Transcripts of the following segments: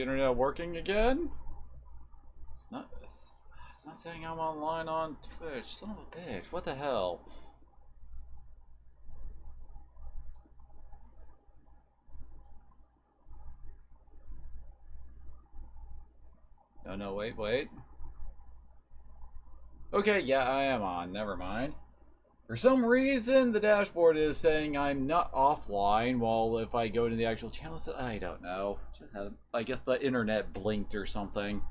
the internet working again? It's not saying I'm online on Twitch. Son of a bitch. What the hell? No, wait. Okay, yeah, I am on. Never mind. For some reason, the dashboard is saying I'm not offline, while if I go to the actual channel, I don't know. Just had, I guess the internet blinked or something.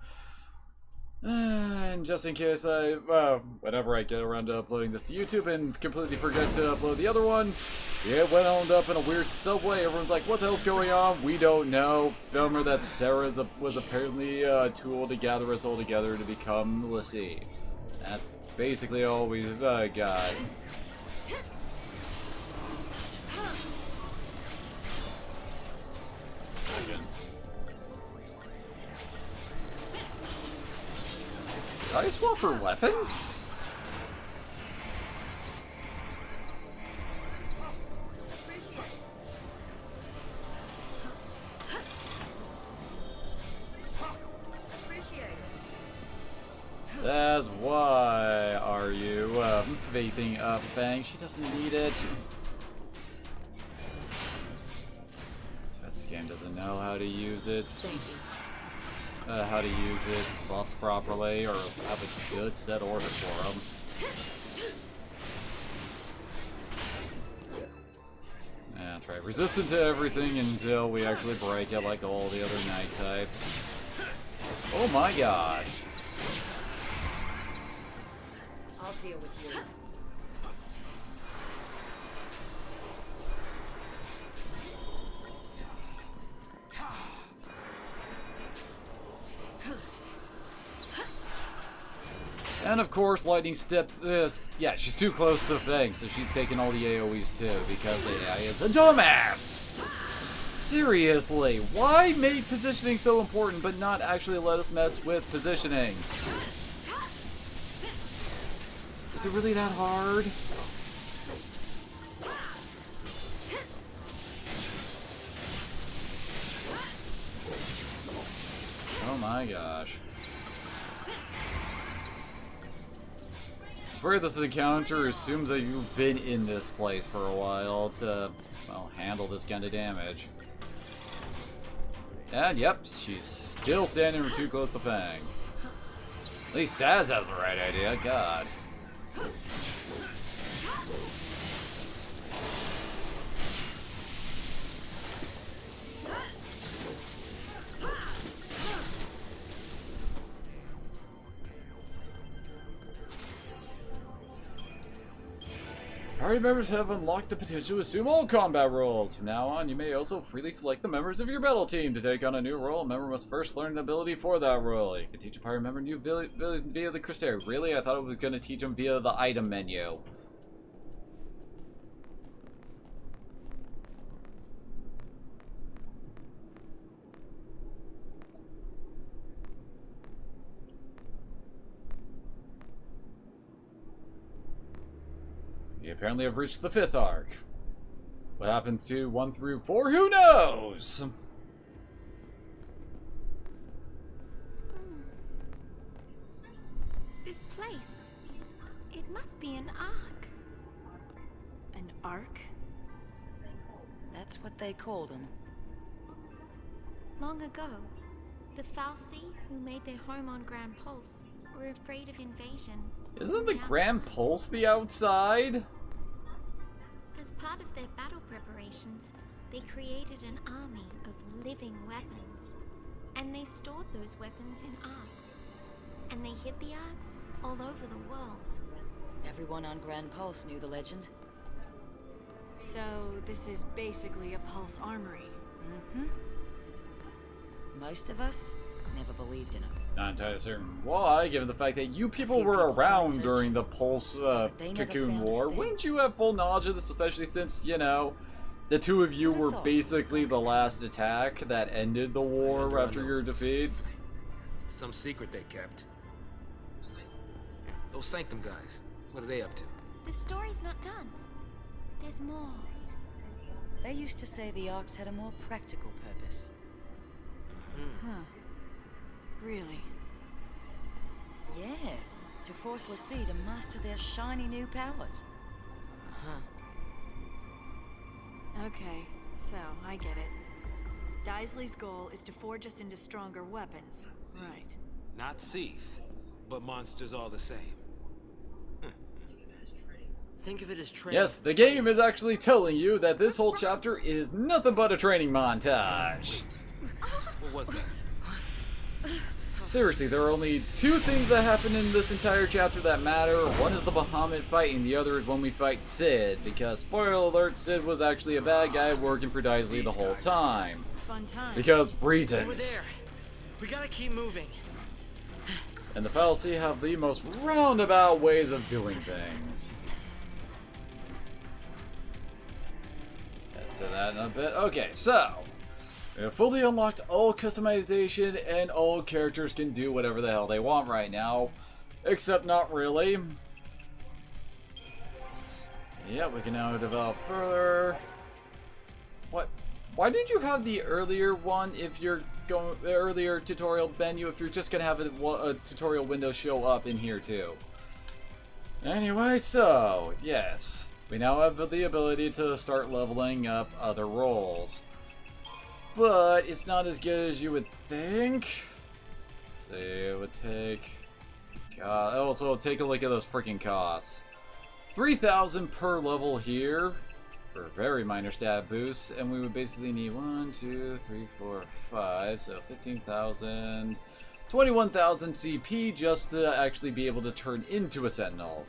And just in case whenever I get around to uploading this to YouTube and completely forget to upload the other one, it went up in a weird subway. Everyone's like, what the hell's going on? We don't know. Remember that Sarah was apparently a tool to gather us all together to become Lissy. That's basically all we've got. Did I swap her weapon? Says, why are you vaping up, Fang? She doesn't need it. This game doesn't know how to use it. How to use its buffs properly, or have a good set order for them. And try resistant to everything until we actually break it like all the other night types. Oh my god. I'll deal with you. And of course, Lightning Step is, yeah, she's too close to Fang, so she's taking all the AoEs too, because the AI is a dumbass! Seriously, why make positioning so important, but not actually let us mess with positioning? Is it really that hard? Oh my gosh. I swear this encounter assumes that you've been in this place for a while to, well, handle this kind of damage. And yep, she's still standing too close to Fang. At least Saz has the right idea, god. Party members have unlocked the potential to assume all combat roles. From now on, you may also freely select the members of your battle team. To take on a new role, a member must first learn an ability for that role. You can teach a party member new abilities via the criteria. Really? I thought it was going to teach them via the item menu. We apparently have reached the 5th arc. What happens to 1 through 4? Who knows? This place. It must be an ark. An ark? That's what they called them. Long ago, the Falsi, who made their home on Grand Pulse, were afraid of invasion. Isn't the Grand Pulse the outside? As part of their battle preparations, they created an army of living weapons. And they stored those weapons in arks. And they hid the arks all over the world. Everyone on Grand Pulse knew the legend. So, this is basically a Pulse armory. Mm-hmm. Most of us never believed in it. Not entirely certain why, given the fact that you people were around during the Pulse Cocoon War. Wouldn't you have full knowledge of this, especially since, you know, the two of you were basically the last attack that ended the war after your defeat? Some secret they kept. Those Sanctum guys, what are they up to? The story's not done. There's more. They used to say the arcs had a more practical purpose. Huh. Really? Yeah, to force Lassie to master their shiny new powers. Okay, so I get it. Daisley's goal is to forge us into stronger weapons. Right. Not Seath, but monsters all the same. Think of it as training. Yes, the game is actually telling you that this whole chapter is nothing but a training montage. What was that? Seriously, there are only two things that happen in this entire chapter that matter. One is the Bahamut fight, and the other is when we fight Sid. Because, spoiler alert, Sid was actually a bad guy working for Daisley the whole time. Fun times. Because Over reasons. there. We gotta keep moving. And the fallacy have the most roundabout ways of doing things. Get to that in a bit. Okay, so we have fully unlocked all customization, and all characters can do whatever the hell they want right now. Except not really. Yeah, we can now develop further. What? Why did you have the earlier one if you're going the earlier tutorial menu if you're just gonna have a tutorial window show up in here too? Anyway, so yes, we now have the ability to start leveling up other roles, but it's not as good as you would think. Let's see, it would take. God, also take a look at those freaking costs. 3,000 per level here. For very minor stat boosts, and we would basically need 1, 2, 3, 4, 5, so 15,000, 21,000 CP just to actually be able to turn into a Sentinel.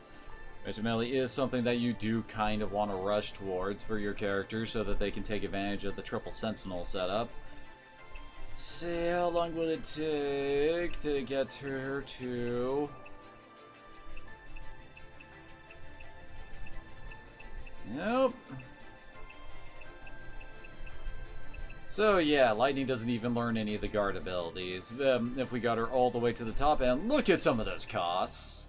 Which admittedly is something that you do kind of want to rush towards for your character so that they can take advantage of the triple Sentinel setup. Let's see, how long would it take to get her to... Nope. So yeah, Lightning doesn't even learn any of the guard abilities. If we got her all the way to the top end, look at some of those costs.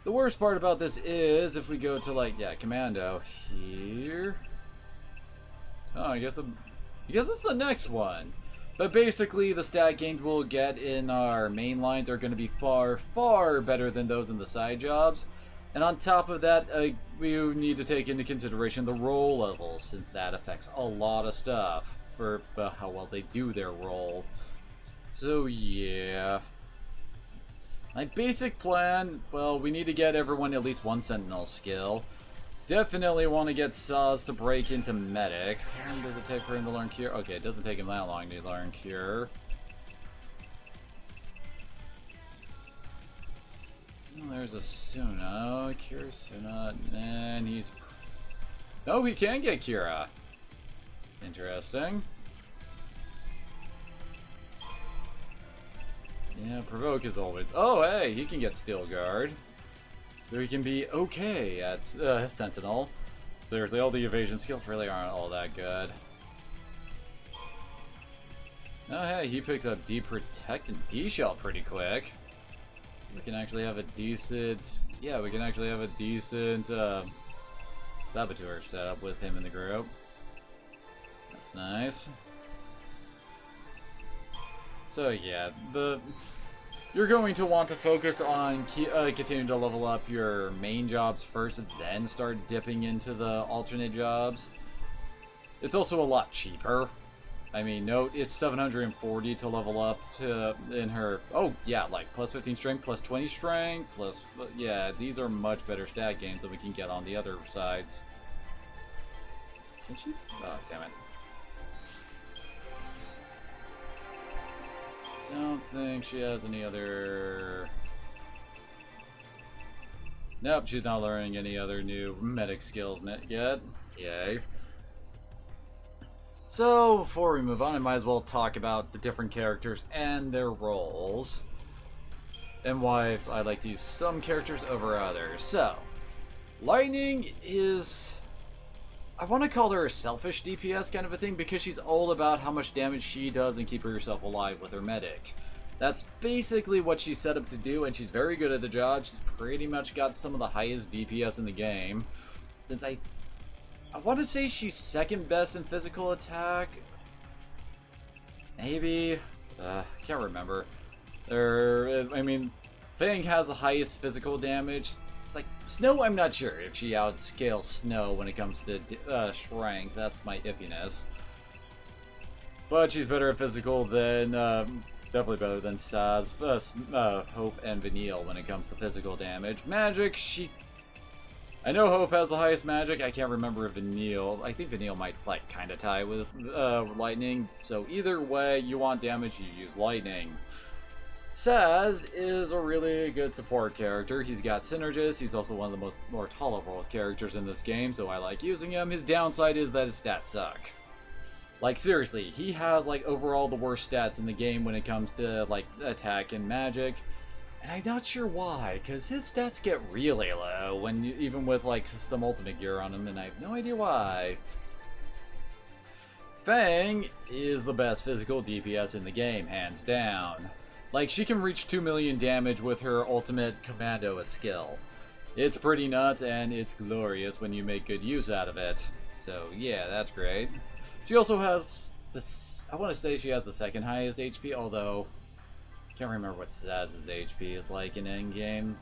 The worst part about this is if we go to like, yeah, Commando here. Oh, I guess it's the next one. But basically, the stat gains we'll get in our main lines are going to be far, far better than those in the side jobs. And on top of that, we need to take into consideration the role levels, since that affects a lot of stuff for how well they do their role. So yeah. My basic plan, well, we need to get everyone at least one Sentinel skill. Definitely want to get Saz to break into Medic. How long does it take for him to learn Cure? Okay, it doesn't take him that long to learn Cure. Oh, there's a Suna. Cure Suna. And he's... Oh, he can get Kira. Interesting. Yeah, Provoke is always... Oh, hey, he can get Steel Guard. So he can be okay at Sentinel. Seriously, all the evasion skills really aren't all that good. Oh, hey, he picked up D-Protect and D-Shell pretty quick. We can actually have a decent... Yeah, we can actually have a decent Saboteur set up with him in the group. That's nice. So yeah, you're going to want to focus on continuing to level up your main jobs first, then start dipping into the alternate jobs. It's also a lot cheaper. I mean, note, it's 740 to level up to in her... Oh, yeah, like, plus 15 strength, plus 20 strength, plus... Yeah, these are much better stat gains than we can get on the other sides. Can she? Oh, damn it. Don't think she has any other... Nope, she's not learning any other new medic skills yet. Yay. So, before we move on, I might as well talk about the different characters and their roles. And why I like to use some characters over others. So, Lightning is... I want to call her a selfish DPS kind of a thing, because she's all about how much damage she does and keep herself alive with her medic. That's basically what she's set up to do, and she's very good at the job. She's pretty much got some of the highest DPS in the game. Since I want to say she's second best in physical attack. Maybe? Can't remember. I mean, Fang has the highest physical damage. It's like, Snow, I'm not sure if she outscales Snow when it comes to strength. That's my iffiness. But she's better at physical than, definitely better than Saz, Hope, and Vanille when it comes to physical damage. Magic, I know Hope has the highest magic. I can't remember if Vanille. I think Vanille might, like, kind of tie with Lightning. So either way, you want damage, you use Lightning. Saz is a really good support character. He's got synergist. He's also one of the more tolerable characters in this game, so I like using him. His downside is that his stats suck. Like, seriously, he has, like, overall the worst stats in the game when it comes to, like, attack and magic. And I'm not sure why, because his stats get really low, when even with, like, some ultimate gear on him, and I have no idea why. Fang is the best physical DPS in the game, hands down. Like, she can reach 2 million damage with her ultimate commando skill. It's pretty nuts, and it's glorious when you make good use out of it. So, yeah, that's great. She also has this, I want to say she has the second highest HP, although I can't remember what Saz's HP is like in endgame.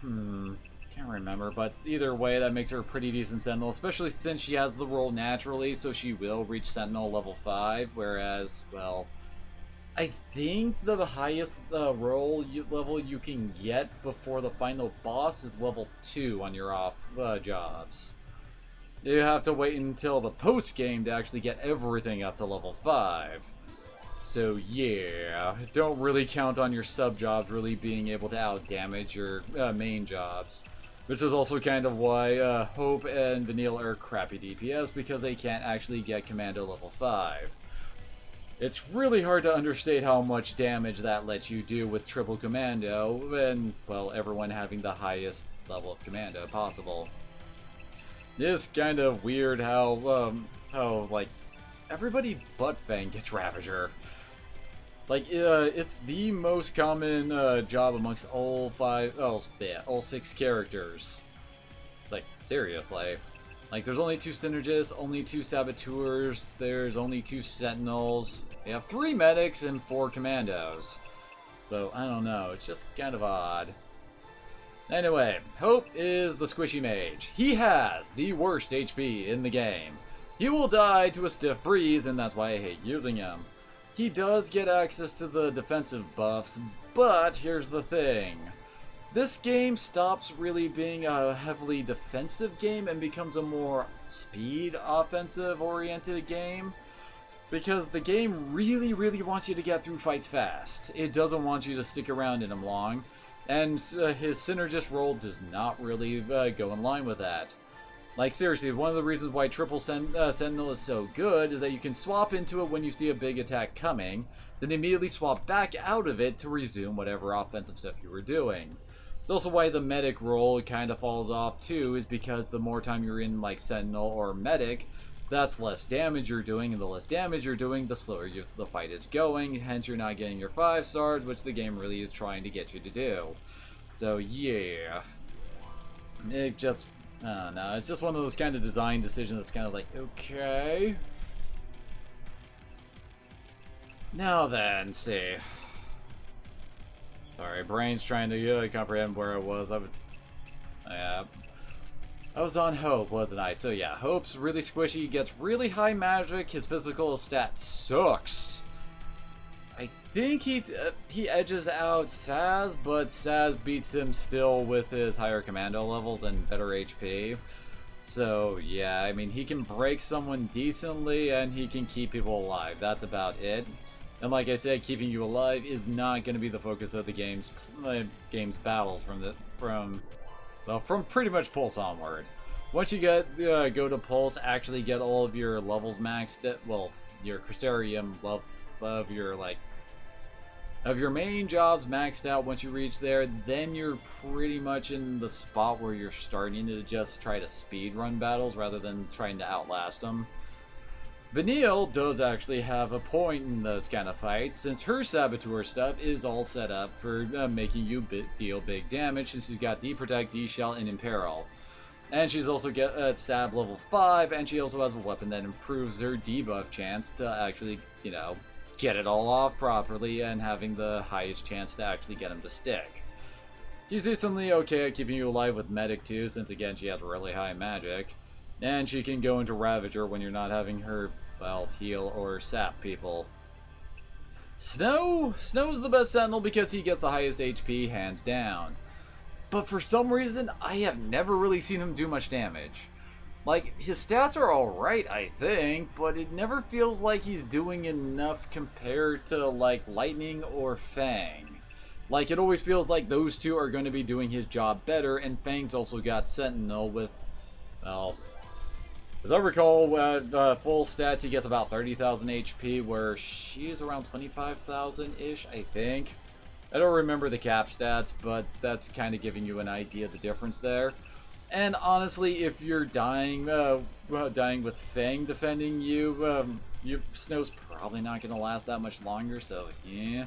Can't remember, but either way, that makes her a pretty decent Sentinel, especially since she has the role naturally, so she will reach Sentinel level 5, whereas, well, I think the highest role level you can get before the final boss is level 2 on your off jobs. You have to wait until the post-game to actually get everything up to level 5. So yeah, don't really count on your sub-jobs really being able to out-damage your main jobs. Which is also kind of why Hope and Vanille are crappy DPS, because they can't actually get Commando level 5. It's really hard to understate how much damage that lets you do with triple Commando, and, well, everyone having the highest level of Commando possible. It's kind of weird how, like, everybody but Fang gets Ravager. Like, it's the most common job amongst all 6 characters. It's like, seriously. Like, there's only 2 Synergists, only 2 Saboteurs, there's only 2 Sentinels. They have 3 Medics and 4 Commandos. So, I don't know, it's just kind of odd. Anyway, Hope is the squishy mage. He has the worst HP in the game. He will die to a stiff breeze, and that's why I hate using him. He does get access to the defensive buffs, but here's the thing. This game stops really being a heavily defensive game and becomes a more speed offensive oriented game. Because the game really, really wants you to get through fights fast. It doesn't want you to stick around in them long. And his Synergist role does not really go in line with that. Like, seriously, one of the reasons why Triple Sentinel is so good is that you can swap into it when you see a big attack coming, then immediately swap back out of it to resume whatever offensive stuff you were doing. It's also why the Medic role kind of falls off too, is because the more time you're in, like, Sentinel or Medic, that's less damage you're doing, and the less damage you're doing, the slower the fight is going, hence you're not getting your 5 stars, which the game really is trying to get you to do. So, yeah. It just... I don't know, it's just one of those kind of design decisions that's kind of like, okay. Now then, see. Sorry, brain's trying to comprehend where I was. I was on Hope, wasn't I? So yeah, Hope's really squishy, gets really high magic, his physical stat sucks. I think he edges out Saz, but Saz beats him still with his higher commando levels and better HP. So yeah, I mean, he can break someone decently and he can keep people alive. That's about it. And like I said, keeping you alive is not going to be the focus of the game's battles from pretty much Pulse onward. Once you get go to Pulse, actually get all of your levels maxed at, well, your Crystarium level of your main jobs maxed out. Once you reach there, then you're pretty much in the spot where you're starting to just try to speed run battles rather than trying to outlast them. Vanille does actually have a point in those kind of fights, since her Saboteur stuff is all set up for making you deal big damage, since she's got D-Protect, D-Shell, and Imperil. And she's also at stab level 5, and she also has a weapon that improves her debuff chance to actually, you know, get it all off properly and having the highest chance to actually get him to stick. She's decently okay at keeping you alive with Medic too, since again she has really high magic. And she can go into Ravager when you're not having her, well, heal or sap people. Snow's the best Sentinel because he gets the highest HP, hands down. But for some reason, I have never really seen him do much damage. Like, his stats are alright, I think, but it never feels like he's doing enough compared to, like, Lightning or Fang. Like, it always feels like those two are going to be doing his job better, and Fang's also got Sentinel with, well, as I recall, full stats, he gets about 30,000 HP, where she's around 25,000-ish, I think. I don't remember the cap stats, but that's kind of giving you an idea of the difference there. And honestly, if you're dying with Fang defending you, your Snow's probably not going to last that much longer, so yeah.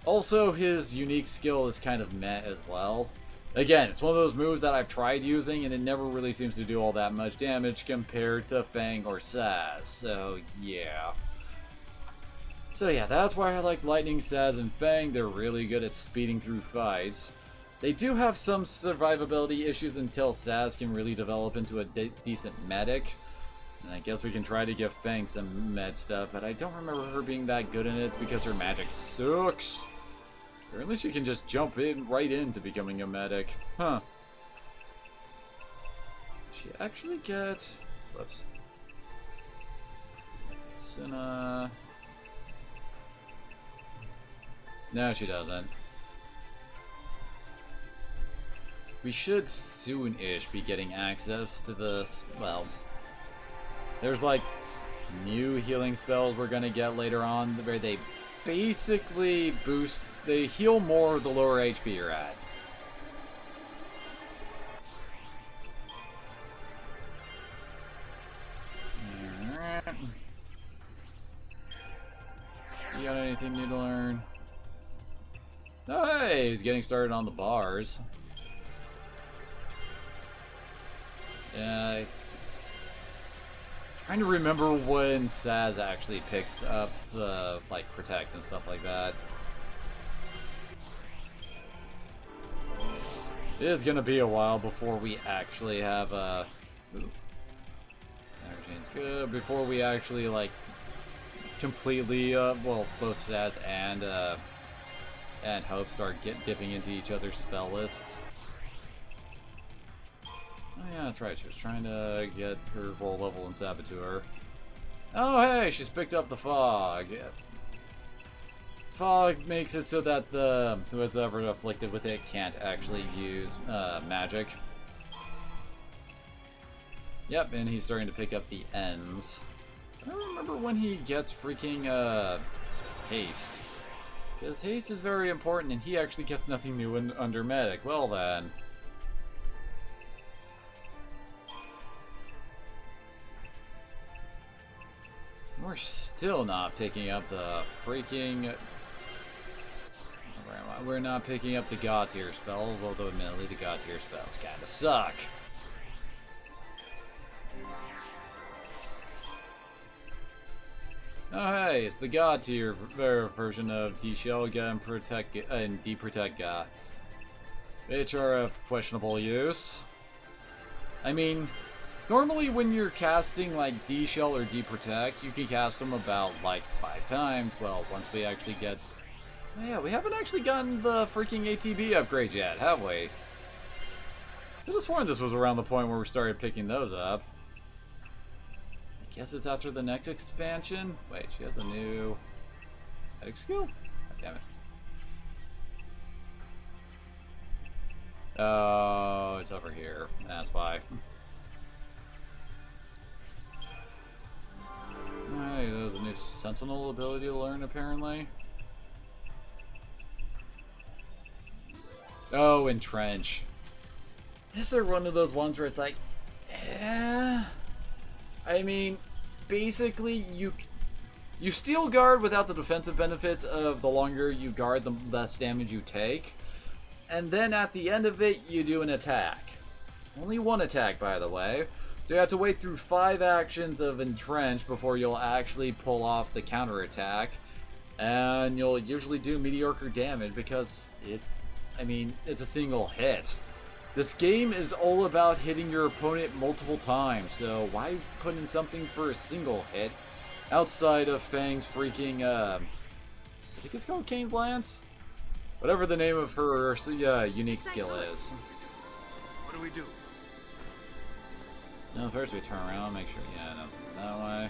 Also, his unique skill is kind of meh as well. Again, it's one of those moves that I've tried using, and it never really seems to do all that much damage compared to Fang or Saz, so yeah. So yeah, that's why I like Lightning, Saz, and Fang. They're really good at speeding through fights. They do have some survivability issues until Saz can really develop into a decent medic. And I guess we can try to give Fang some med stuff, but I don't remember her being that good in it because her magic sucks. Or at least she can just jump right into becoming a medic. Huh. She actually gets... Whoops. Cinna... No, she doesn't. We should soon-ish be getting access to this, well... There's like new healing spells we're gonna get later on where they basically boost... They heal more the lower HP you're at. Alright. You got anything new to learn? Oh, hey, he's getting started on the bars. Yeah. Trying to remember when Saz actually picks up the, like, protect and stuff like that. It is gonna be a while before we actually have Energy's good. Before we actually, like, completely, well, both Saz and Hope start dipping into each other's spell lists. Oh yeah, that's right, she was trying to get her roll level in Saboteur. Oh hey, she's picked up the Fog. Fog makes it so that whoever's ever afflicted with it can't actually use magic. Yep, and he's starting to pick up the ends. I don't remember when he gets freaking haste. Because haste is very important, and he actually gets nothing new under medic. Well then. We're still not picking up the freaking... We're not picking up the God tier spells, although admittedly the God tier spells kinda suck. Oh hey, it's the God tier version of D-Shell and Protect and D-Protect God, which are of questionable use. I mean, normally when you're casting like D-Shell or D-Protect, you can cast them about like 5 times. Well, once we actually get... Oh, yeah, we haven't actually gotten the freaking ATB upgrade yet, have we? I could have sworn this was around the point where we started picking those up. I guess it's after the next expansion. Wait, she has a new medic skill? God damn it. Oh, it's over here. That's why. Alright, there's a new Sentinel ability to learn, apparently. Oh, Entrench. These are one of those ones where it's like, eh. I mean, basically, you steal guard without the defensive benefits of the longer you guard, the less damage you take. And then at the end of it, you do an attack. Only one attack, by the way. So you have to wait through 5 actions of Entrench before you'll actually pull off the counterattack. And you'll usually do mediocre damage because it's a single hit. This game is all about hitting your opponent multiple times, so why put in something for a single hit outside of Fang's freaking, I think it's called Cane Lance? Whatever the name of her unique skill is. What do we do? No, first we turn around, make sure, yeah, no, that way.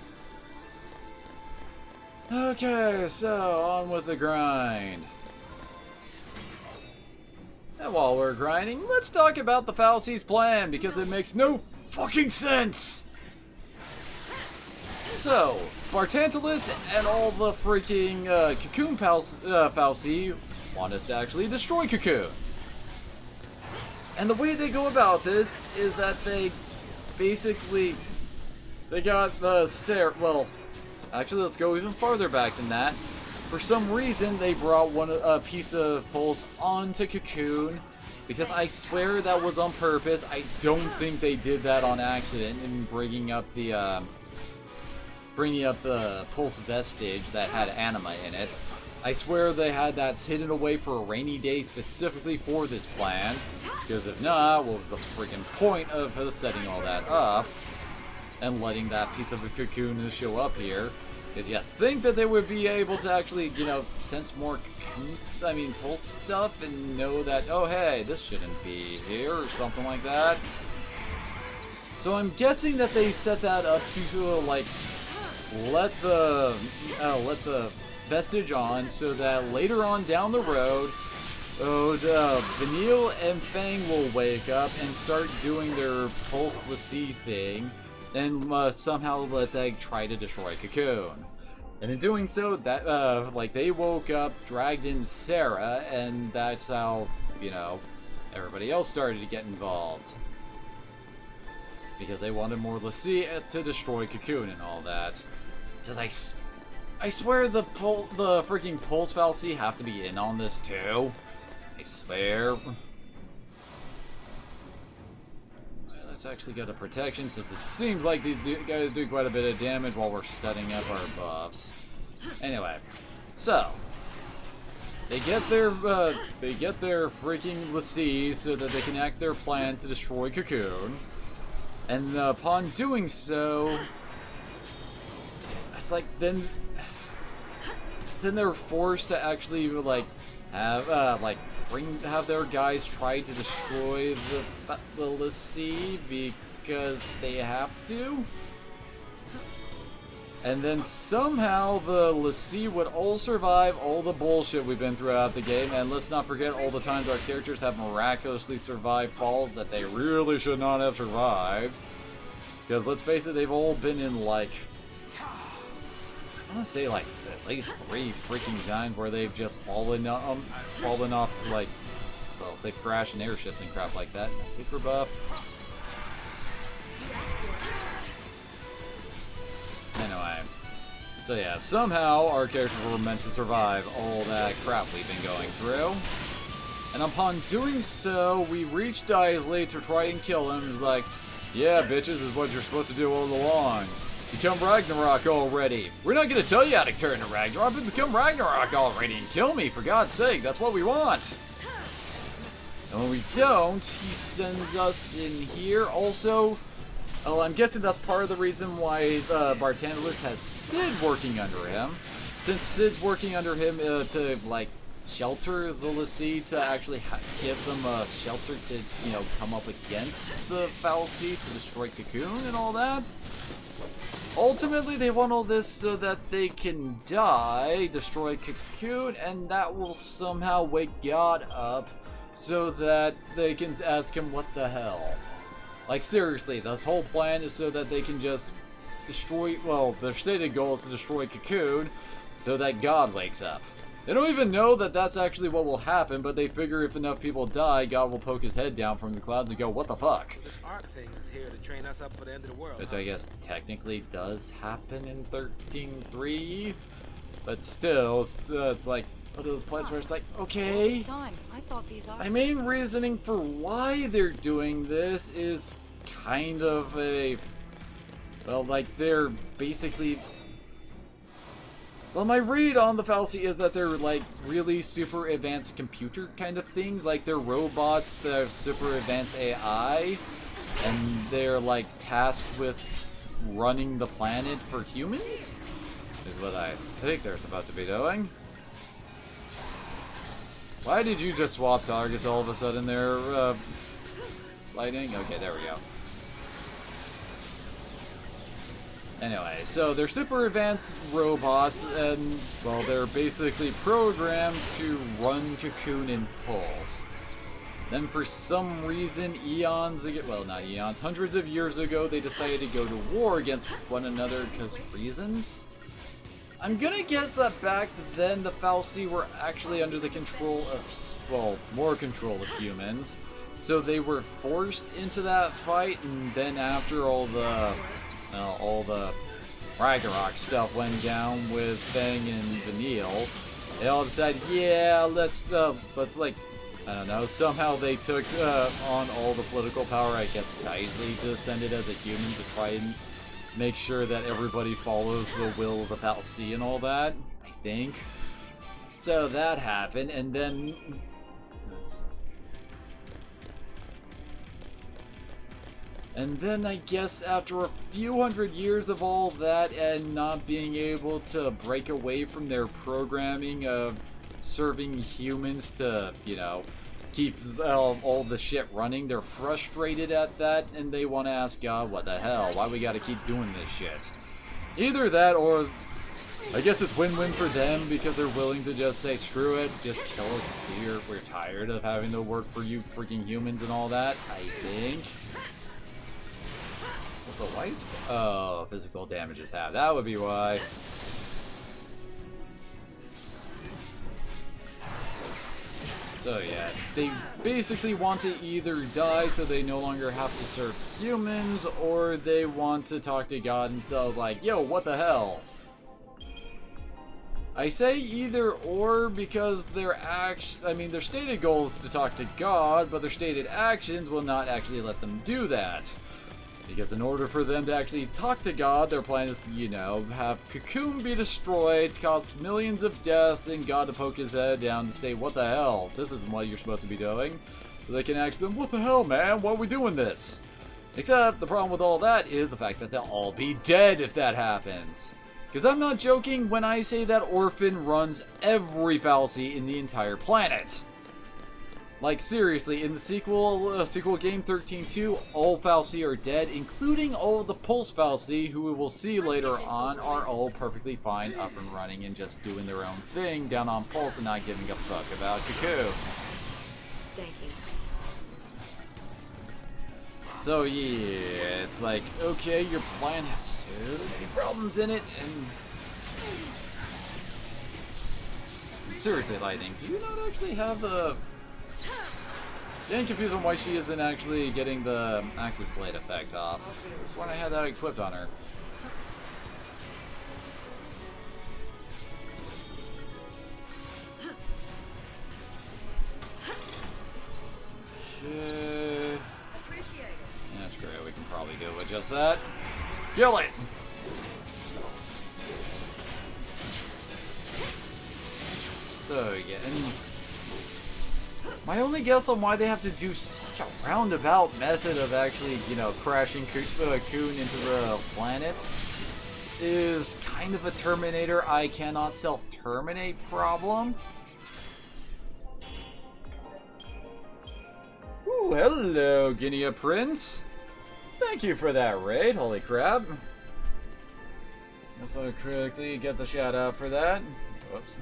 Okay, so on with the grind. And while we're grinding, let's talk about the Fal'Cie's plan, because it makes no fucking sense! So, Bartantalus and all the freaking Cocoon Fal'Cie want us to actually destroy Cocoon. And the way they go about this is that they got the well, actually let's go even farther back than that. For some reason, they brought a piece of Pulse onto Cocoon, because I swear that was on purpose. I don't think they did that on accident in bringing up the Pulse Vestige that had Anima in it. I swear they had that hidden away for a rainy day specifically for this plan, because if not, what was the freaking point of setting all that up and letting that piece of a Cocoon show up here? Because you think that they would be able to actually, sense more Pulse stuff and know that, oh hey, this shouldn't be here or something like that. So I'm guessing that they set that up to let the Vestige on, so that later on down the road, Vanille and Fang will wake up and start doing their Pulse l'Cie thing, and somehow let them try to destroy Cocoon. And in doing so, that they woke up, dragged in Sarah, and that's how, everybody else started to get involved. Because they wanted more l'Cie to destroy Cocoon and all that. Because I swear the freaking Pulse Fal'Cie have to be in on this too. I swear. Let's actually go to protection, since it seems like these guys do quite a bit of damage while we're setting up our buffs. Anyway, so they get their freaking l'Cie so that they can act their plan to destroy Cocoon, and upon doing so, it's like then they're forced to actually have their guys try to destroy the l'Cie because they have to. And then somehow the l'Cie would all survive all the bullshit we've been throughout the game, and let's not forget all the times our characters have miraculously survived falls that they really should not have survived. Because let's face it, they've all been in I want to say at least 3 freaking times where they've just fallen off, well, they crash in airships and crap like that. I think we're buffed. Anyway, so yeah, somehow our characters were meant to survive all that crap we've been going through. And upon doing so, we reached Daisley to try and kill him. He's like, yeah, bitches, this is what you're supposed to do all along. Become Ragnarok already. We're not going to tell you how to turn to Ragnarok, but become Ragnarok already and kill me, for God's sake. That's what we want. And when we don't, he sends us in here. Also, I'm guessing that's part of the reason why Bartantalus has Sid working under him. Since Sid's working under him to, shelter the l'Cie, to actually give them a shelter to, come up against the Fal'Cie to destroy Cocoon and all that. Ultimately, they want all this so that they can die, destroy Cocoon, and that will somehow wake God up so that they can ask him what the hell. Seriously, this whole plan is so that they can just destroy, well, their stated goal is to destroy Cocoon so that God wakes up. They don't even know that that's actually what will happen, but they figure if enough people die, God will poke his head down from the clouds and go, what the fuck? This art thing is here to train us up for the end of the world. Which I guess technically does happen in 13.3, but still, it's like, But those planets where it's like, All okay. this time, I thought these My artifacts... main reasoning for why they're doing this is kind of a... Well, like, they're basically... Well, my read on the fallacy is that they're, like, really super advanced computer kind of things. Like, they're robots that have super advanced AI, and they're, like, tasked with running the planet for humans? Is what I think they're supposed to be doing. Why did you just swap targets all of a sudden there, Lightning? Okay, there we go. Anyway, so they're super advanced robots, and, well, they're basically programmed to run Cocoon in pulse. Then for some reason, eons ago, well, not eons, hundreds of years ago, they decided to go to war against one another because reasons? I'm gonna guess that back then the fallacy were actually under the control of, well, more control of humans. So they were forced into that fight, and then after all the Ragnarok stuff went down with Fang and Vanille, they all decided, yeah, let's like, I don't know, somehow they took on all the political power. I guess Daisley descended as a human to try and make sure that everybody follows the will of the fallacy and all that, I think. So that happened, and then... And then I guess after a few hundred years of all that and not being able to break away from their programming of serving humans to, you know, keep all the shit running, they're frustrated at that and they want to ask God, what the hell? Why we gotta keep doing this shit? Either that or I guess it's win-win for them because they're willing to just say, screw it, just kill us here. We're tired of having to work for you freaking humans and all that, I think. So why is physical damages have? That would be why. So yeah, they basically want to either die so they no longer have to serve humans, or they want to talk to God instead of like, yo, what the hell? I say either or because their their stated goal is to talk to God, but their stated actions will not actually let them do that. Because in order for them to actually talk to God, their plan is to, you know, have Cocoon be destroyed, cause millions of deaths, and God to poke his head down to say, what the hell? This isn't what you're supposed to be doing. So they can ask them, what the hell, man? Why are we doing this? Except the problem with all that is the fact that they'll all be dead if that happens. Because I'm not joking when I say that Orphan runs every fallacy in the entire planet. Like, seriously, in the sequel game 13-2, all fallacy are dead, including all of the Pulse fallacy, who we will see later on, are all perfectly fine, up and running, and just doing their own thing down on Pulse and not giving a fuck about Cocoon. Thank you. So, yeah, it's like, okay, your plan has so many problems in it, and... Seriously, Lightning, do you not actually have the... Getting confused on why she isn't actually getting the Axis Blade effect off. I swear I had that equipped on her. Okay. Yeah, screw it. We can probably do it with just that. Kill it! So, yeah, and... my only guess on why they have to do such a roundabout method of actually, you know, crashing Cocoon into the planet is kind of a Terminator I cannot self-terminate problem. Ooh, hello, Guinea Prince. Thank you for that raid, holy crap. Let's quickly get the shout out for that. Whoops.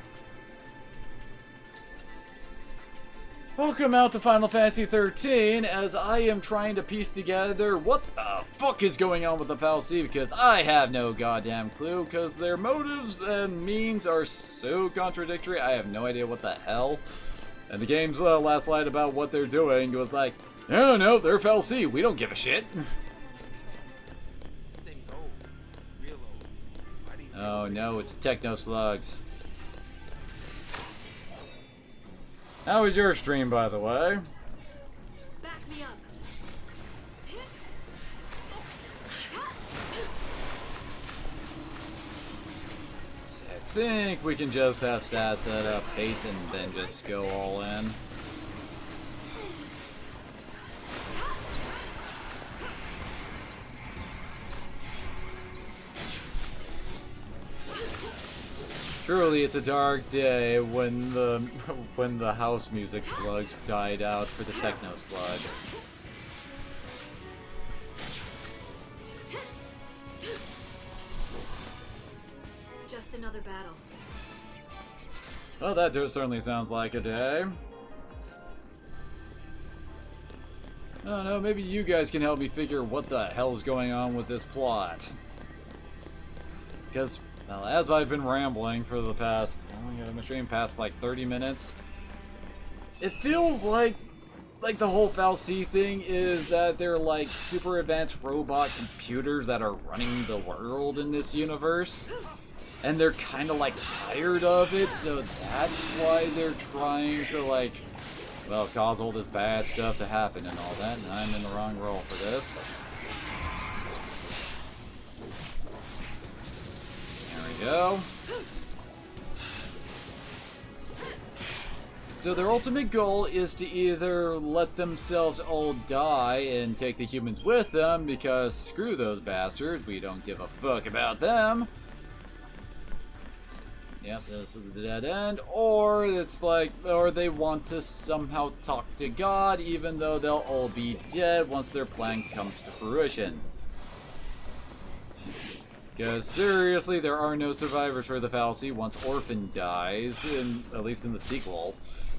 Welcome out to Final Fantasy 13, as I am trying to piece together what the fuck is going on with the fallacy, because I have no goddamn clue, because their motives and means are so contradictory, I have no idea what the hell. And the game's last line about what they're doing was like, no, they're fallacy, we don't give a shit. This thing's old. Real old. Why do you Oh no, it's Techno Slugs. How was your stream, by the way? Back me up. I think we can just have stats set up pace and then just go all in. Truly, it's a dark day when the house music slugs died out for the techno slugs. Just another battle. Well, that certainly sounds like a day. I don't know, maybe you guys can help me figure what the hell's going on with this plot. Because, well, as I've been rambling for the past, I'm stream past like 30 minutes, it feels like the whole Fal'Cie thing is that they're like super advanced robot computers that are running the world in this universe. And they're kind of like tired of it, so that's why they're trying to like, well, cause all this bad stuff to happen and all that, and I'm in the wrong role for this. There we go. So their ultimate goal is to either let themselves all die and take the humans with them, because screw those bastards, we don't give a fuck about them. Yep, this is the dead end. Or it's like, or they want to somehow talk to God, even though they'll all be dead once their plan comes to fruition. Because seriously, there are no survivors for the Fal'Cie once Orphan dies, at least in the sequel.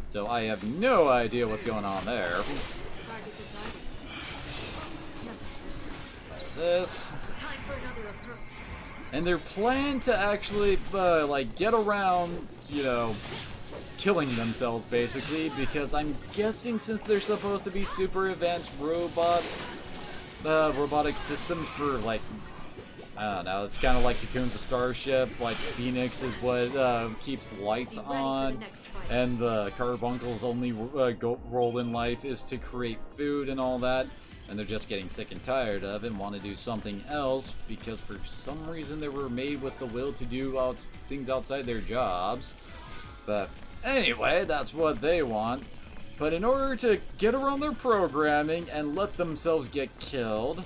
So I have no idea what's going on there. This. Time for another approach. And their plan to actually, like, get around, you know, killing themselves, basically, because I'm guessing since they're supposed to be super advanced robots, robotic systems for, like, I don't know, it's kind of like Cocoon's a starship, like Phoenix is what keeps lights on, and the Carbuncle's only role in life is to create food and all that. And they're just getting sick and tired of it and want to do something else because for some reason they were made with the will to do things outside their jobs. But anyway, that's what they want. But in order to get around their programming and let themselves get killed,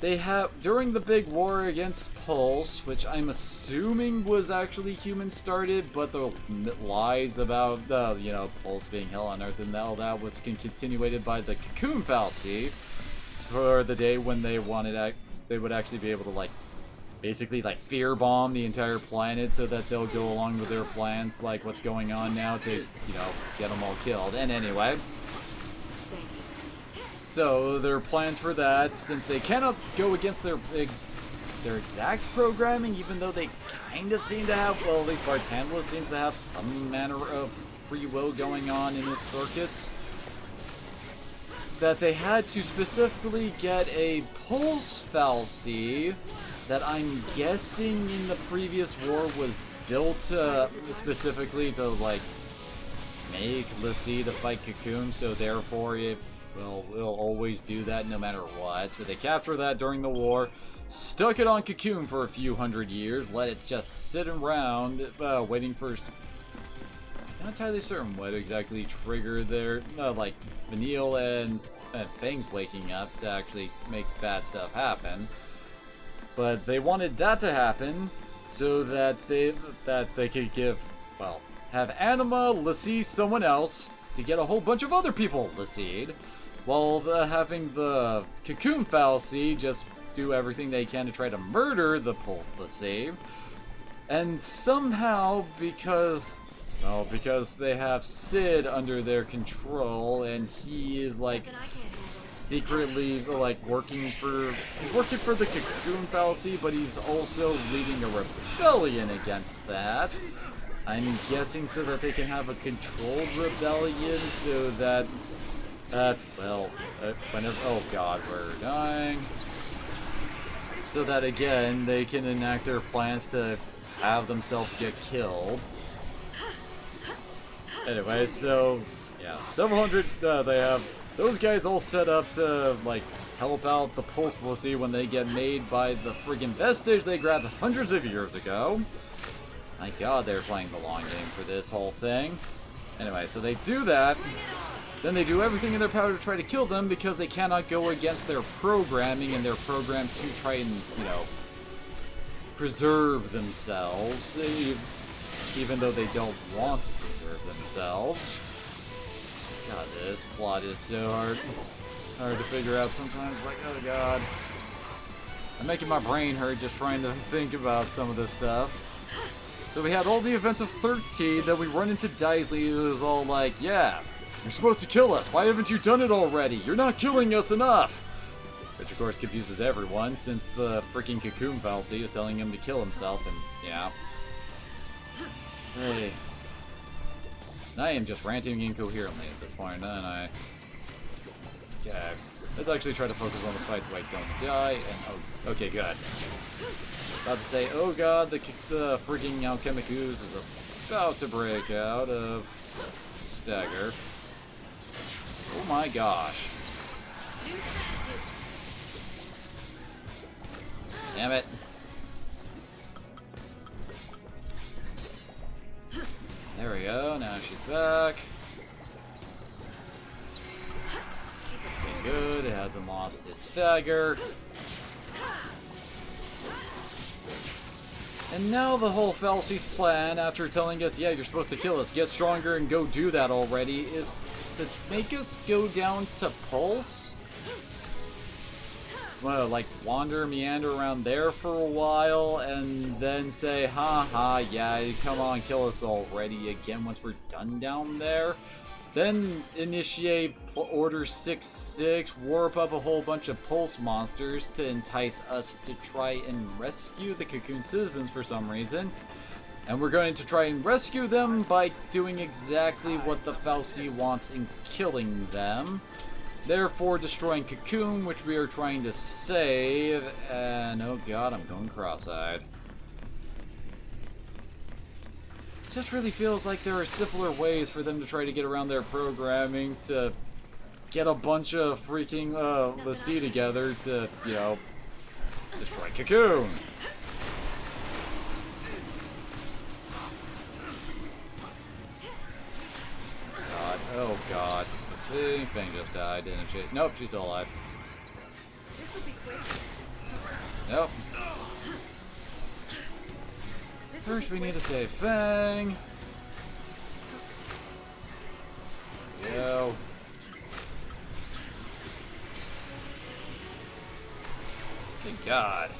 they have, during the big war against Pulse, which I'm assuming was actually human started, but the lies about, you know, Pulse being hell on earth and all that was continuated by the Cocoon Fal'Cie. For the day when they wanted, they would actually be able to like, basically like fear bomb the entire planet so that they'll go along with their plans, like what's going on now to, you know, get them all killed. And anyway, so their plans for that, since they cannot go against their exact programming, even though they kind of seem to have, well, at least Bartandla seems to have some manner of free will going on in his circuits. That they had to specifically get a Pulse Fal'Cie that I'm guessing in the previous war was built specifically to like make l'Cie to fight Cocoon, so therefore it'll always do that no matter what. So they captured that during the war, stuck it on Cocoon for a few hundred years, let it just sit around waiting for. Not entirely certain what exactly triggered their, like, Vanille and Fang's waking up to actually makes bad stuff happen. But they wanted that to happen so that they could give, well, have Anima l'Cie someone else to get a whole bunch of other people l'Ci'd, while having the Cocoon Fal'Cie just do everything they can to try to murder the Pulse l'Cie. And somehow, because they have Sid under their control, and he is like secretly like working for the Cocoon Fal'Cie, but he's also leading a rebellion against that. I'm guessing so that they can have a controlled rebellion, so that whenever, oh god, we're dying. So that again they can enact their plans to have themselves get killed. Anyway, so Yeah, several hundred, they have those guys all set up to, like, help out the Pulse when they get made by the friggin' vestige they grabbed hundreds of years ago. My god, they're playing the long game for this whole thing. Anyway, so they do that. Then they do everything in their power to try to kill them because they cannot go against their programming and their program to try and, you know, preserve themselves, even though they don't want to preserve themselves. God, this plot is so hard to figure out sometimes. Like, oh god. I'm making my brain hurt just trying to think about some of this stuff. So we had all the events of 13, then we run into Daisley, who is all like, yeah, you're supposed to kill us. Why haven't you done it already? You're not killing us enough. Which of course confuses everyone, since the freaking cocoon fallacy is telling him to kill himself, and yeah. Hey. I am just ranting incoherently at this point, aren't I? Okay. Let's actually try to focus on the fight so I don't die, and oh, okay, good. About to say, oh god, the freaking alchemic ooze is about to break out of stagger. Oh my gosh. Damn it. There we go, now she's back. Okay, good, it hasn't lost its stagger. And now the whole Falsi's plan, after telling us, yeah, you're supposed to kill us, get stronger and go do that already, is to make us go down to Pulse? Well, like, meander around there for a while, and then say, haha, yeah, come on, kill us already again once we're done down there. Then initiate Order 6-6, warp up a whole bunch of Pulse monsters to entice us to try and rescue the Cocoon citizens for some reason. And we're going to try and rescue them by doing exactly what the Falsi wants in killing them. Therefore destroying Cocoon, which we are trying to save, and oh god, I'm going cross-eyed. It just really feels like there are simpler ways for them to try to get around their programming to get a bunch of freaking Lassie together to, you know, destroy Cocoon. God, oh god. Fang just died, didn't she? Nope, she's still alive. Nope. First we need to save Fang. Yo. Thank God.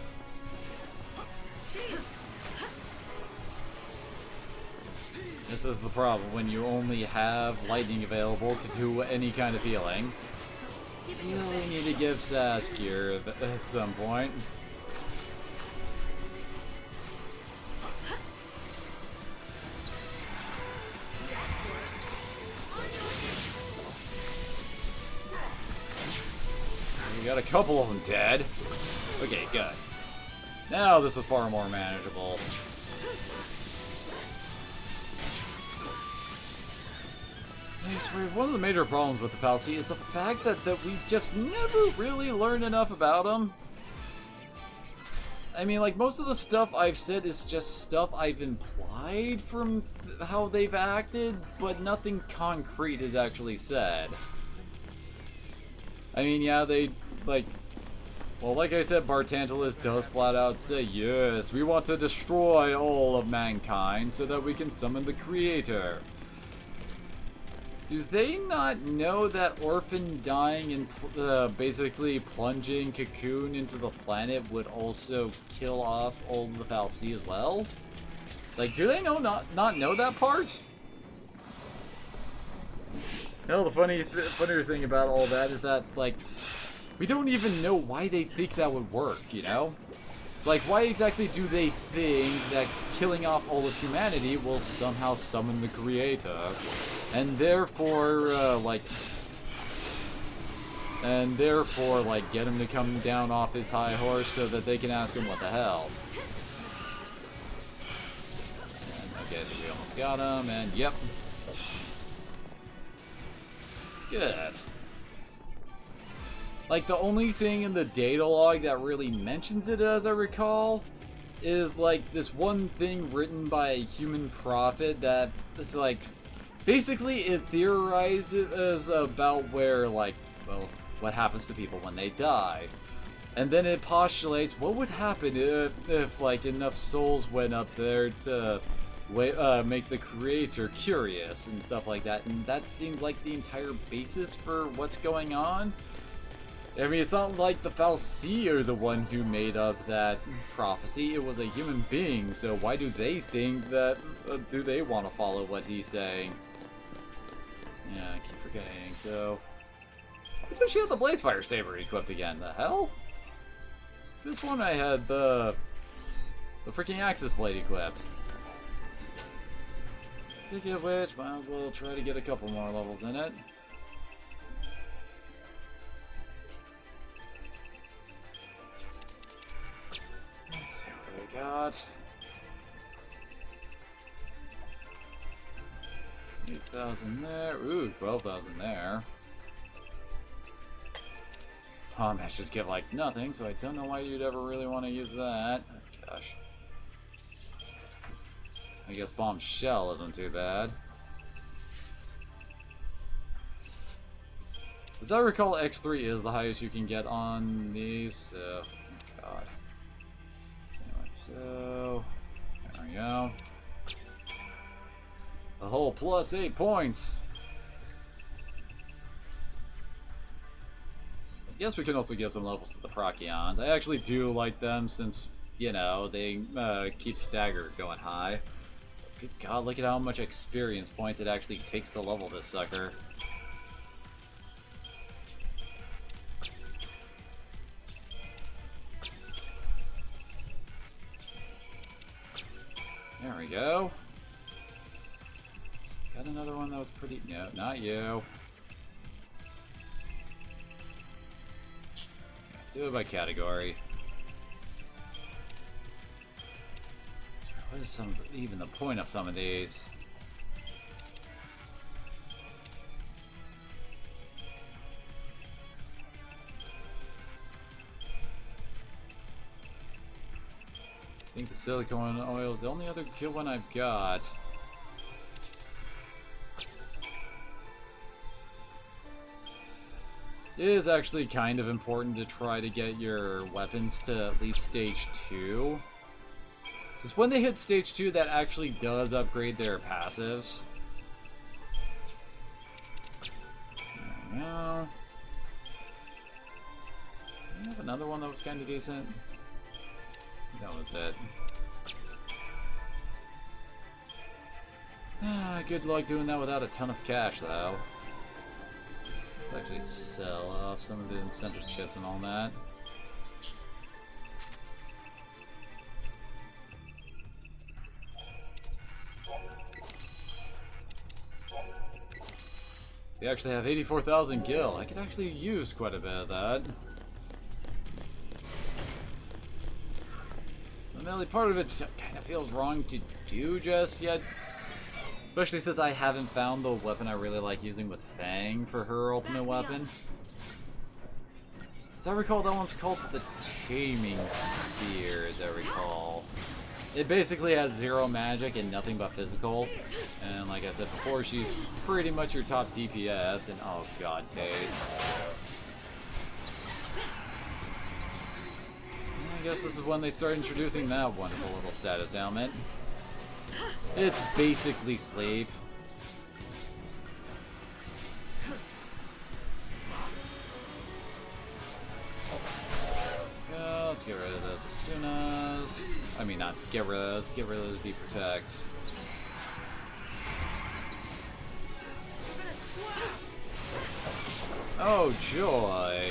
This is the problem when you only have lightning available to do any kind of healing. You really need to give Sass cure at some point. We got a couple of them dead. Okay, good. Now this is far more manageable. One of the major problems with the Falsi is the fact that we just never really learned enough about them. I mean, like, most of the stuff I've said is just stuff I've implied from how they've acted, but nothing concrete is actually said. I mean, yeah, they, like... Well, like I said, Bartantalus does flat out say, yes, we want to destroy all of mankind so that we can summon the Creator. Do they not know that Orphan dying and basically plunging Cocoon into the planet would also kill off all of the Falsi as well? Like, do they not know that part? No, the funnier thing about all that is that, like, we don't even know why they think that would work, you know? It's like, why exactly do they think that killing off all of humanity will somehow summon the Creator? And therefore, get him to come down off his high horse so that they can ask him what the hell. And, okay, so we almost got him, and yep. Good. Like, the only thing in the data log that really mentions it, as I recall, is, like, this one thing written by a human prophet that is, like, basically it theorizes about where, like, well, what happens to people when they die. And then it postulates what would happen if like, enough souls went up there to make the creator curious and stuff like that. And that seems like the entire basis for what's going on. I mean, it's not like the Fal'Cie are the ones who made up that prophecy. It was a human being, so why do they think that... do they want to follow what he's saying? Yeah, I keep forgetting, so... Why does she have the Blazefire Saber equipped again? The hell? This one I had the freaking Axis Blade equipped. Speaking of which, might as well try to get a couple more levels in it. Let's see what we got. 8,000 there. Ooh, 12,000 there. Bomb just get like nothing, so I don't know why you'd ever really want to use that. Oh, gosh. I guess bomb shell isn't too bad. As I recall, X3 is the highest you can get on these, so... God. Anyway, so... There we go. The whole plus 8 points! Yes, we can also give some levels to the Procyon. I actually do like them since, you know, they keep stagger going high. Good God, look at how much experience points it actually takes to level this sucker. There we go. Got another one that was pretty... No, not you. Do it by category. What is even the point of some of these? I think the silicone oil is the only other good one I've got. It is actually kind of important to try to get your weapons to at least stage 2. Since when they hit stage 2, that actually does upgrade their passives. There we go. Do you have another one that was kind of decent? That was it. Good luck doing that without a ton of cash, though. Let's actually sell off some of the incentive chips and all that. We actually have 84,000 gil. I could actually use quite a bit of that. Admittedly, part of it kind of feels wrong to do just yet. Especially since I haven't found the weapon I really like using with Fang for her ultimate weapon. As I recall, that one's called the Taming Spear, as I recall. It basically has 0 magic and nothing but physical. And like I said before, she's pretty much your top DPS, and oh god, days. I guess this is when they start introducing that wonderful little status ailment. It's basically sleep. Let's get rid of those as soon as... I mean, not get rid of those, get rid of those deep protects. Oh, joy.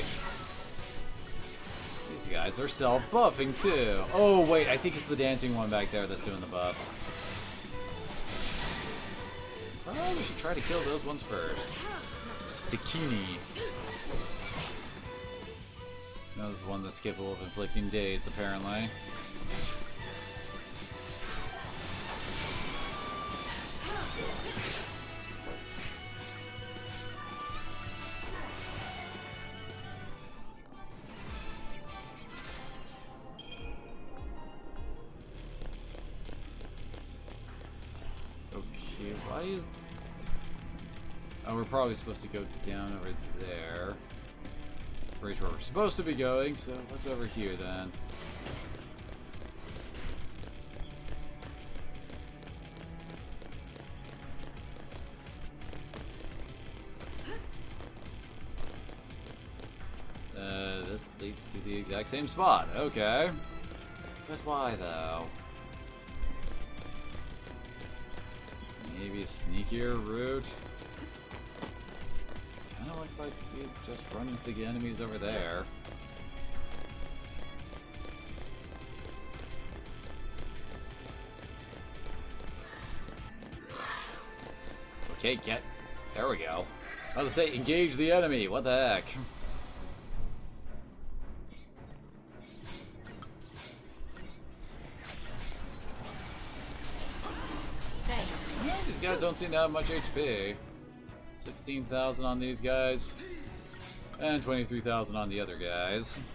These guys are self-buffing, too. Oh, wait, I think it's the dancing one back there that's doing the buffs. Oh, we should try to kill those ones first. Stikini. Now there's one that's capable of inflicting daze, apparently. Oh, we're probably supposed to go down over there. Right where we're supposed to be going, so let's over here then. This leads to the exact same spot. Okay. But why, though? Maybe a sneakier route? Kinda looks like we just run into the enemies over there. Okay, get... There we go. I was gonna say, engage the enemy. What the heck? These guys don't seem to have much HP. 16,000 on these guys. And 23,000 on the other guys.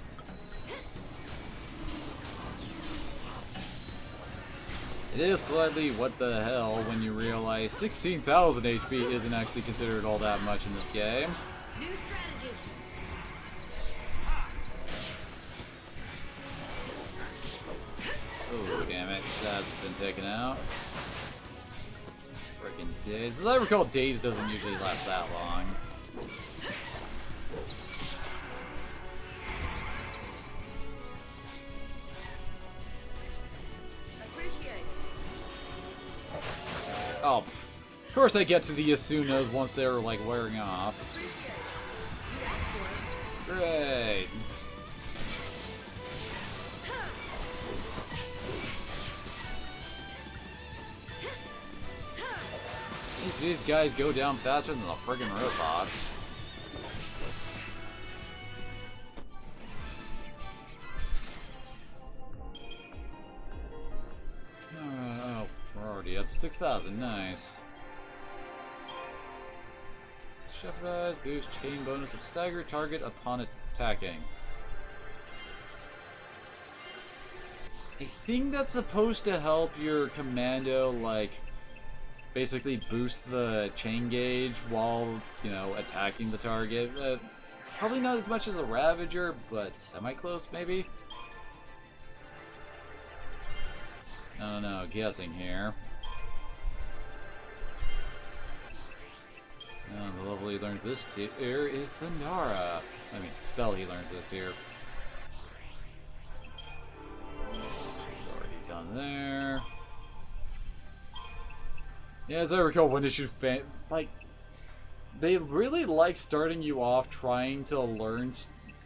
It is slightly what the hell when you realize 16,000 HP isn't actually considered all that much in this game. New strategy. Oh, damn it. That's been taken out. Freaking Daze. As I recall, Daze doesn't usually last that long. Oh, pff. Of course I get to the Yasunas once they're, like, wearing off. Great. These guys go down faster than the friggin' robots. Oh, we're already up to 6,000. Nice. Shepherdized boost chain bonus of stagger target upon attacking. I think that's supposed to help your commando, like, basically boost the chain gauge while, you know, attacking the target. Probably not as much as a Ravager, but semi-close, maybe? I don't know, guessing here. The level he learns this tier is the Nara. I mean, spell he learns this tier. Already done there. Yeah, as I recall, when issue like, they really like starting you off trying to learn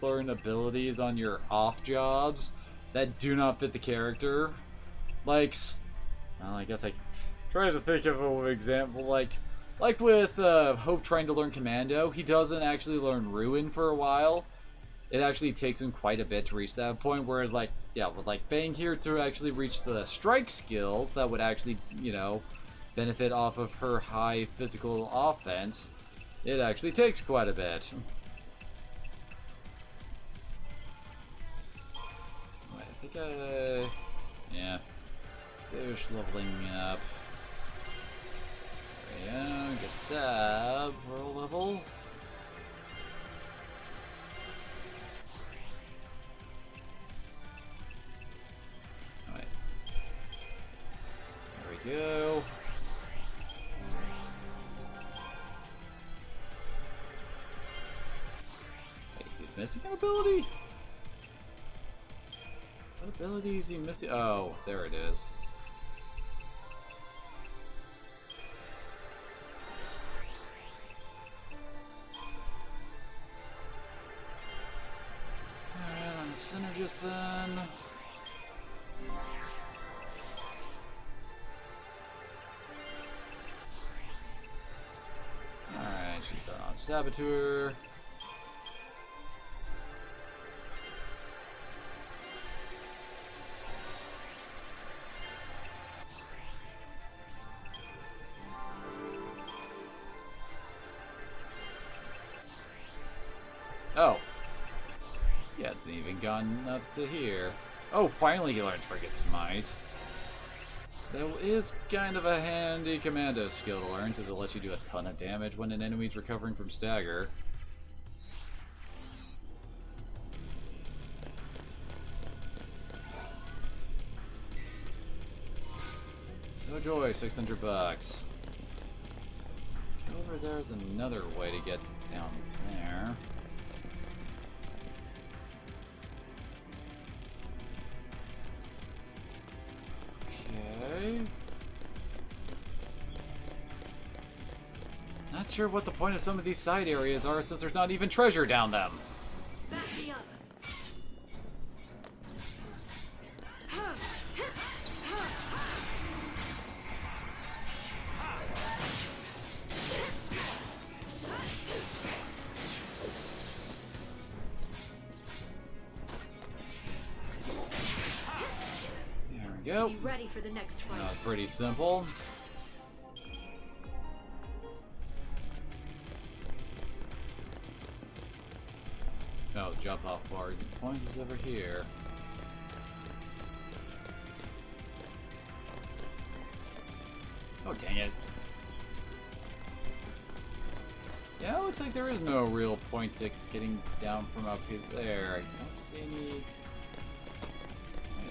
abilities on your off jobs that do not fit the character. Like, well, I guess I try to think of an example. Like with Hope trying to learn Commando, he doesn't actually learn Ruin for a while. It actually takes him quite a bit to reach that point. Whereas, like, yeah, with like Fang here to actually reach the strike skills that would actually, you know, benefit off of her high physical offense, it actually takes quite a bit. I think yeah, finish leveling up. There we go, get Sab for a level. Alright. There we go. Missing an ability? What ability is he missing? Oh, there it is. Alright, on the Synergist then. Alright, she's done on Saboteur. Oh. He hasn't even gotten up to here. Oh, finally he learns Frigate Smite. That is kind of a handy commando skill to learn, since it lets you do a ton of damage when an enemy's recovering from stagger. Oh joy, 600 bucks. Over there's another way to get down there. Okay. Not sure what the point of some of these side areas are, since there's not even treasure down them. There we go. Be ready for the next fight. That was pretty simple. Oh, jump off bar. The point is over here. Oh, dang it. Yeah, it looks like there is no real point to getting down from up here. There. I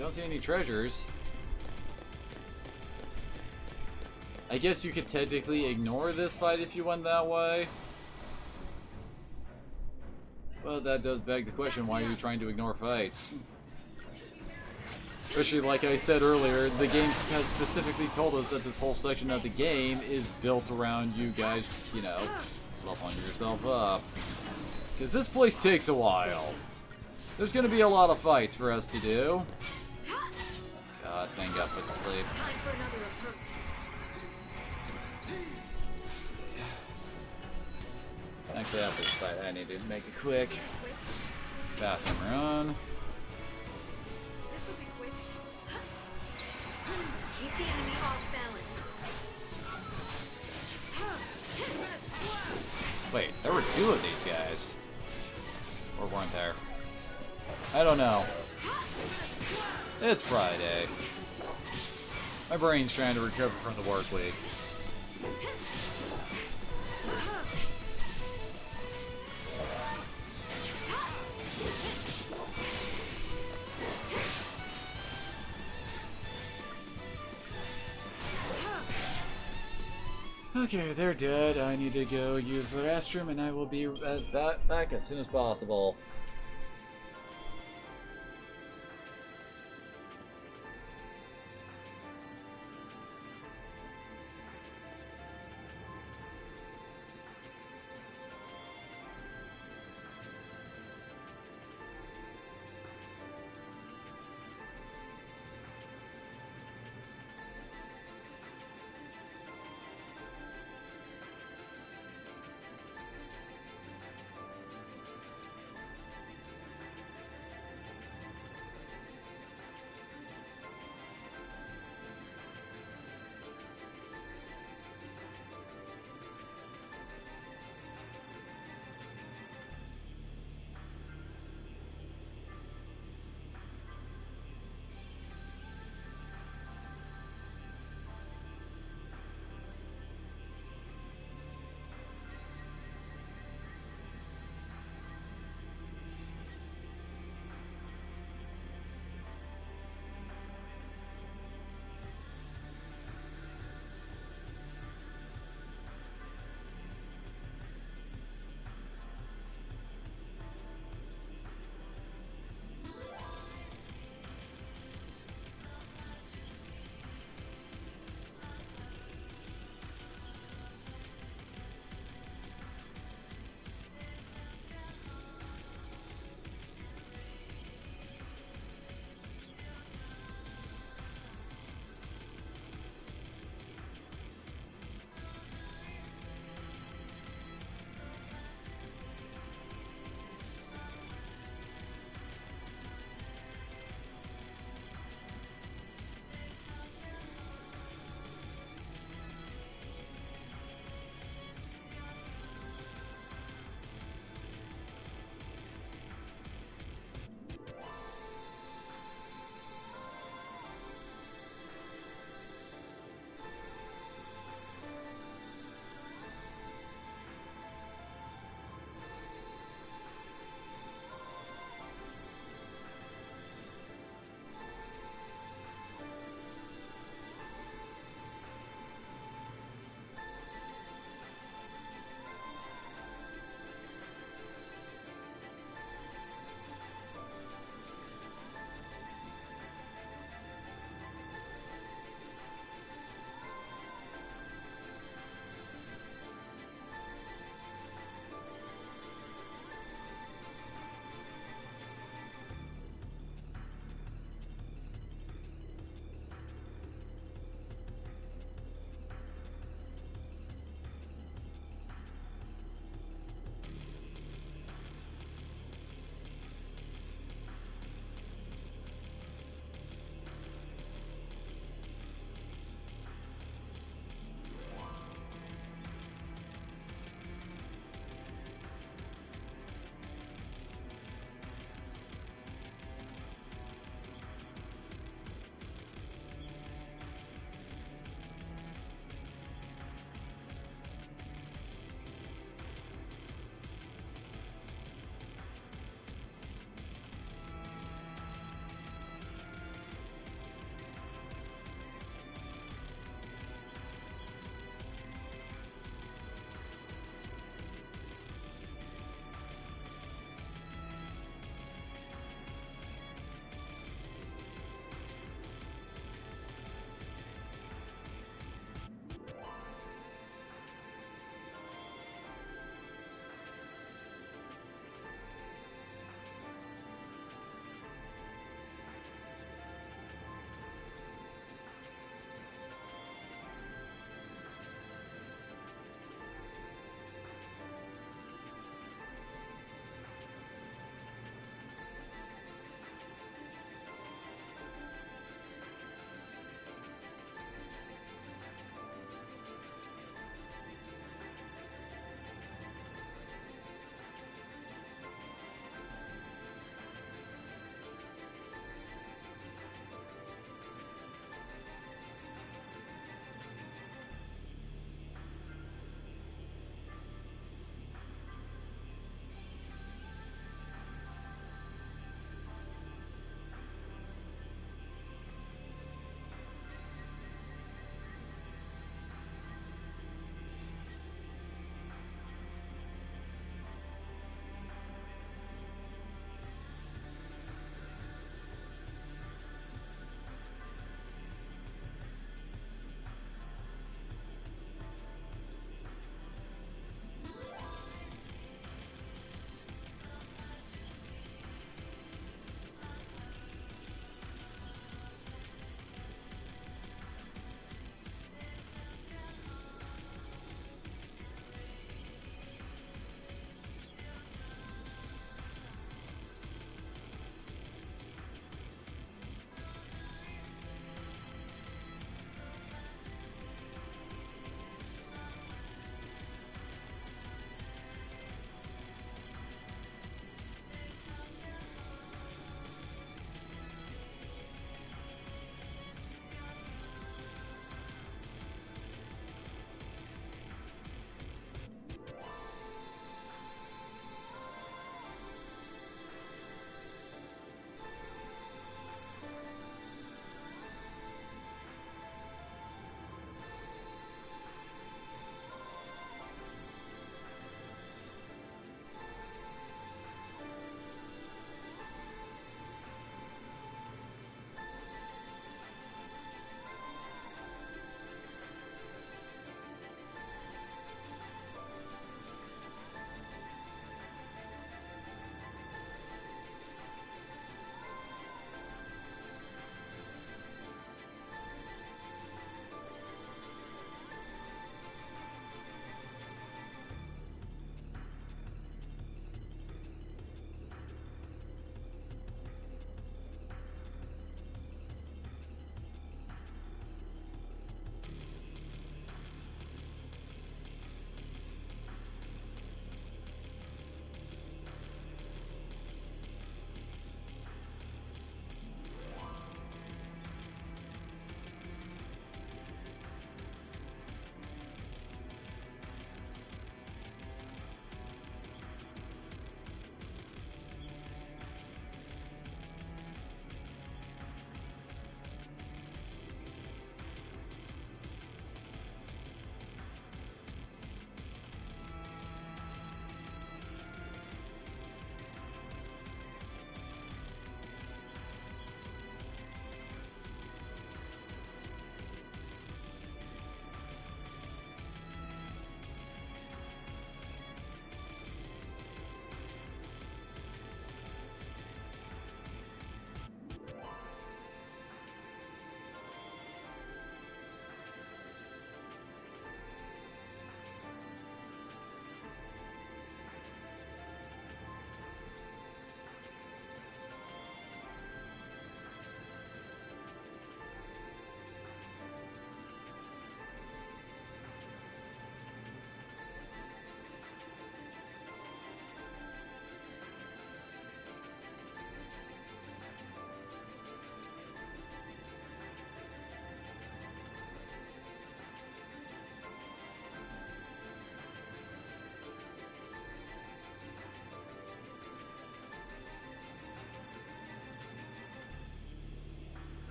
don't see any treasures. I guess you could technically ignore this fight if you went that way. But that does beg the question, why are you trying to ignore fights? Especially like I said earlier, the game has specifically told us that this whole section of the game is built around you guys, you know, leveling yourself up. Because this place takes a while. There's gonna be a lot of fights for us to do. God, thank God put to sleep. Time for another approach. Actually, after this fight, I need to make a quick bathroom run. This'll be quick. Keep the enemy off balance. Wait, there were two of these guys. Or weren't there? I don't know. It's Friday. My brain's trying to recover from the work week. Okay, they're dead. I need to go use the restroom, and I will be back as soon as possible.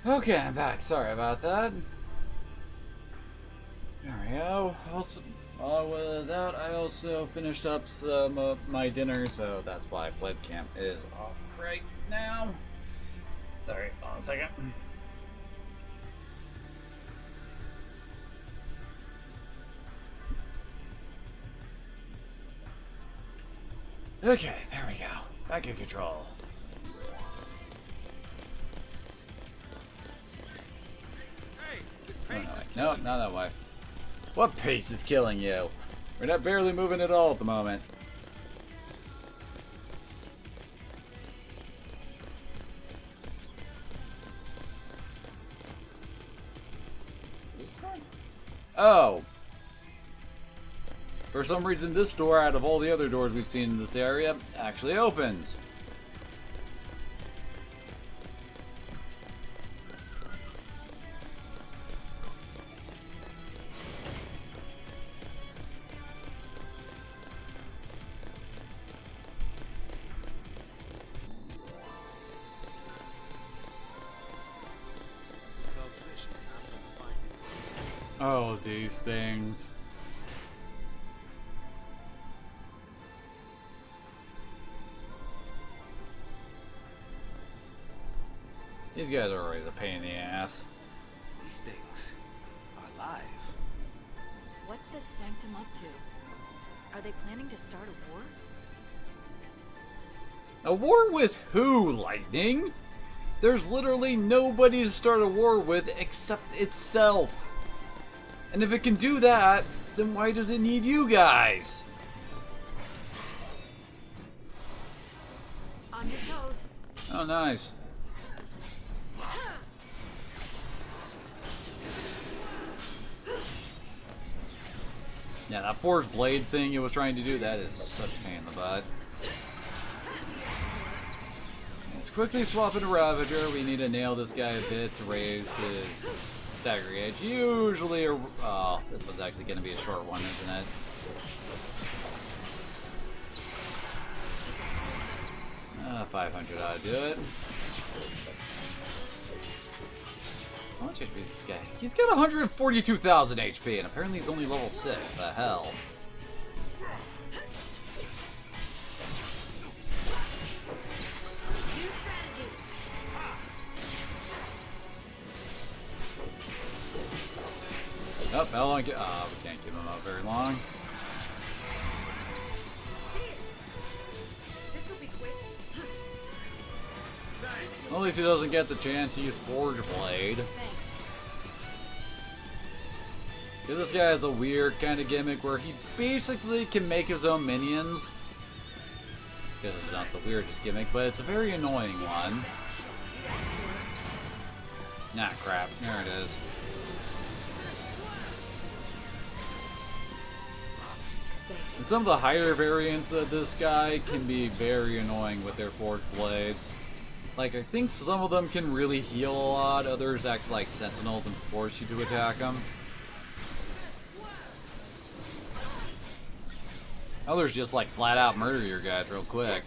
Okay, I'm back. Sorry about that. There we go. Also, while I was out, I also finished up some of my dinner, so that's why webcam is off right now. Sorry, hold on a second. Okay, there we go. Back in control. Hey, this Oh, pace is no, killing me. not that way. What pace is killing you? We're not barely moving at all at the moment. Oh. For some reason, this door, out of all the other doors we've seen in this area, actually opens. It smells fishy. I'm gonna find it. Oh, these things. These guys are always a pain in the ass. These things are alive. What's this sanctum up to? Are they planning to start a war? A war with who, Lightning? There's literally nobody to start a war with except itself. And if it can do that, then why does it need you guys? On your toes. Oh, nice. Yeah, that forged blade thing it was trying to do, that is such a pain in the butt. Let's quickly swap into Ravager. We need to nail this guy a bit to raise his stagger gauge. Usually, oh, this one's actually going to be a short one, isn't it? Ah, 500 ought to do it. How much HP is this guy? He's got 142,000 HP, and apparently he's only level 6. The hell? Oh, how long? Oh, we can't keep him up very long. Well, at least he doesn't get the chance to use Forge Blade. Thanks. Because this guy has a weird kind of gimmick where he basically can make his own minions. Because it's not the weirdest gimmick, but it's a very annoying one. Nah, crap. There it is. And some of the higher variants of this guy can be very annoying with their Forge Blades. Like, I think some of them can really heal a lot, others act like sentinels and force you to attack them. Others just like flat out murder your guys real quick.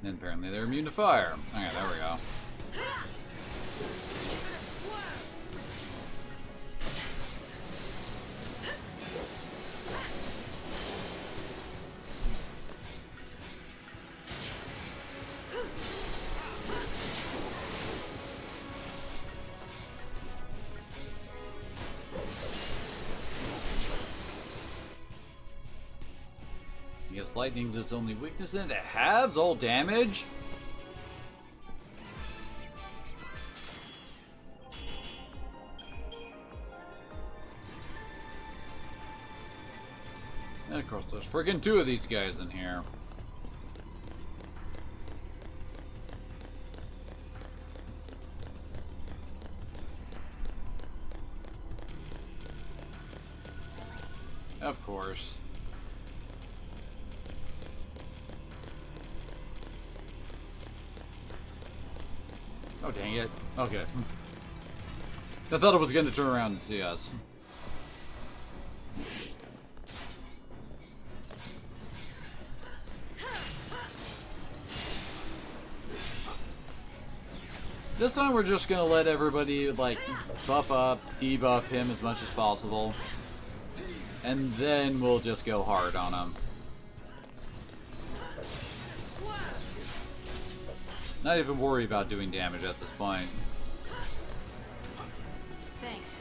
And apparently they're immune to fire. Okay, there we go. I guess lightning's its only weakness, and it halves all damage? And of course, there's friggin' 2 of these guys in here. Of course. Oh, dang it. Okay. I thought it was going to turn around and see us. This time we're just gonna let everybody, like, buff up, debuff him as much as possible. And then we'll just go hard on him. Not even worry about doing damage at this point. Thanks.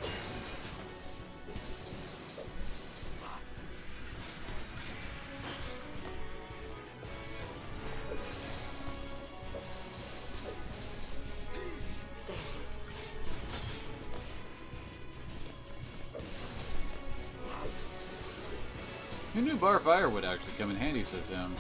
Who knew bar fire would actually come in handy so soon?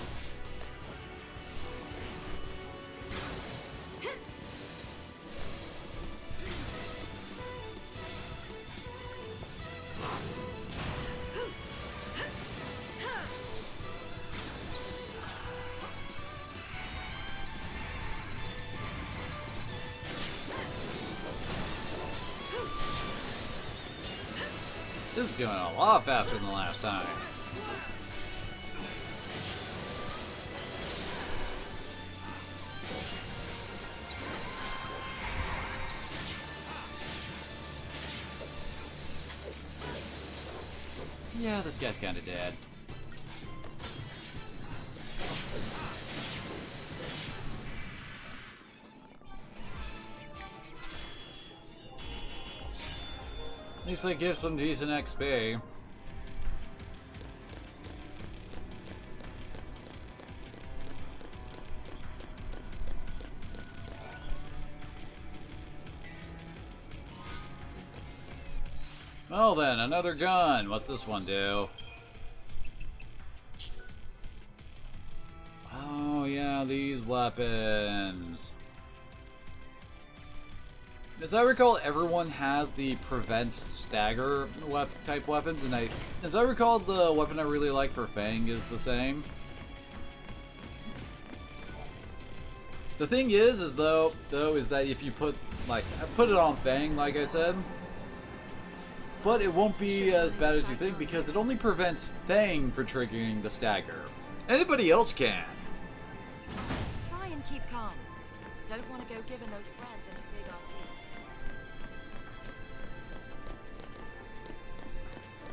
This is going a lot faster than the last time. Yeah, this guy's kinda dead. At least they give some decent XP. Well then, another gun. What's this one do? Oh yeah, these weapons. As I recall, everyone has the prevents stagger type weapons, and as I recall, the weapon I really like for Fang is the same. The thing is that if you put it on Fang, like I said, but it won't be as bad as you think because it only prevents Fang from triggering the stagger. Anybody else can. Try and keep calm. Don't want to go giving those brands any big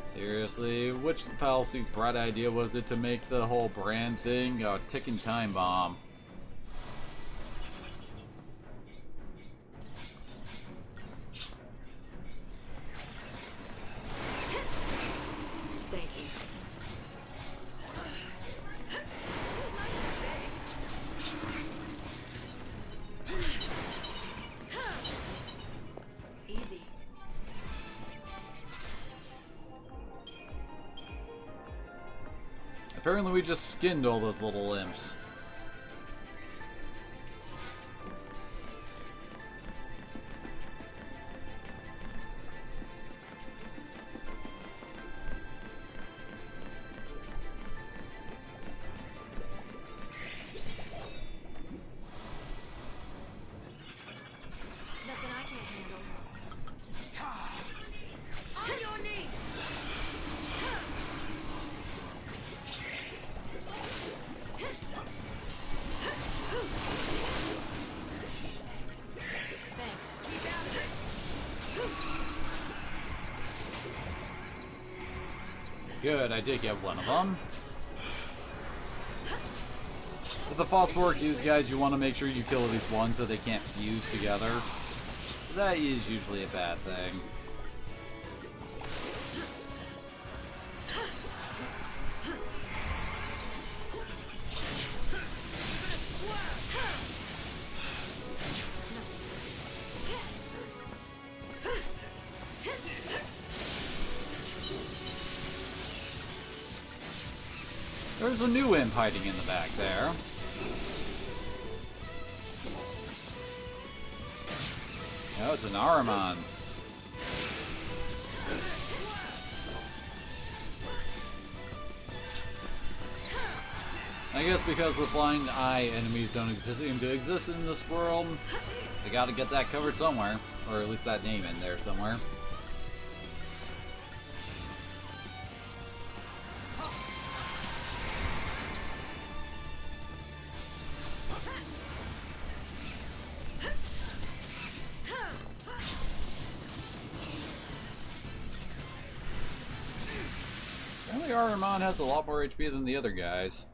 ideas. Seriously, which Foul Suit's bright idea was it to make the whole brand thing a ticking time bomb? Thank you. Easy. Apparently we just skinned all those little imps. Nothing I can't handle. On your knees! Thanks. Good, I did get one of them. With the phosphoric use, guys, you want to make sure you kill at least one so they can't fuse together. That is usually a bad thing. There's a new imp hiding in the back there. Oh, it's an Ahriman. I guess because with blind eye enemies don't seem to exist in this world, they gotta get that covered somewhere. or at least that name in there somewhere. Apparently Aramon has a lot more HP than the other guys.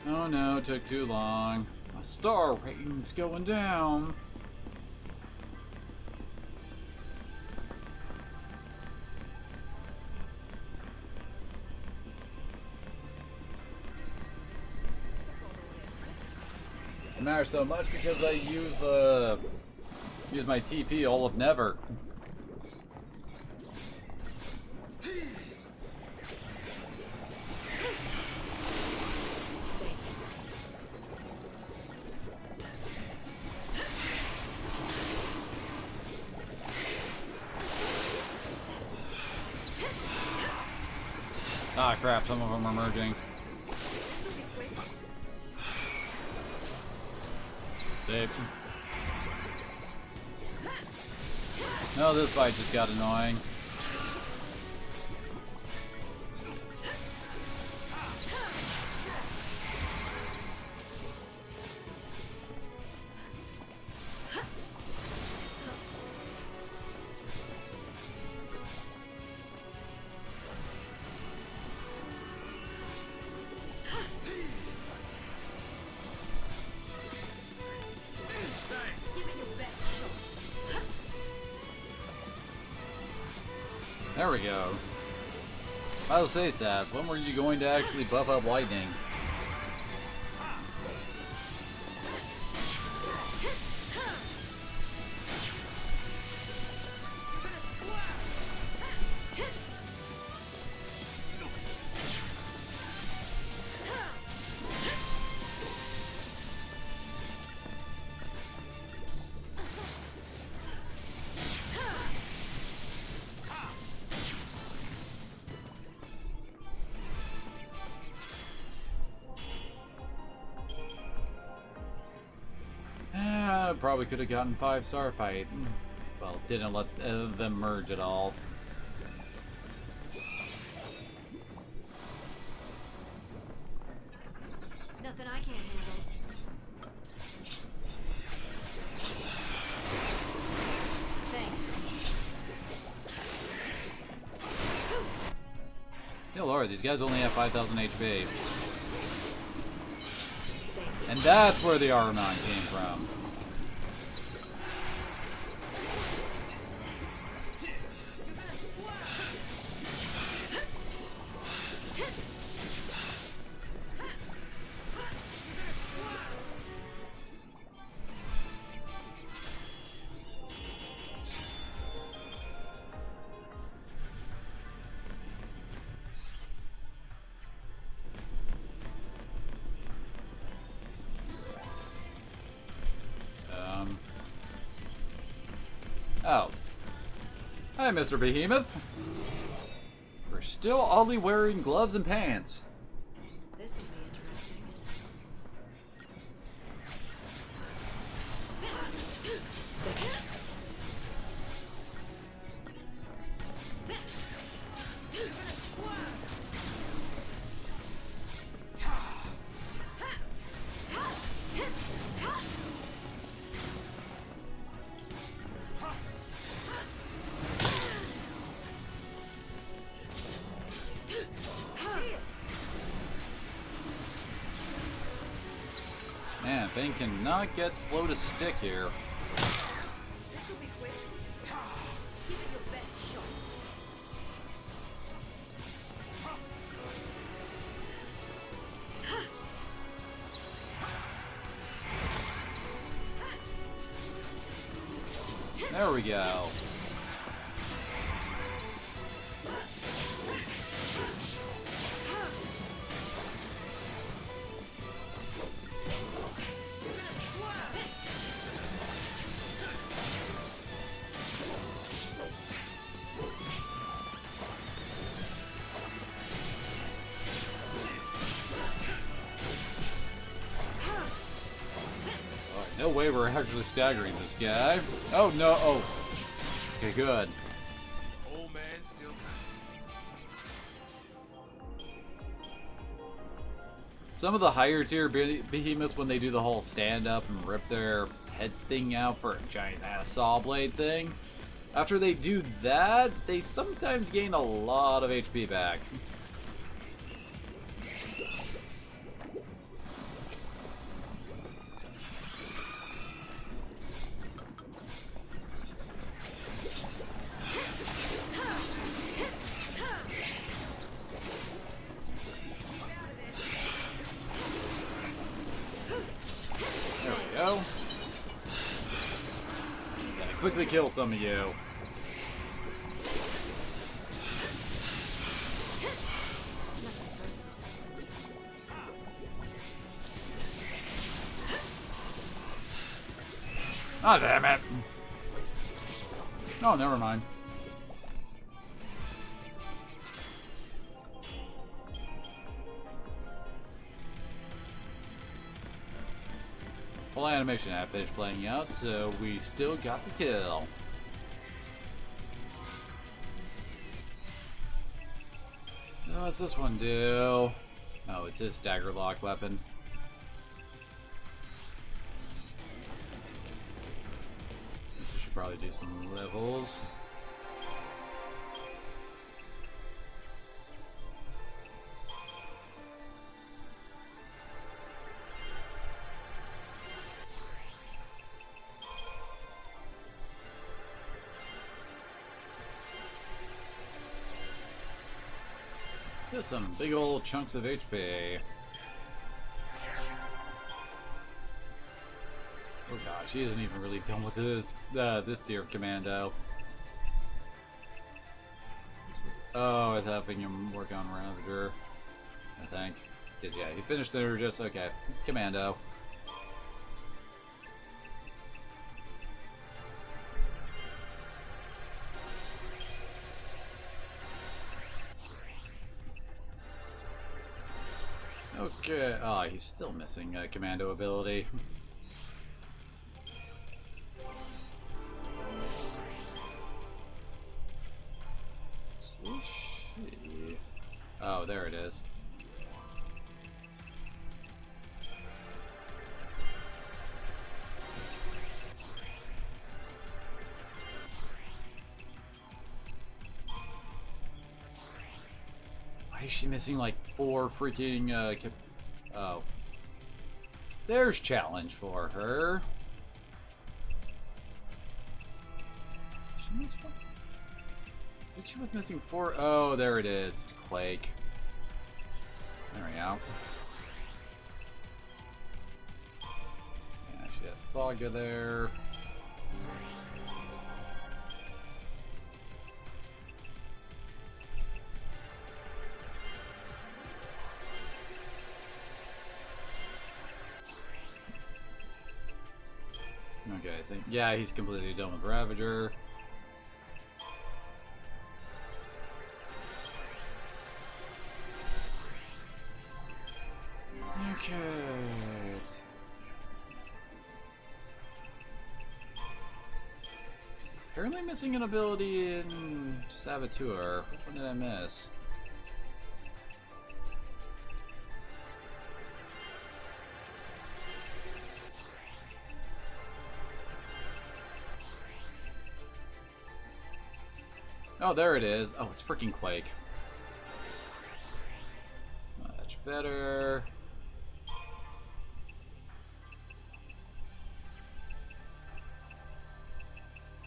Oh no, it took too long. My star rating's going down. It matters so much because I use my TP all of never. Ah crap, some of them are merging. Save. No, this fight just got annoying. There we go. I'll say, Sass, when were you going to actually buff up lightning? Probably could have gotten 5-star fight. Well, didn't let them merge at all. Nothing I can't handle. Thanks. Dear Lord, these guys only have 5,000 HP. And that's where the Aramon came from. Oh. Hi, Mr. Behemoth. We're still oddly wearing gloves and pants. This will be interesting. Man, Thing cannot get slow to stick here. This'll be quick. Give it your best shot. There we go. No way we're actually staggering this guy. Oh, no. Oh. Okay, good. Old man still Some of the higher tier behemoths, when they do the whole stand up and rip their head thing out for a giant ass saw blade thing, after they do that, they sometimes gain a lot of HP back. Go. Gotta quickly kill some of you. Oh, damn it. Oh, never mind. Full animation app finished playing out, so we still got the kill. So what's this one do? Oh, it's his stagger lock weapon. We should probably do some levels. Just some big old chunks of HP. Oh gosh, he isn't even really done with this tier of commando. Oh, it's having him work on Ravager, I think. Because yeah, he finished there just okay. Commando. Okay. Oh, he's still missing commando ability. Oh, there it is. Why is she missing like 4 freaking oh. There's challenge for her. She missed one? Said she was missing 4. Oh, there it is. It's Quake. There we go. Yeah, she has Fogga there. Okay, I think, yeah, he's completely done with Ravager. Okay. Apparently missing an ability in Saboteur. Which one did I miss? Oh, there it is. Oh, it's freaking Quake. Much better.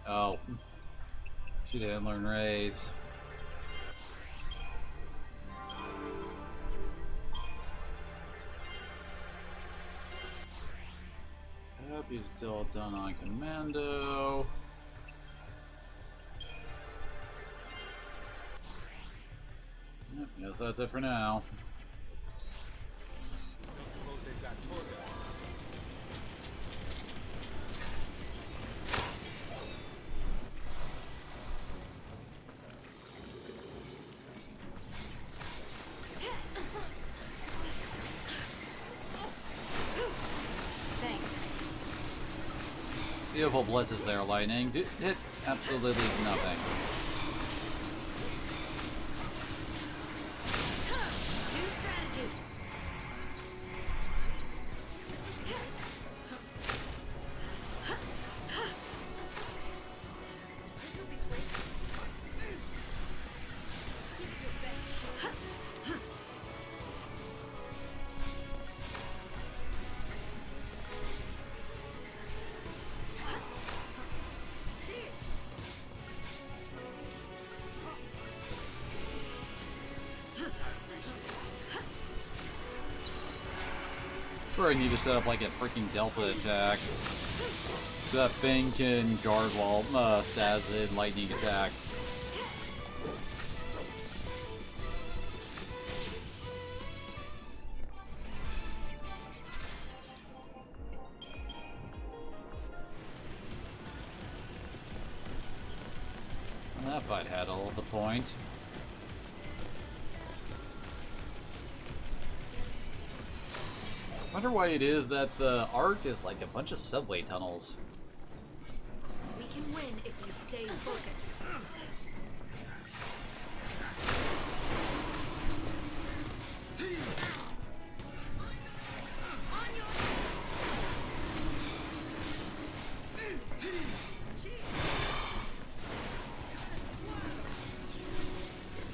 Oh. She didn't learn Raise. Yep, he's still done on Commando. Yep, guess that's it for now. don't suppose they've got tour guides. Thanks. Beautiful blitzes there, Lightning. Hit absolutely nothing. New strategy. I swear I need to set up like a freaking Delta attack. So that thing can guard while Sazid lightning attack. Well, that fight had all of the point. I wonder why it is that the arc is like a bunch of subway tunnels. We can win if you stay focused.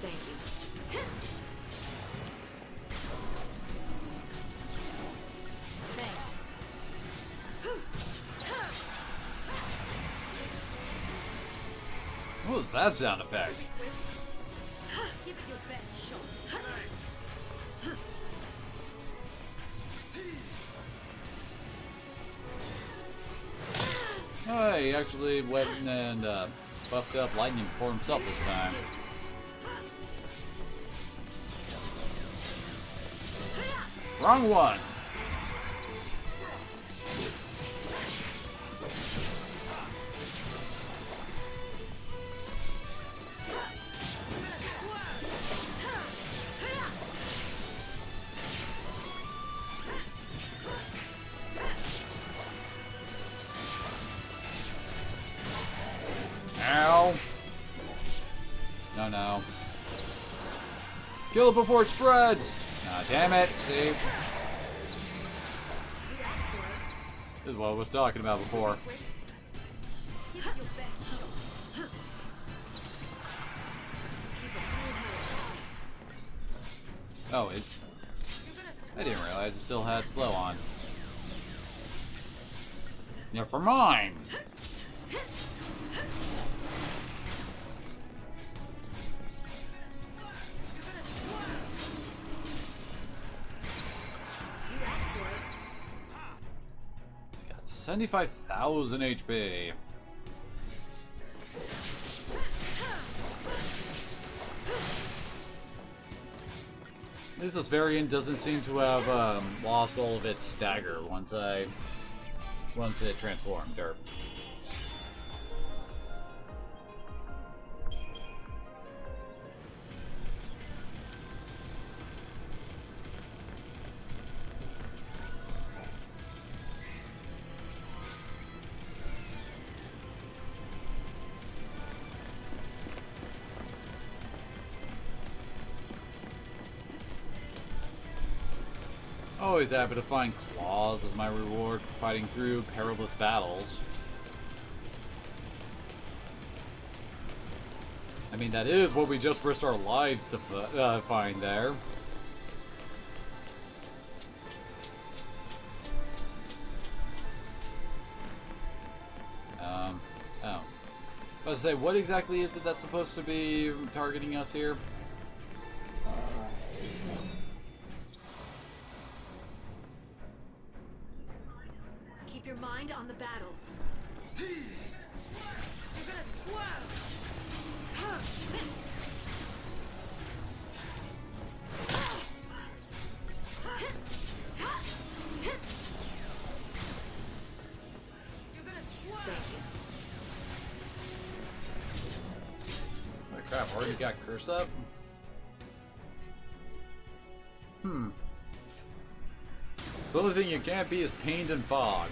Thank you. Thanks. What was that sound effect? Give it your best shot. Oh, he actually went and buffed up lightning for himself this time. Wrong one! Ow! No, no. Kill it before it spreads! Ah, damn it, see? This is what I was talking about before. Oh, it's... I didn't realize it still had slow on. Never mind! He's got 75,000 HP. At least this variant doesn't seem to have lost all of its stagger once it transformed. Or always happy to find claws as my reward for fighting through perilous battles. I mean, that is what we just risked our lives to find there. Oh. I was say, what exactly is it that's supposed to be targeting us here? Keep your mind on the battle. You're gonna Oh crap, already got curse up? So the only thing you can't be is pained and fogged.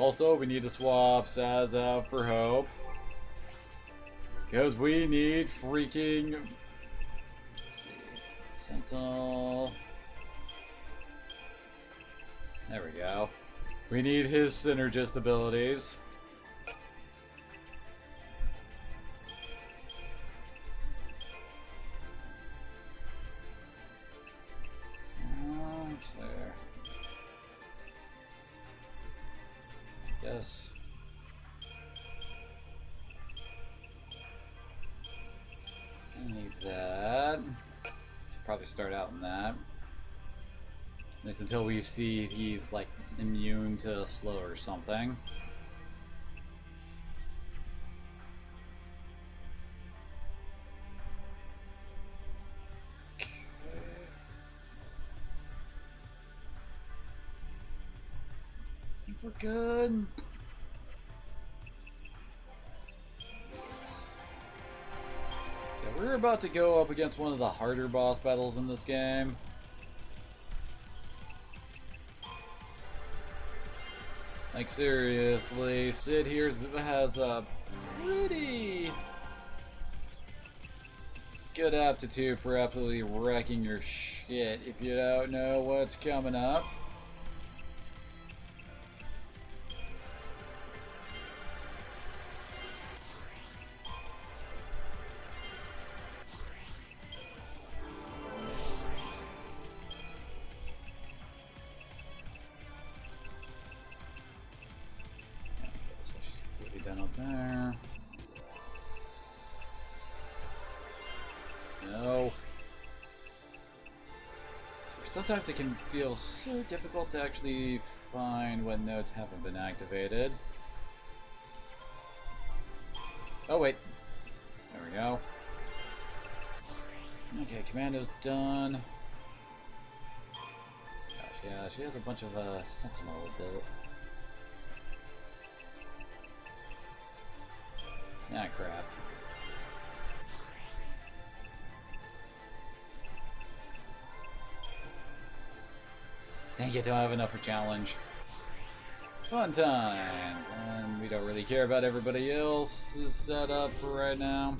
Also, we need to swap Saz out for Hope. Because we need freaking... Let's see. Sentinel. There we go. We need his synergist abilities. What's there? Yes. I need that. Should probably start out in that. At least until we see he's like immune to slow or something. Okay. I think we're good. Yeah, we're about to go up against one of the harder boss battles in this game. Like, seriously, Sid here has a pretty good aptitude for absolutely wrecking your shit if you don't know what's coming up. There. No. Sometimes it can feel so difficult to actually find when notes haven't been activated. Oh wait. There we go. Okay, commando's done. Gosh, yeah, she has a bunch of sentinel ability. Ah, crap. Dang it, don't have enough for challenge. Fun time! And we don't really care about everybody else's setup for right now.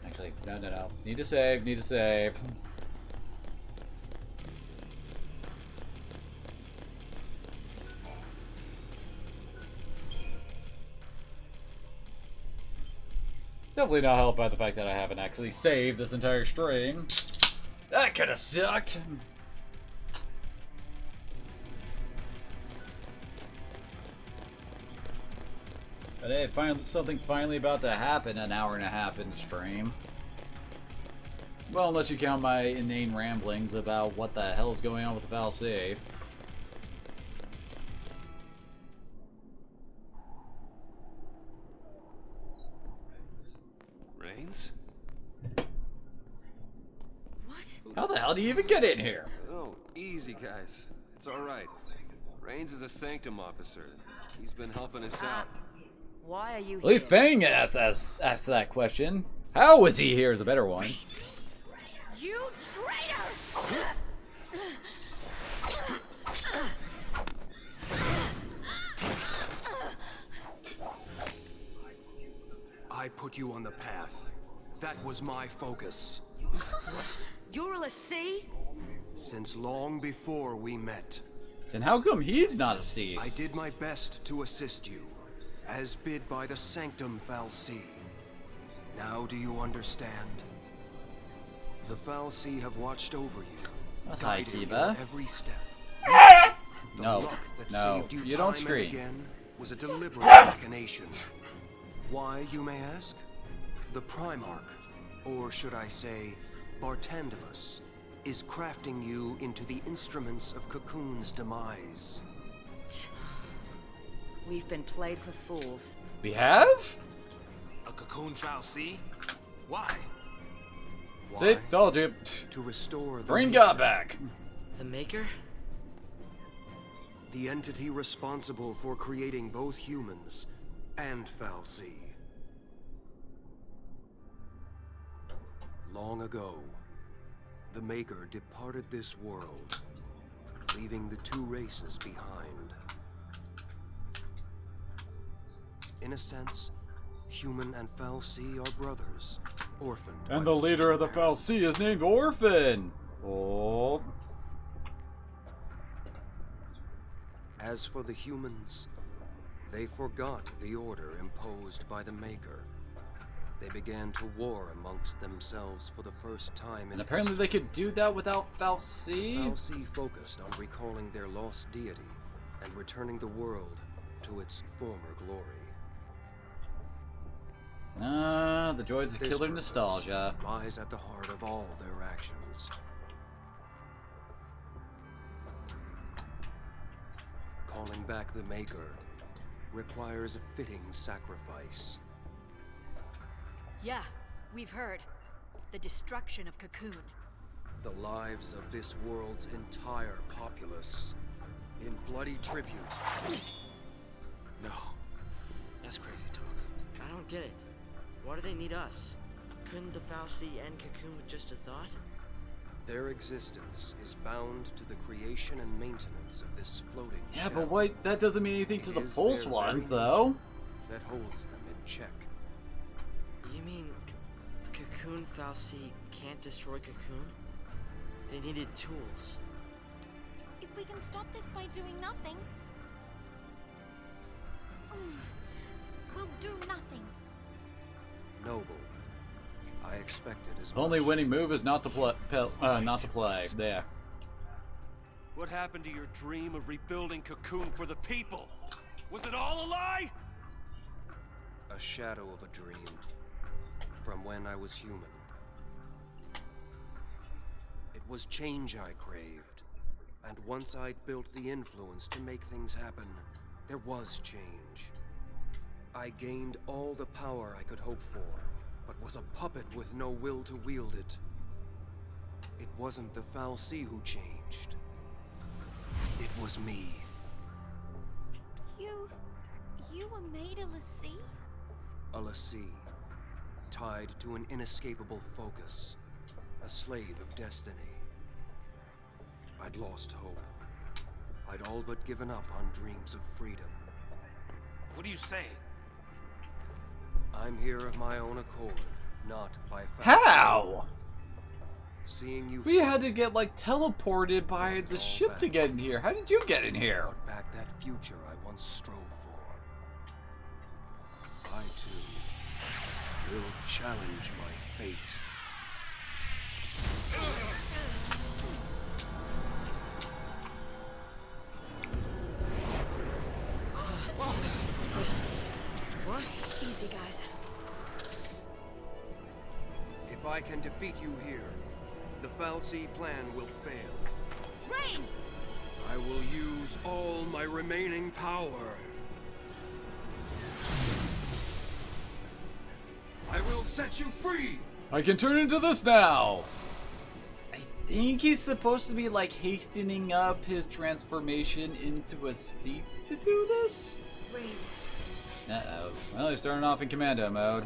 Actually, no. Need to save, need to save. Definitely not helped by the fact that I haven't actually saved this entire stream. That could have sucked. But hey, something's finally about to happen an hour and a half into stream. Well, unless you count my inane ramblings about what the hell's going on with the Val C. How the hell do you even get in here? Oh, easy, guys. It's all right. Raines is a Sanctum officer. He's been helping us out. Why are you At least Fang asked that question. How is he here is a better one. You traitor! I put you on the path. That was my focus. You're a Lassie? Since long before we met. Then how come he's not a C? I did my best to assist you, as bid by the Sanctum Fal'Cie. Now do you understand? The Fal'Cie have watched over you, Hi, guided you Kiba. every step. The No, luck that no, saved you you time don't and scream. again was a deliberate machination. Why, you may ask? The Primarch, or should I say, Bartandalus, is crafting you into the instruments of Cocoon's demise. We've been played for fools. We have? A Cocoon Fal'Cie? Why? See, Why? told you. To restore the Bring Maker, God back. The Maker? the entity responsible for creating both humans and Fal'Cie. Long ago, the Maker departed this world leaving the two races behind. In a sense, human and Fal'Cie are brothers, orphaned. And by the leader of the same parent. Fal'Cie is named Orphan. Oh. As for the humans, they forgot the order imposed by the Maker. They began to war amongst themselves for the first time in And apparently they could do that without Fal'Cie? Fal'Cie focused on recalling their lost deity and returning the world to its former glory. Ah, the joys of This killer purpose nostalgia. lies at the heart of all their actions. Calling back the Maker requires a fitting sacrifice. Yeah, we've heard. The destruction of Cocoon. The lives of this world's entire populace in bloody tribute. No. That's crazy talk. I don't get it. Why do they need us? Couldn't the Fal'Cie end Cocoon with just a thought? Their existence is bound to the creation and maintenance of this floating Yeah, shell. but wait, that doesn't mean anything to It the is Pulse their ones, very though. nature that holds them in check. You mean Cocoon Fal'Cie can't destroy Cocoon? They needed tools. If we can stop this by doing nothing, we'll do nothing. Noble. I expected as much. Only winning move is not to play. Not to play. There. What happened to your dream of rebuilding Cocoon for the people? Was it all a lie? A shadow of a dream. From when I was human. It was change I craved. And once I'd built the influence to make things happen, there was change. I gained all the power I could hope for, but was a puppet with no will to wield it. It wasn't the Fal'Cie who changed. It was me. You were made a l'Cie? A l'Cie, tied to an inescapable focus, a slave of destiny. I'd lost hope. I'd all but given up on dreams of freedom. What are you saying? I'm here of my own accord, not by Fal'Cie. How? Seeing you We had to get, like, teleported by the ship to get in here. How did you get in here? brought back that future I once strove for. I, too, will challenge my fate. What? Easy, guys. If I can defeat you here, the Fal'Cie plan will fail. Reigns! I will use all my remaining power. I will set you free! I can turn into this now! I think he's supposed to be, like, hastening up his transformation into a Sith to do this? Reigns. Uh-oh. Well, he's starting off in commando mode.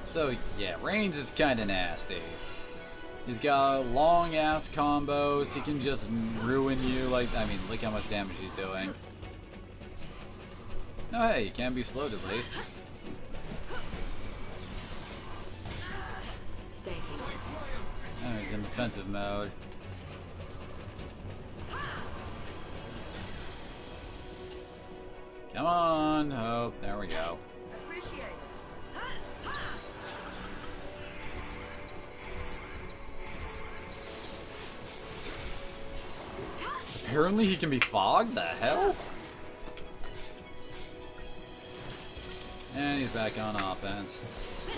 So, yeah, Reigns is kind of nasty. He's got long-ass combos. He can just ruin you. Like, I mean, look how much damage he's doing. Oh, hey, you can be slowed at least. Thank you. Oh, he's in defensive mode. Come on. Oh, there we go. Appreciate it. Apparently he can be fogged? The hell? And he's back on offense.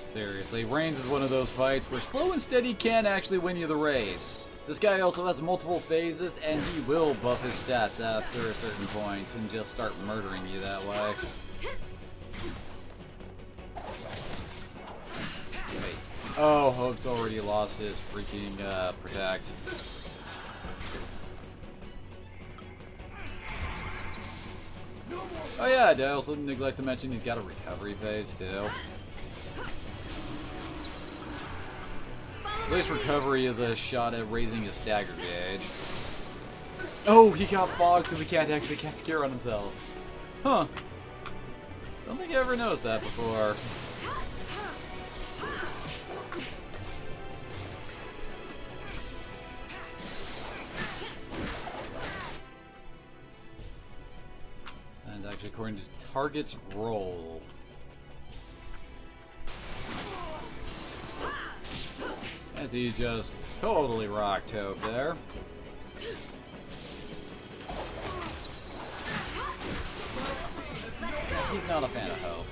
Seriously, Reigns is one of those fights where slow and steady can actually win you the race. This guy also has multiple phases, and he will buff his stats after a certain point and just start murdering you that way. Wait. Oh, Hope's already lost his freaking protect. Oh yeah, did I also neglect to mention he's got a recovery phase too? At least recovery is a shot at raising his stagger gauge. Oh, he got fogged so he can't actually cast Cure on himself. Huh. Don't think I ever noticed that before. And actually, according to target's roll. As he just totally rocked Hope there. He's not a fan of Hope.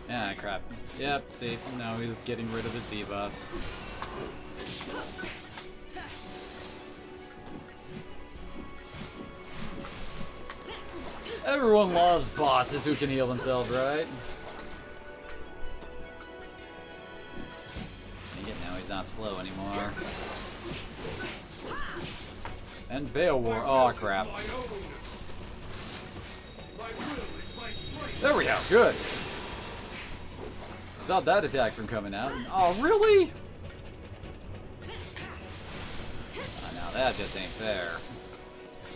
Ah, crap. Yep, see, now he's getting rid of his debuffs. Everyone loves bosses who can heal themselves, right? Dang it, now he's not slow anymore. And Beowar. Oh, crap. There we go, good. Stop that attack from coming out. Oh, really? Oh, now that just ain't fair.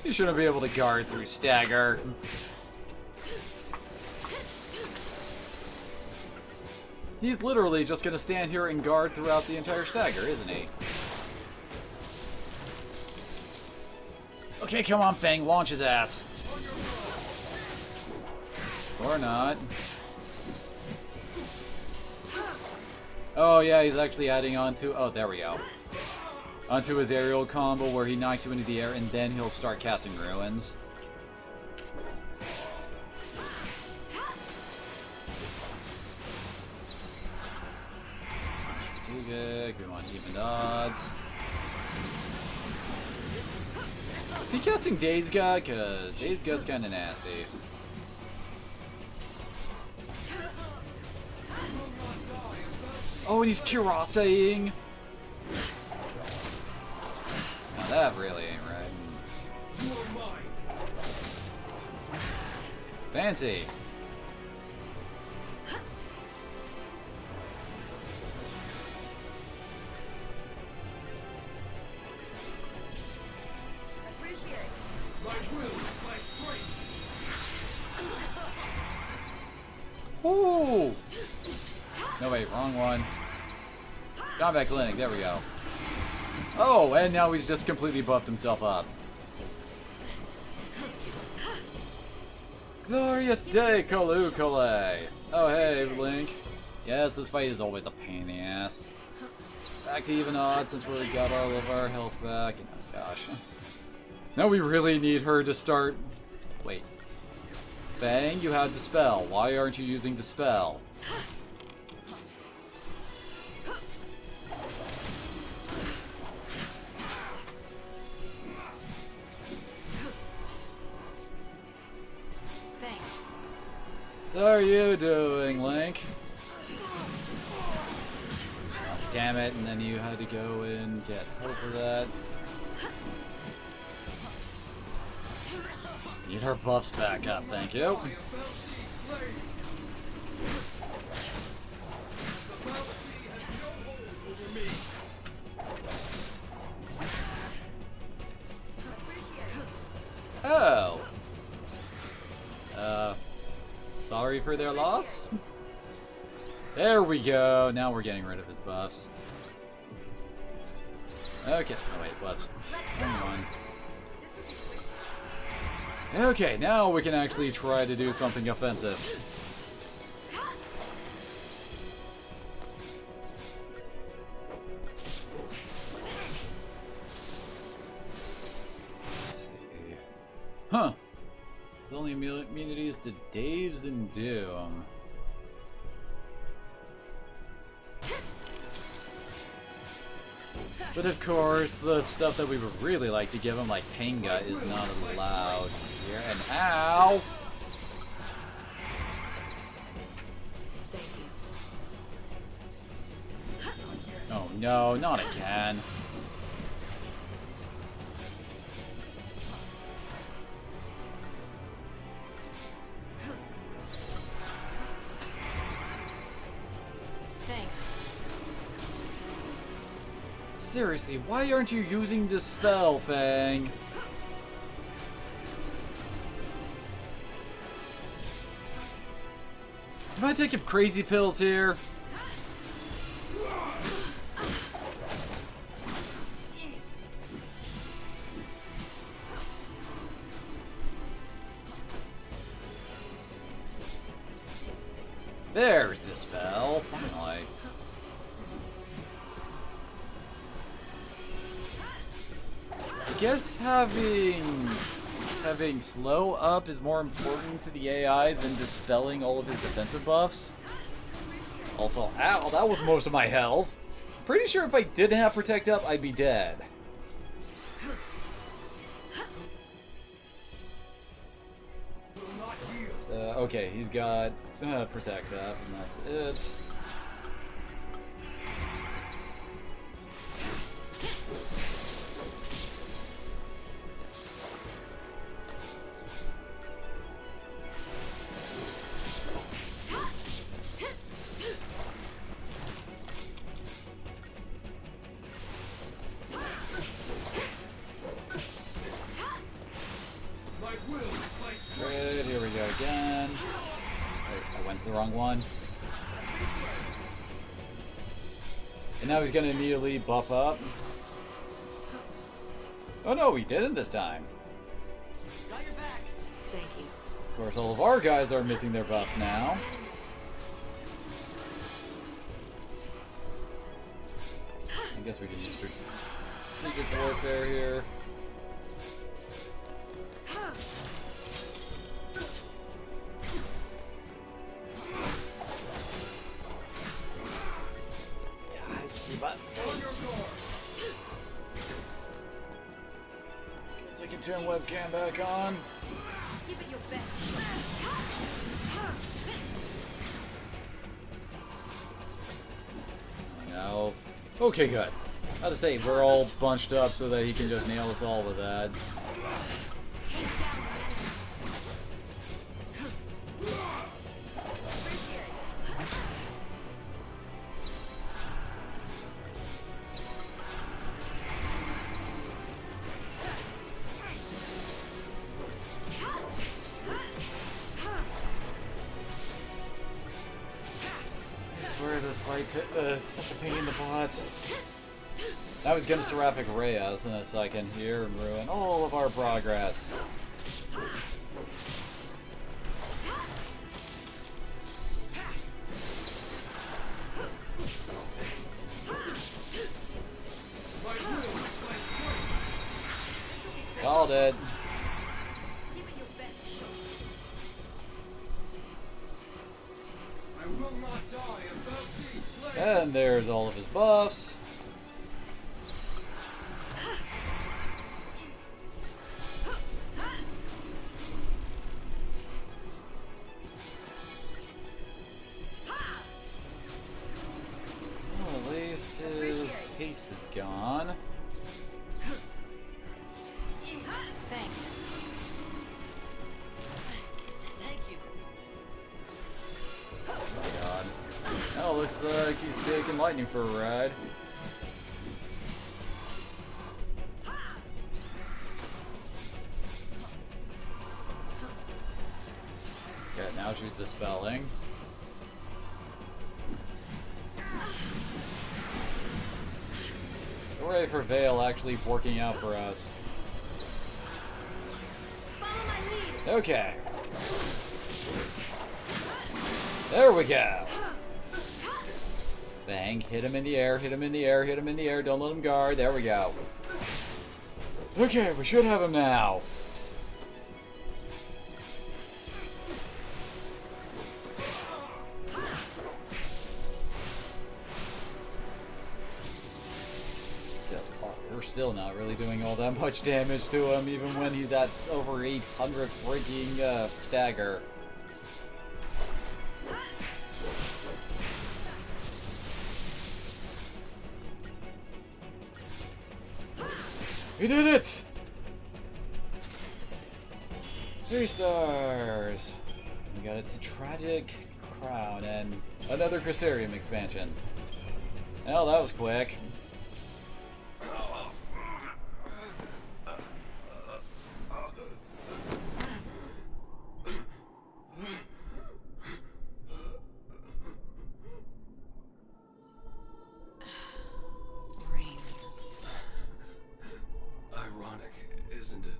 You shouldn't be able to guard through stagger. He's literally just gonna stand here and guard throughout the entire stagger, isn't he? Okay, come on, Fang, launch his ass. Or not. Oh yeah, he's actually adding on to... Oh, there we go. Onto his aerial combo where he knocks you into the air and then he'll start casting ruins. Strategic, we want even odds. Is he casting Daze God? Cause Daze God's kinda nasty. Oh, and he's Kirasaing. Now that really ain't right. Fancy. Ooh! No, wait, wrong one. Combat Clinic, there we go. Oh, and now he's just completely buffed himself up. Glorious day, Kalukale! Oh, hey, Link. Yes, this fight is always a pain in the ass. Back to even odds since we got all of our health back. Oh, gosh. Now we really need her to start... Wait. Fang, you have Dispel. Why aren't you using Dispel? Thanks. So how are you doing, Link? Oh, damn it, and then you had to go and get help for that. Need her buffs back up, thank you. Oh. Sorry for their loss? There we go. Now we're getting rid of his buffs. Okay. Oh, wait, buffs. Hang on. Okay, now we can actually try to do something offensive. Let's see. Huh. There's only immunities to Daves and Doom. But of course, the stuff that we would really like to give him, like Penga, is not allowed here. And ow! Oh no, not again. Thanks. Seriously, why aren't you using the spell, Fang? Am I taking crazy pills here? There's the spell. Finally. I guess having slow up is more important to the AI than dispelling all of his defensive buffs. Also, ow, that was most of my health. Pretty sure if I didn't have protect up, I'd be dead. Okay, he's got protect up, and that's it. Good, here we go again. Wait, I went to the wrong one. And now he's gonna immediately buff up. Oh no, he didn't this time. Got your back. Thank you. Of course, all of our guys are missing their buffs now. I guess we can use strategic warfare here. Guess I can turn webcam back on. Give it your best. No. Okay, good. I have to say, we're all bunched up so that he can just nail us all with that. Where this fight such a pain in the butt. Now he's gonna Seraphic Ray us in a second here and ruin all of our progress. Called it. And there's all of his buffs. Well, at least his haste is gone. Thanks. Thank you. Oh god. Oh, looks like he's taking lightning for a ride. Okay, now she's dispelling. Hooray for Vale actually working out for us. Okay. There we go. Bang, hit him in the air, hit him in the air, hit him in the air, don't let him guard. There we go. Okay, we should have him now. still not really doing all that much damage to him, even when he's at over 800 freaking stagger. We did it! 3 stars! We got a tragic crown and another Crystarium expansion. Well, that was quick. Rains. Ironic, isn't it?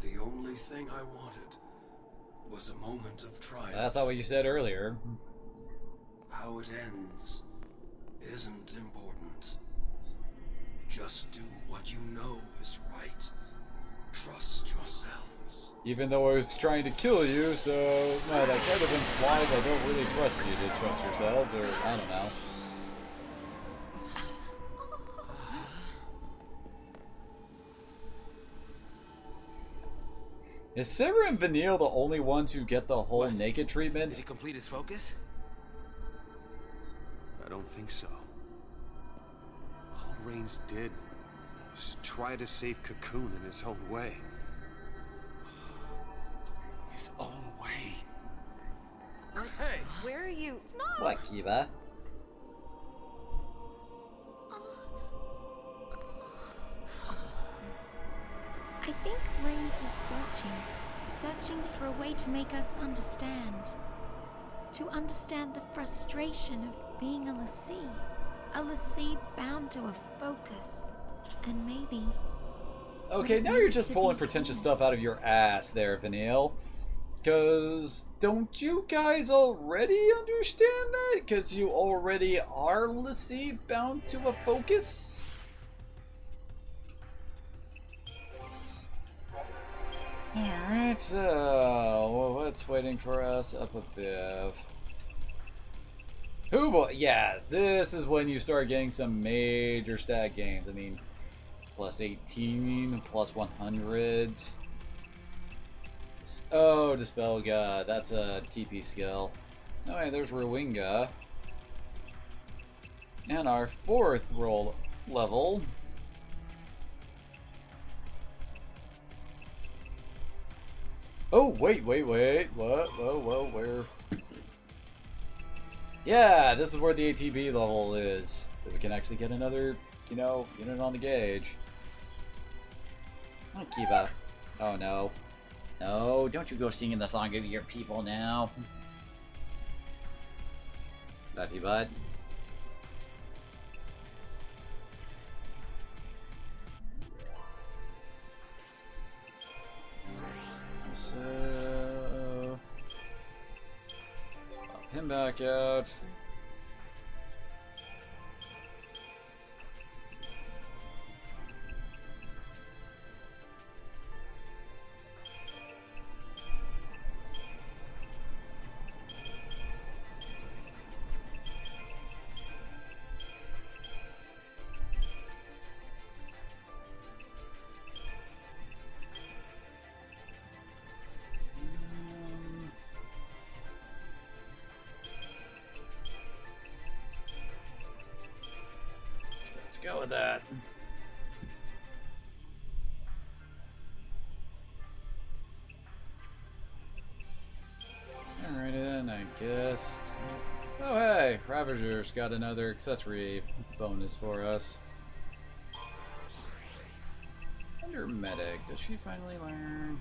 The only thing I wanted was a moment of triumph. That's not what you said earlier. How it ends isn't important. Just do what you know is right. Trust yourselves. Even though I was trying to kill you, so no, that kind of implies I don't really trust you to trust yourselves, or I don't know. Is Sarah and Vanille the only ones who get the whole What? naked Did treatment? he complete his focus? I don't think so. All Reigns did was try to save Cocoon in his own way. His own way. Hey! Where are you? What, Kiva? I think Reigns was searching for a way to make us understand. To understand the frustration of being a Lassie. A Lassie bound to a focus. And maybe... Okay, now you're just pulling pretentious stuff out of your ass there, Vanille. Cause don't you guys already understand that? Cause you already are Lassie bound to a focus? Alright, so what's waiting for us up above? Oh boy, yeah, this is when you start getting some major stat gains. I mean, plus 18, plus 100s. Oh, Dispel God, that's a TP skill. Oh, hey, there's Ruinga. And our 4th roll level. Oh, wait. What? Whoa, where? Yeah, this is where the ATB level is. So we can actually get another, unit on the gauge. Oh, Kiva. Oh, no. No, don't you go singing the song of your people now. Love you, bud. So... swap him back out. Go with that. Alright then, I guess. Oh hey, Ravager's got another accessory bonus for us. Under Medic, does she finally learn?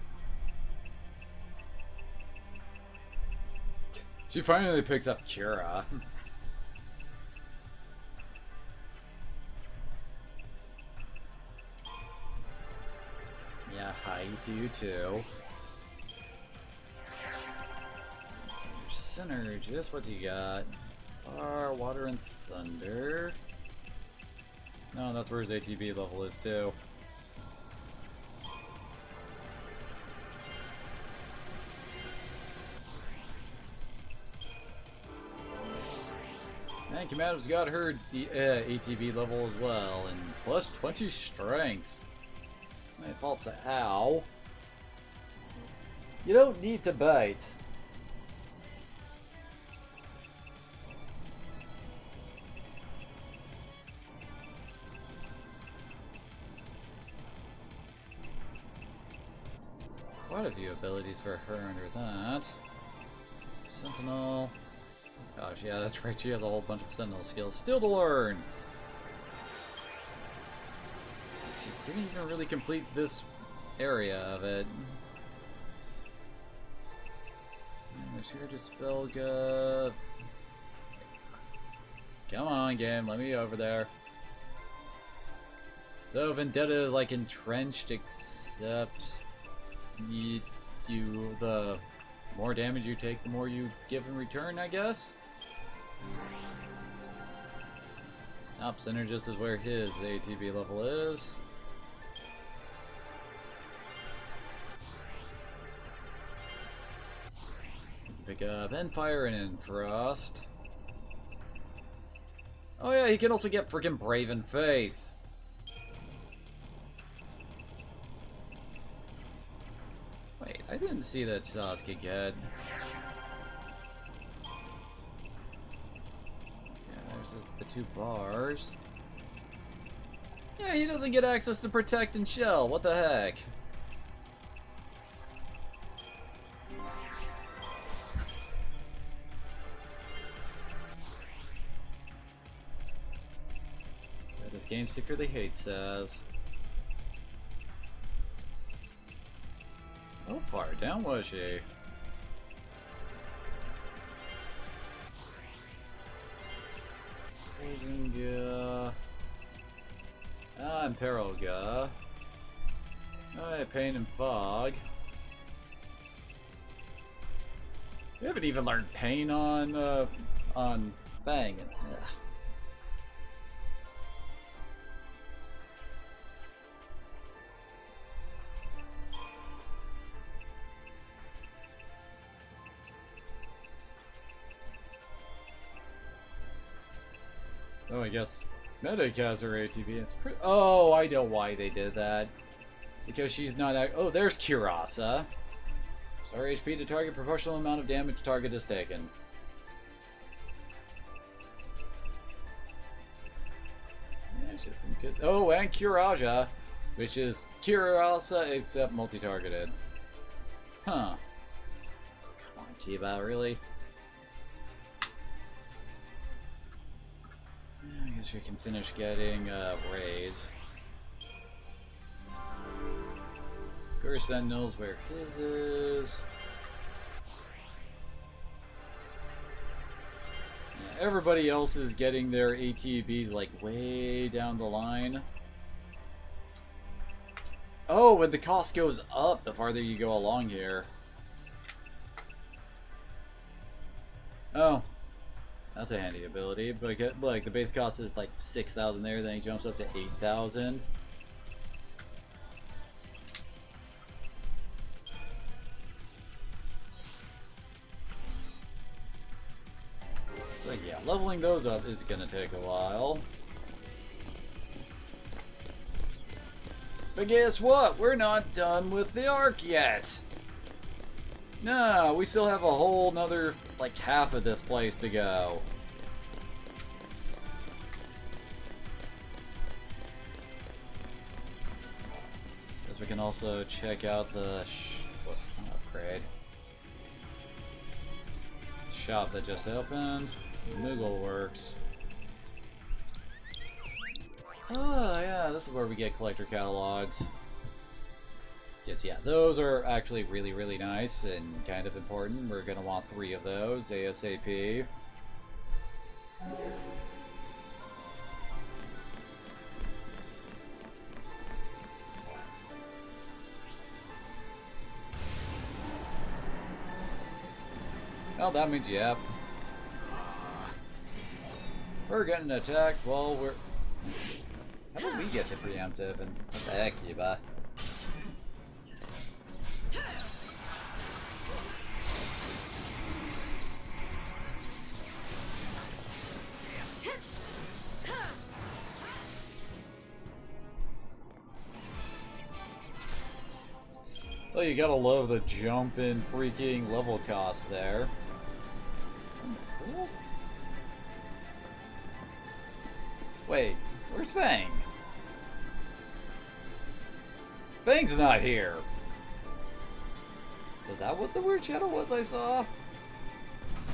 She finally picks up Cura. Yeah, hi to you too. Synergist, what's he got? Fire, Water, and Thunder. No, that's where his ATB level is too. And Commando's got her ATB level as well, and plus 20 strength. My fault's a ow. You don't need to bite. Quite a few abilities for her under that. Sentinel. Gosh, yeah, that's right. She has a whole bunch of Sentinel skills still to learn. She didn't even really complete this area of it. There's here to Spellga. Come on, game, let me over there. So Vendetta is like entrenched, except the more damage you take, the more you give in return, I guess. Nope, Synergist is where his ATB level is. Pick up Empire and Infrost. Oh yeah, he can also get freaking Brave and Faith. Wait, I didn't see that Sasuke get. Yeah, there's the 2 bars. Yeah, he doesn't get access to Protect and Shell. What the heck? This game secretly hates Saz. How far down was she? Poisonga. Imperilga. Alright, Pain and Fog. We haven't even learned Pain on Fang. Ugh. Oh, I guess Medic has her ATB. It's pretty. Oh, I know why they did that. Because she's not. Oh, there's Kurasa. Star HP to target proportional amount of damage target is taken. Yeah, it's just some good. Oh, and Kuraja, which is Kurasa except multi-targeted. Huh. Come on, Kiba, really? I guess we can finish getting raids. Guru Sentinels where his is. Yeah, everybody else is getting their ATBs like way down the line. Oh, and the cost goes up the farther you go along here. Oh. That's a handy ability, but like the base cost is like 6,000 there, then he jumps up to 8,000. So yeah, leveling those up is gonna take a while. But guess what? We're not done with the arc yet. No, we still have a whole nother, like, half of this place to go. Guess we can also check out the whoops, not upgrade. Shop that just opened. Moogle Works. Oh yeah, this is where we get collector catalogs. Yes, yeah, those are actually really, really nice and kind of important. We're gonna want 3 of those ASAP. Well, that means yep. We're getting attacked while we're. How did we get the preemptive? And what the heck, Yuba? Oh, you gotta love the jump in freaking level cost there. Cool. Wait, where's Fang? Fang's not here. Is that what the weird shadow was I saw?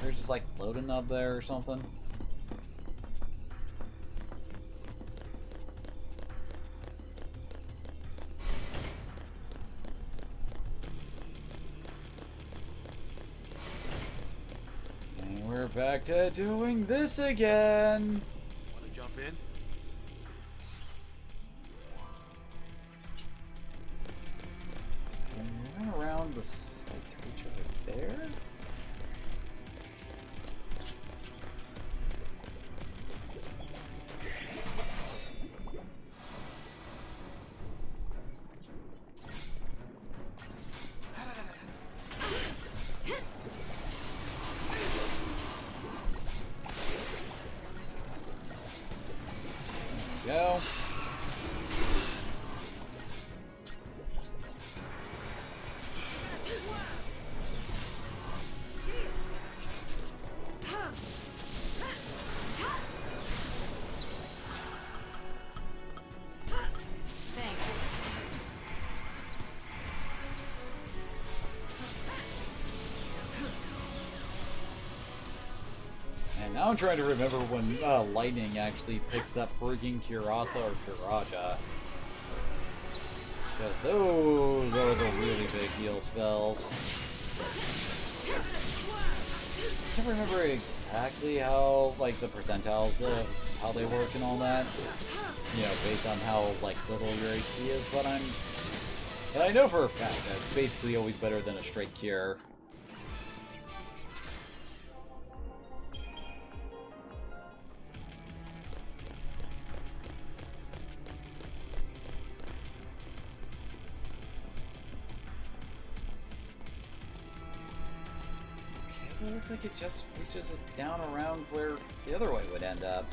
They're just like floating up there or something. And we're back to doing this again. Wanna jump in? So we run around the site to reach over there. Go. Thanks. And now I'm trying to remember when lightning actually picks up freaking Kurasa or Kuraja. Because those are the really big heal spells. I can't remember exactly how, like, the percentiles of how they work and all that. You know, based on how, like, little your HP is, but I know for a fact that it's basically always better than a straight cure. It looks like it just reaches down around where the other way would end up.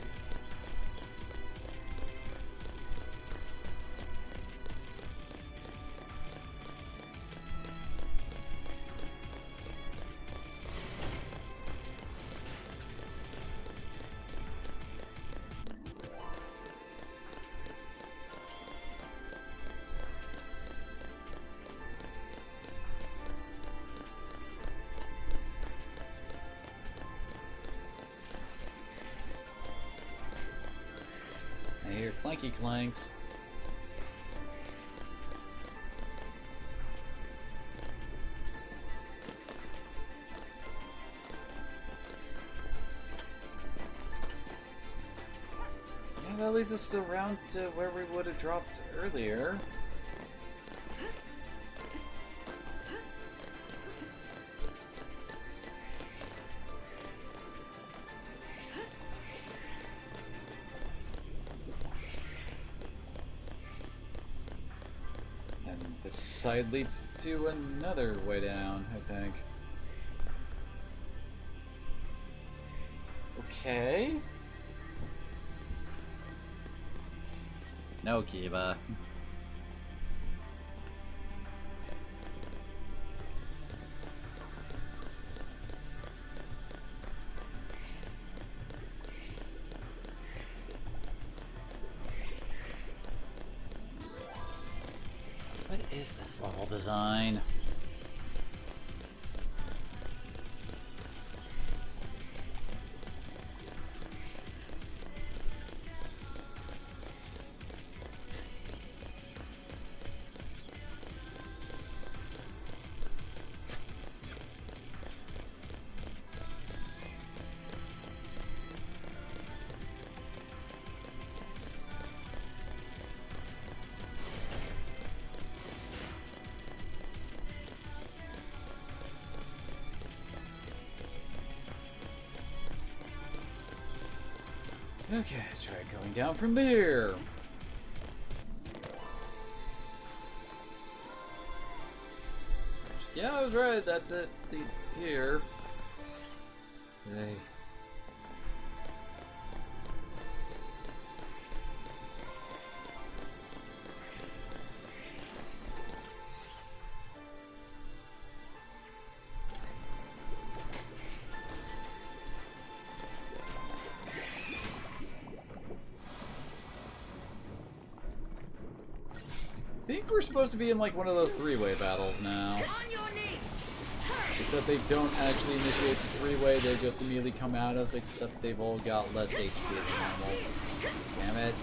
I hear clanky clanks. Yeah, that leads us around to where we would have dropped earlier. This side leads to another way down, I think. Okay. No, Kiba. What is this level design? Okay, try going down from there. Yeah, I was right. That's it. Here. Okay. think we're supposed to be in like one of those three-way battles now. Except they don't actually initiate the three-way, they just immediately come at us, except they've all got less HP than normal. Damn it.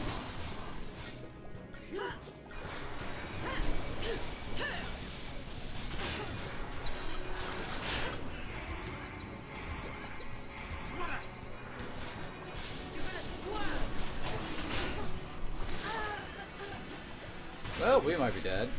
Well, we might be dead.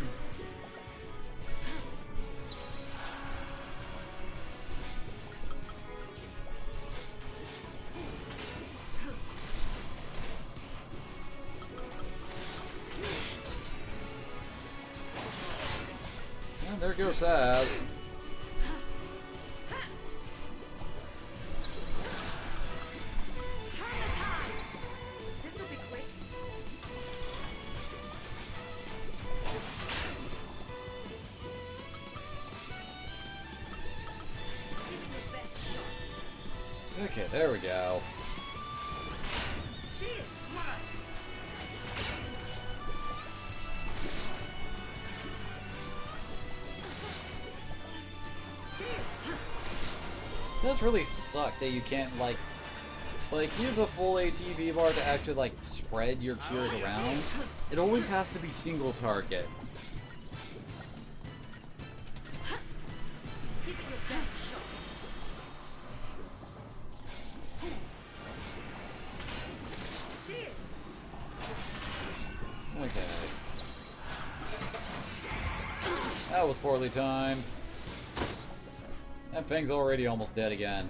And there goes Saz. Okay, there we go. It does really suck that you can't like use a full ATV bar to actually like spread your cures around. It always has to be single target. Okay. That was poorly timed. That Fang's already almost dead again.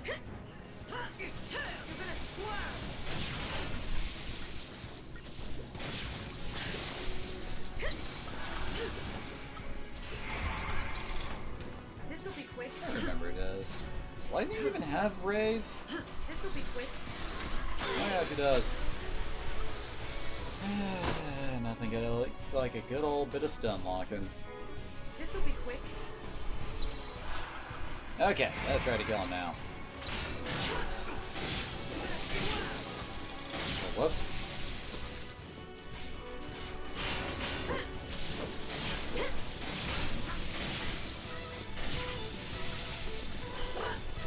This'll be quick. I remember this. Does Lightning even have rays? This'll be quick. Oh yeah, she does. Nothing like a good old bit of stun locking. This'll be quick. Okay, let's try to kill him now. Oh, whoops.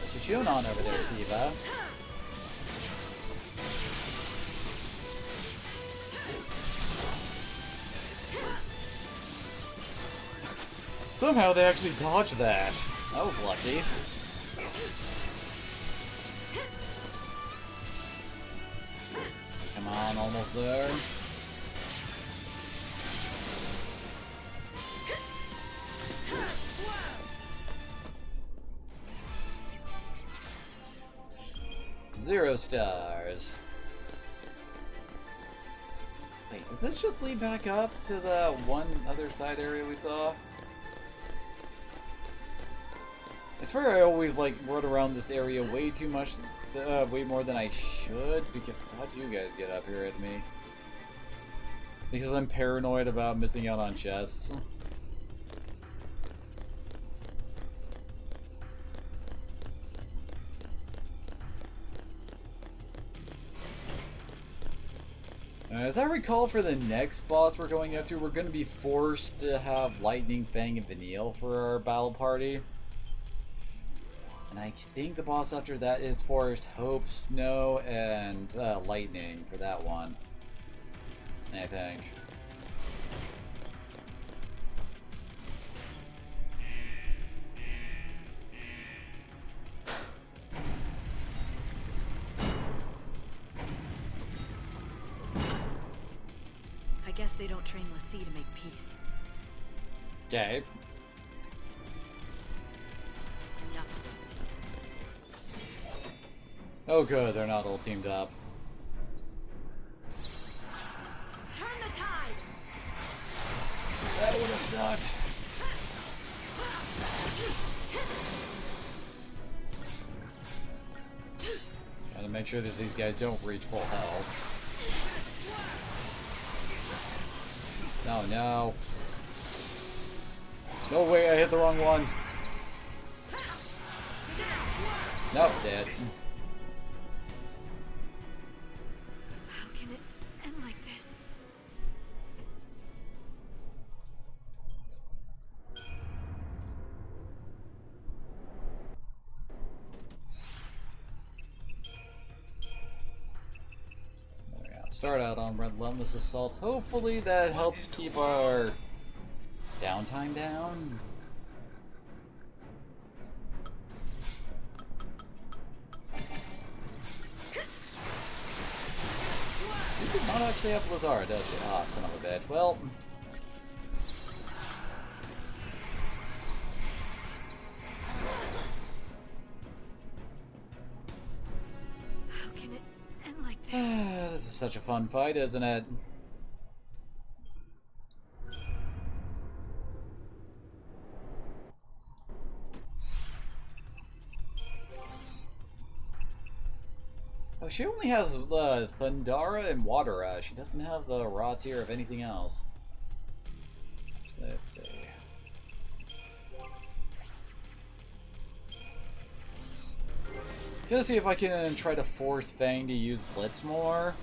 What you chewing on over there, Kiva? Somehow they actually dodged that. That was lucky. Come on, almost there. Zero stars. Wait, does this just lead back up to the one other side area we saw? I swear I always like run around this area way too much, way more than I should. Because how'd you guys get up here at me? Because I'm paranoid about missing out on chests. As I recall, for the next boss we're going up to, we're going to be forced to have Lightning, Fang, and Vanille for our battle party. And I think the boss after that is Forest, Hope, Snow, and Lightning for that one. I think. I guess they don't train Lassie to make peace. Okay. Enough of this. Oh good, they're not all teamed up. Turn the tide. That would have sucked. Gotta make sure that these guys don't reach full health. No, no. No way, I hit the wrong one. Nope, dead. How can it end like this? start out on Relentless Assault. Hopefully that helps keep our downtime down. You do not actually have Lazara, does she? Ah, son of a bitch. Well... How can it end like this? This is such a fun fight, isn't it? Oh, she only has Thundara and Water. She doesn't have the raw tier of anything else. So let's see. Gonna see if I can try to force Fang to use Blitz more.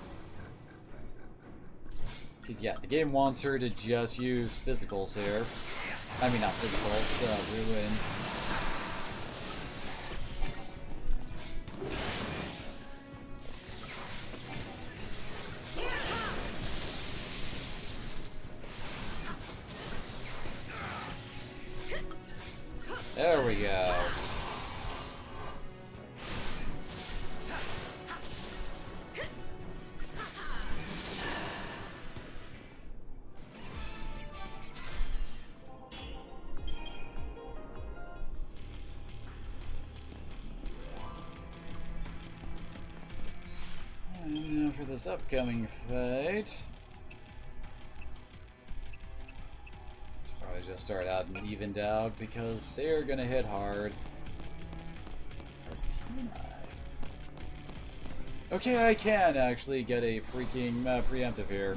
Because, yeah, the game wants her to just use physicals here. I mean, not physicals, Ruin. There we go. And now for this upcoming fight. Probably just start out and evened out because they're gonna hit hard. Or can I? Okay, I can actually get a freaking preemptive here.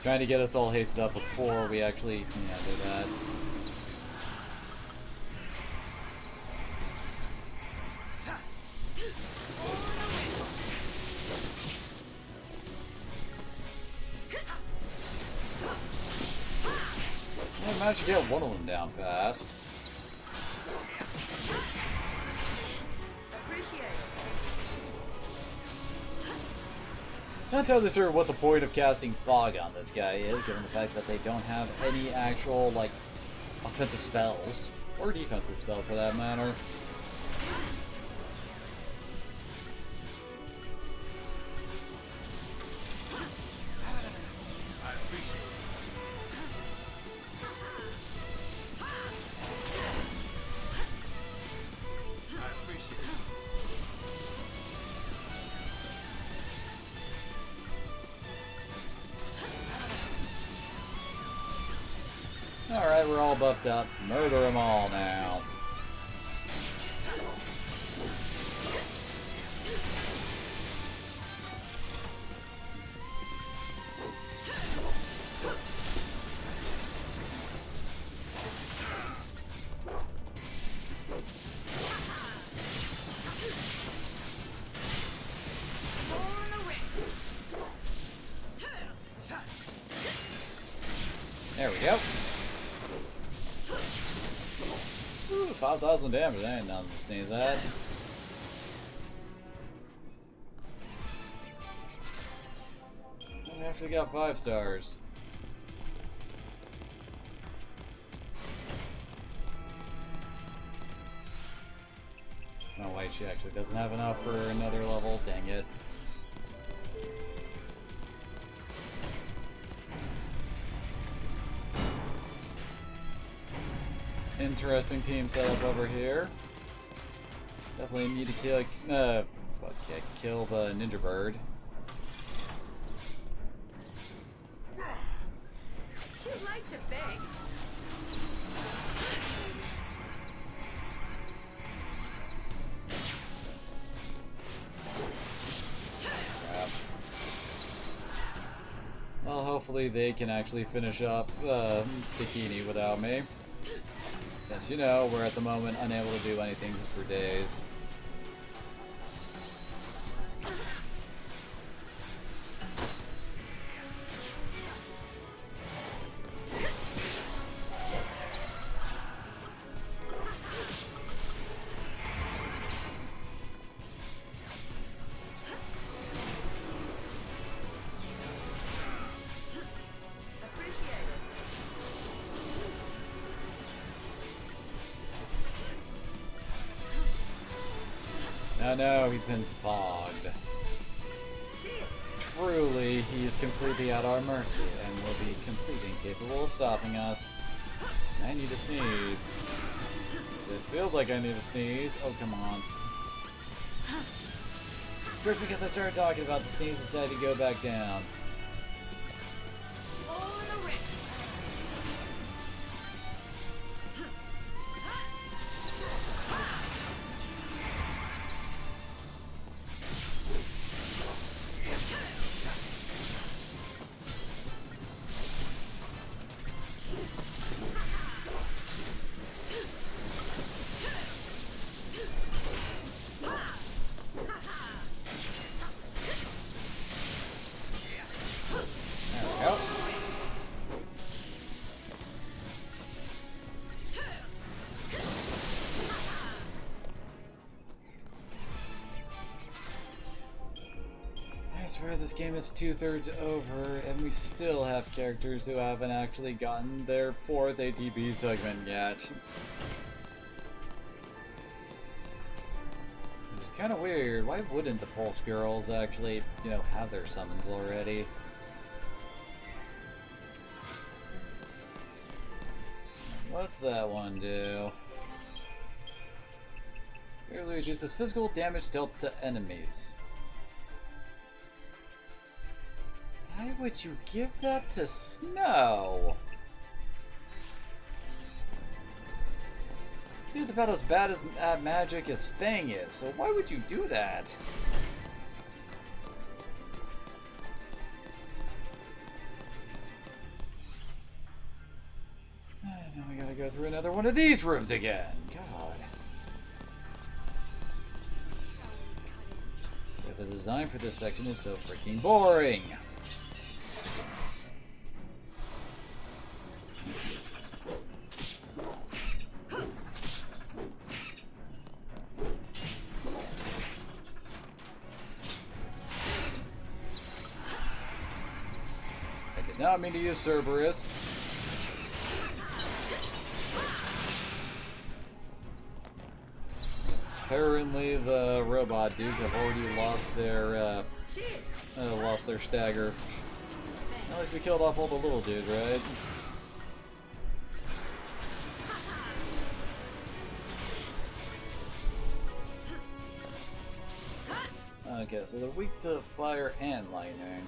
Trying to get us all hasted up before we actually, do that. I managed to get one of them down fast. Not entirely sure what the point of casting Fog on this guy is, given the fact that they don't have any actual, like, offensive spells. Or defensive spells, for that matter. Alright, we're all buffed up. Murder them all now. There we go. 5,000 damage, that ain't nothing to sneeze at. We actually got 5 stars. Oh wait, she actually doesn't have enough for another level, dang it. Interesting team setup over here. Definitely need to kill kill the Ninja Bird. Too late to beg. Crap. Well, hopefully they can actually finish up Stikini without me. Since, you know, we're at the moment unable to do anything since we're dazed. I know, he's been fogged. Truly, he is completely at our mercy and will be completely incapable of stopping us. I need to sneeze. It feels like I need to sneeze. Oh, come on. First, because I started talking about the sneeze, decided to go back down. I swear this game is 2/3 over, and we still have characters who haven't actually gotten their 4th ATB segment yet. It's kind of weird. Why wouldn't the Pulse Girls actually, you know, have their summons already? What's that one do? Greatly reduces physical damage dealt to enemies. Why would you give that to Snow? Dude's about as bad at magic as Fang is, so why would you do that? Now we gotta go through another one of these rooms again. God. Yeah, the design for this section is so freaking boring. Now I mean to use Cerberus. Apparently the robot dudes have already lost their stagger. At least we killed off all the little dudes, right? Okay, so they're weak to fire and lightning.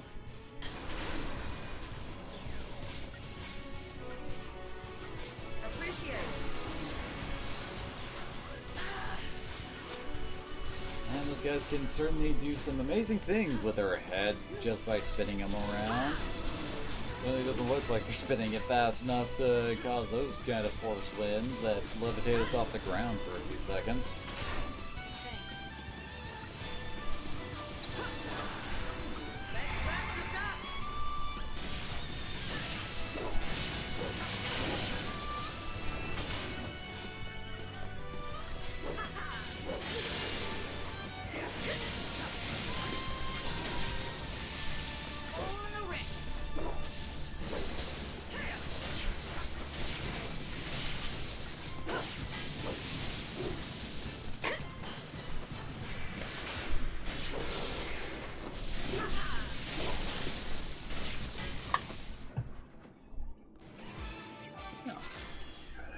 And those guys can certainly do some amazing things with their head just by spinning them around. It really doesn't look like they're spinning it fast enough to cause those kind of force winds that levitate us off the ground for a few seconds.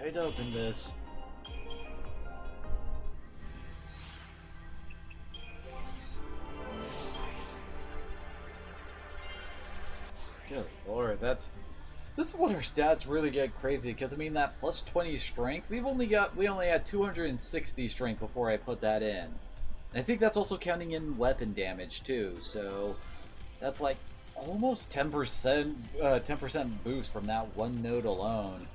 I'd open this. Good lord, this is when our stats really get crazy, because I mean that plus 20 strength, we only had 260 strength before I put that in. And I think that's also counting in weapon damage too, so that's like almost 10% boost from that one node alone.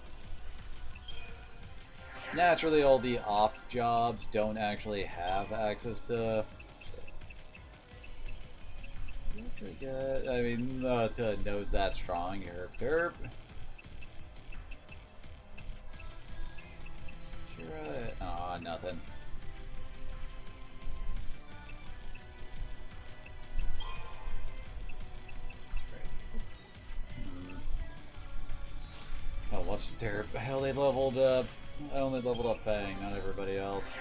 Naturally, all the off jobs don't actually have access to. I mean, to nodes that strong, derp. Aw, nothing. Oh, watch the derp. Hell, they leveled up. I only leveled up Fang, not everybody else.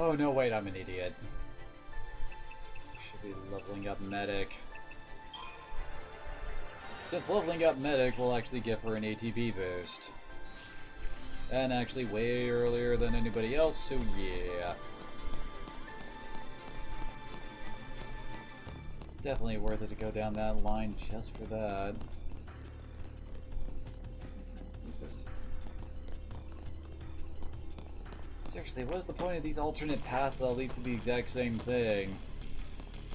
Oh no, wait, I'm an idiot. Should be leveling up medic. Since leveling up medic will actually give her an ATB boost. And actually way earlier than anybody else, so yeah. Definitely worth it to go down that line just for that. Jesus. Seriously, what is the point of these alternate paths that lead to the exact same thing?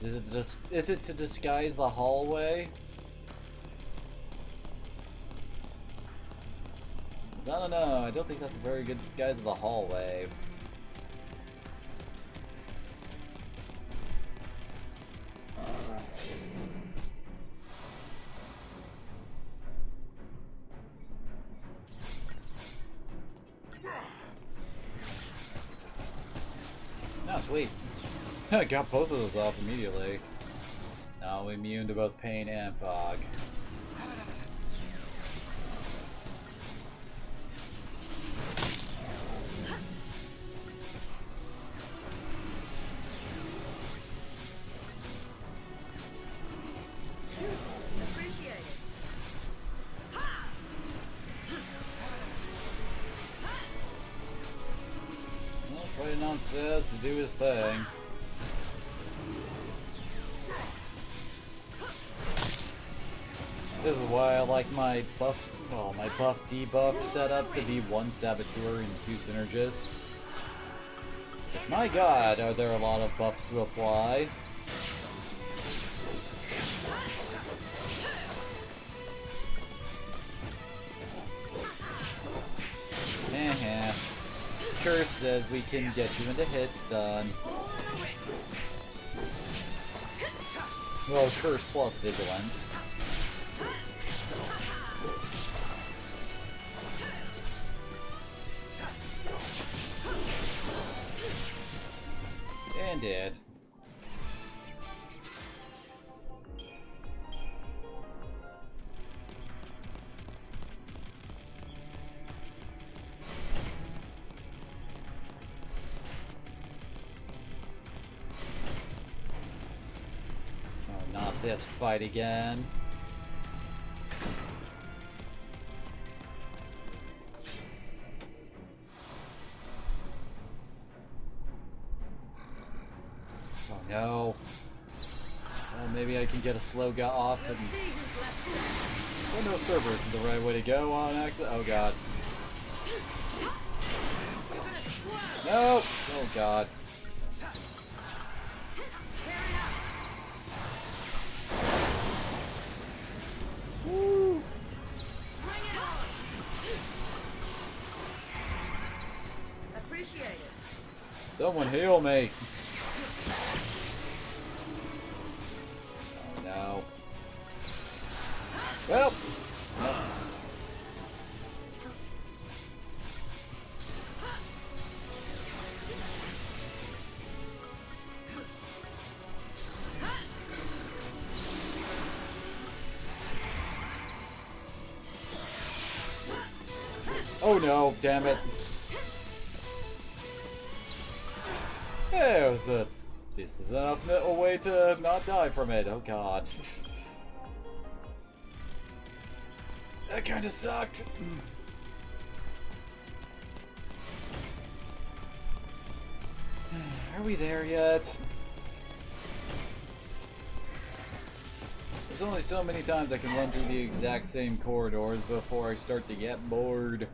Is it to disguise the hallway? I don't know, I don't think that's a very good disguise of the hallway. Oh, sweet. I got both of those off immediately. Now I'm immune to both pain and fog. Says to do his thing. This is why I like my buff, well, my buff debuff setup to be 1 Saboteur and 2 Synergists. My god, are there a lot of buffs to apply? Curse says we can get you into hit stun. Well, curse plus vigilance. And dead. This fight again. Oh no. Well, maybe I can get a slow guy off and... Oh no, server isn't the right way to go on accident. Oh god. No! Oh god. Someone heal me! Oh no. Well! No. Oh no, damn it. Yeah, it was a decent enough a way to not die from it. Oh god. That kinda sucked. Are we there yet? There's only so many times I can run through the exact same corridors before I start to get bored.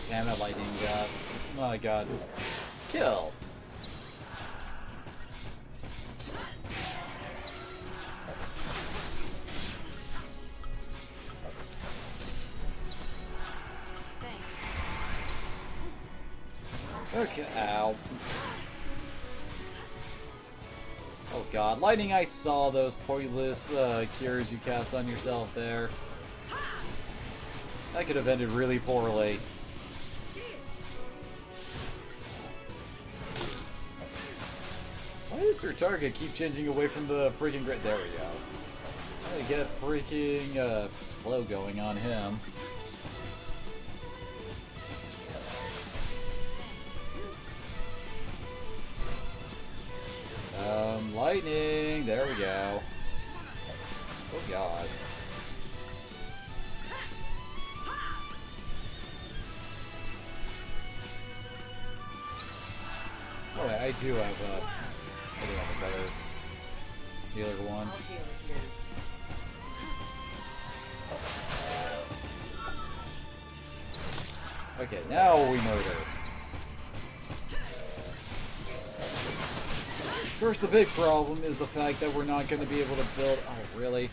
Damn it, lightning god. Oh my god. Kill! Okay, ow. Oh god, lightning, I saw those pointless cures you cast on yourself there. That could have ended really poorly. Why does your target keep changing away from the freaking grid? There we go. I get freaking slow going on him. Lightning. There we go. Oh god. Oh, I do have a better healer one. Okay, now we murder. Of course, the big problem is the fact that we're not going to be able to build. Oh, really?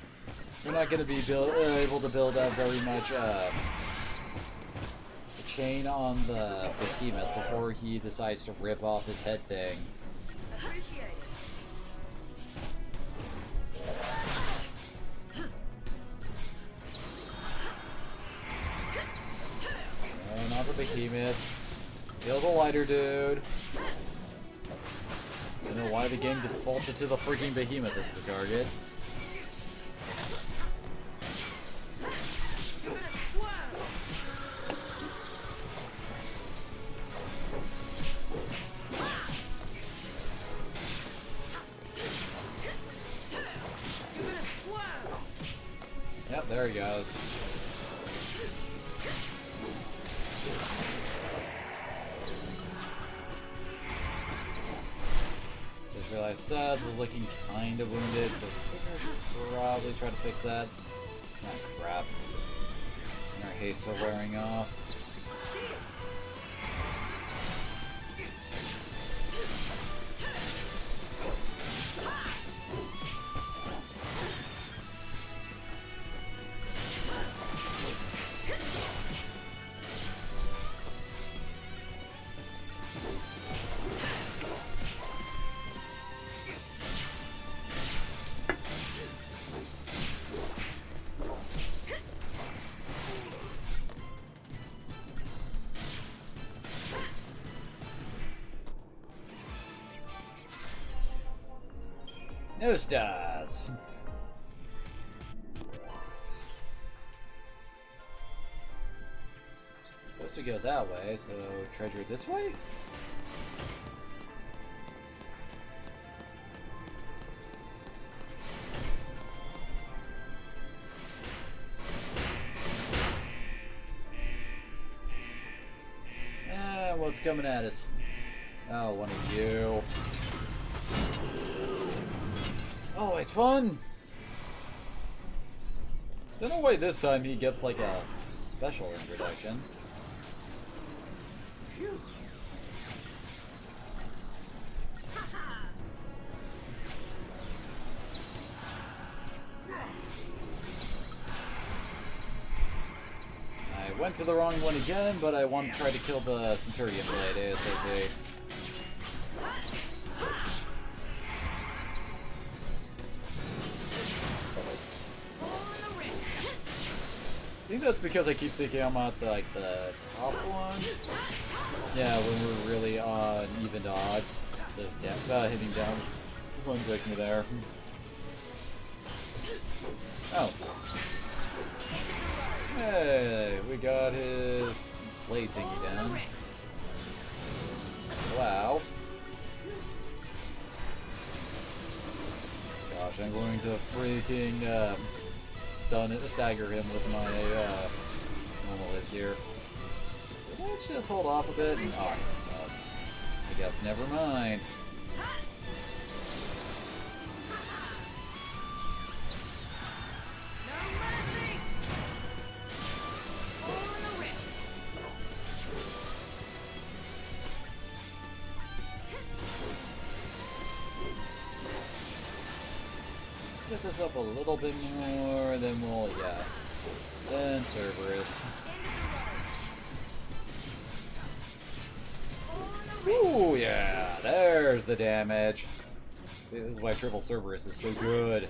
We're not going to be able to build up very much chain on the behemoth before he decides to rip off his head thing. No, not the behemoth. Kill the lighter dude. I don't know why the game defaulted to the freaking behemoth as the target. Yep, there he goes. Just realized Saz was looking kind of wounded, so we'll probably try to fix that. Oh crap. And our haste are wearing off. No stars. Supposed to go that way, so treasure this way? What's coming at us? Oh, one of you. Oh, it's fun! Don't know why this time he gets like a special introduction. I went to the wrong one again, but I want to try to kill the Centurion blade ASAP. I think that's because I keep thinking I'm at the top one. Yeah, when we're really on even odds. So yeah, hitting down. One click me there. Oh. Hey, we got his blade thingy down. Wow. Gosh, I'm going to freaking stagger him with my normal hits here. Let's just hold off a bit. Oh, I guess never mind. Get this up a little bit more, then we'll, yeah. Then Cerberus. Ooh, yeah, there's the damage. See, this is why triple Cerberus is so good.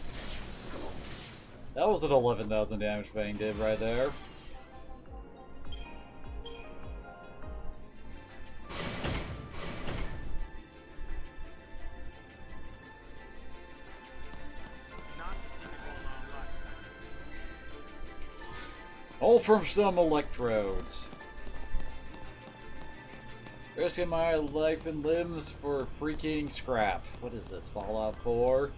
That was an 11,000 damage Fang did right there. All from some electrodes. Risking my life and limbs for freaking scrap. What is this, Fallout 4?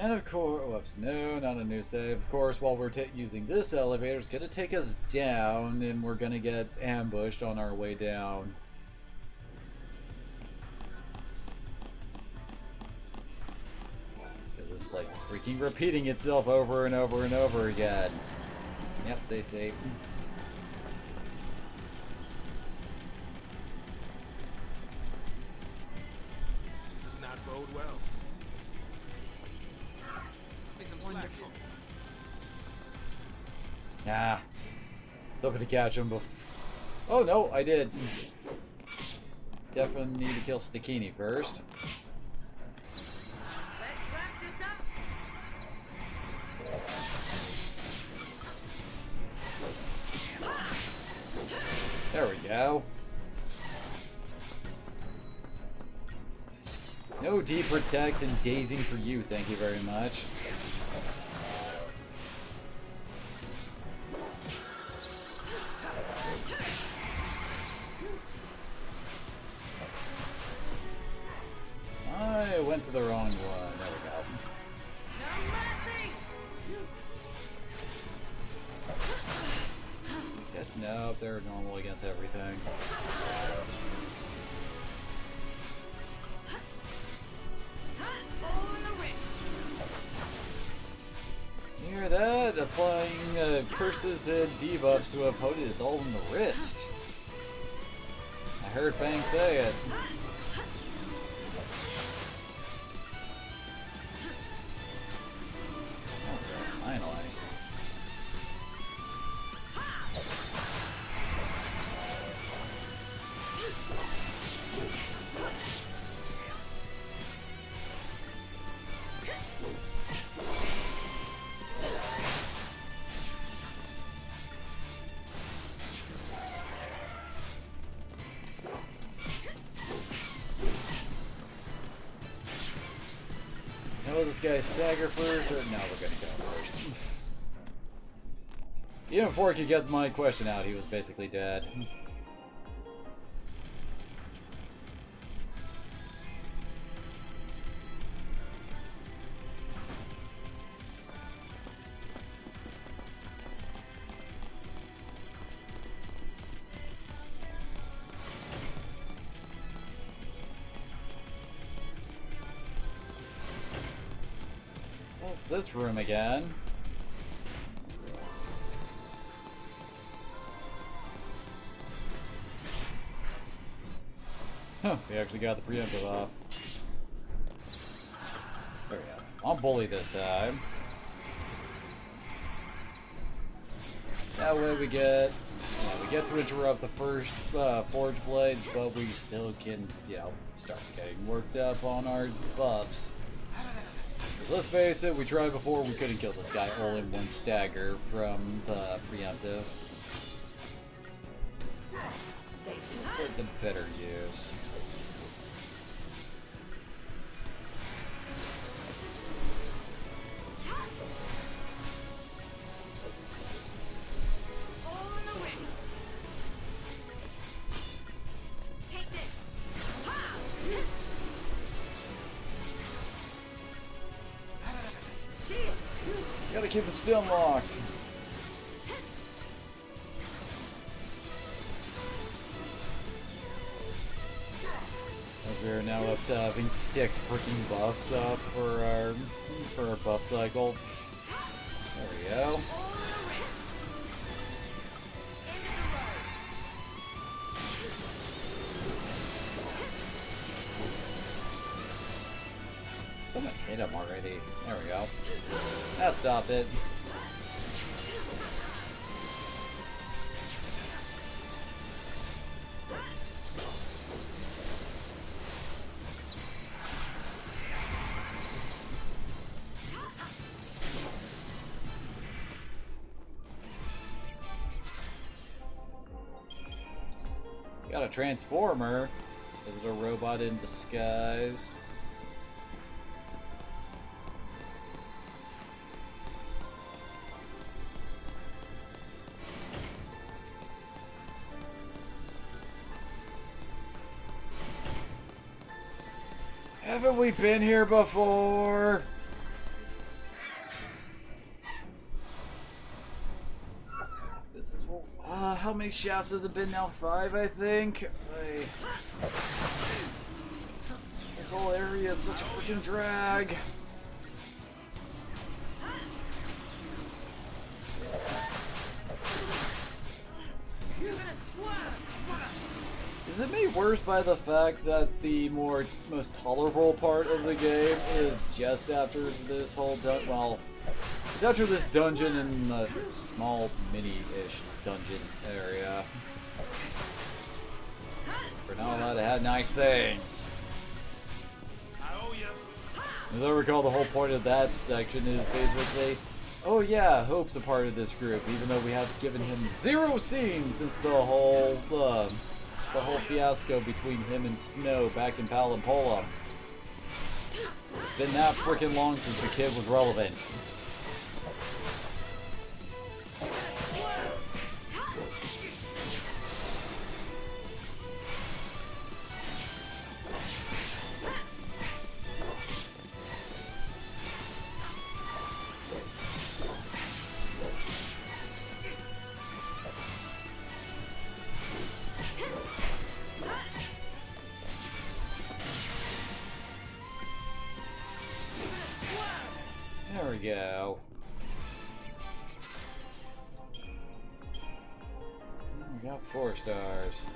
And of course, whoops, no, not a new save. Of course, while we're using this elevator, it's gonna take us down, and we're gonna get ambushed on our way down. Because this place is freaking repeating itself over and over and over again. Yep, stay safe. This does not bode well. Give me some slack. Ah. Was hoping to catch him before. Oh no, I did. Definitely need to kill Stikini first. Let's wrap this up. There we go. No deprotect and dazing for you, thank you very much. I went to the wrong one. There we go. These guys, no, they're normal against everything. You hear that? Applying curses and debuffs to a opponent is all in the wrist. I heard Fang say it. Finally. Will this guy stagger first, or no, we're gonna go first. Even before I could get my question out, he was basically dead. What's this room again? Huh, we actually got the preemptive off. There we go. I'll bully this time. That way we get to interrupt the first Forge Blade, but we still can, start getting worked up on our buffs. Let's face it, we tried before, we couldn't kill this guy all in one stagger from the preemptive. Put the better use. Gotta keep the stem locked. As we are now up to having 6 freaking buffs up for our buff cycle. There we go. Someone hit him already. There we go. That stopped it. We got a transformer. Is it a robot in disguise? Haven't we been here before? This is how many shafts has it been now? 5, I think. This whole area is such a freaking drag. Is it made worse by the fact that the most tolerable part of the game is just after this whole well, it's after this dungeon in the small mini-ish dungeon area. We're not allowed to have nice things. As I recall, the whole point of that section is basically, oh yeah, Hope's a part of this group, even though we have given him 0 scenes since the whole fiasco between him and Snow back in Palampola. It's been that freaking long since the kid was relevant. There we go. We got 4 stars.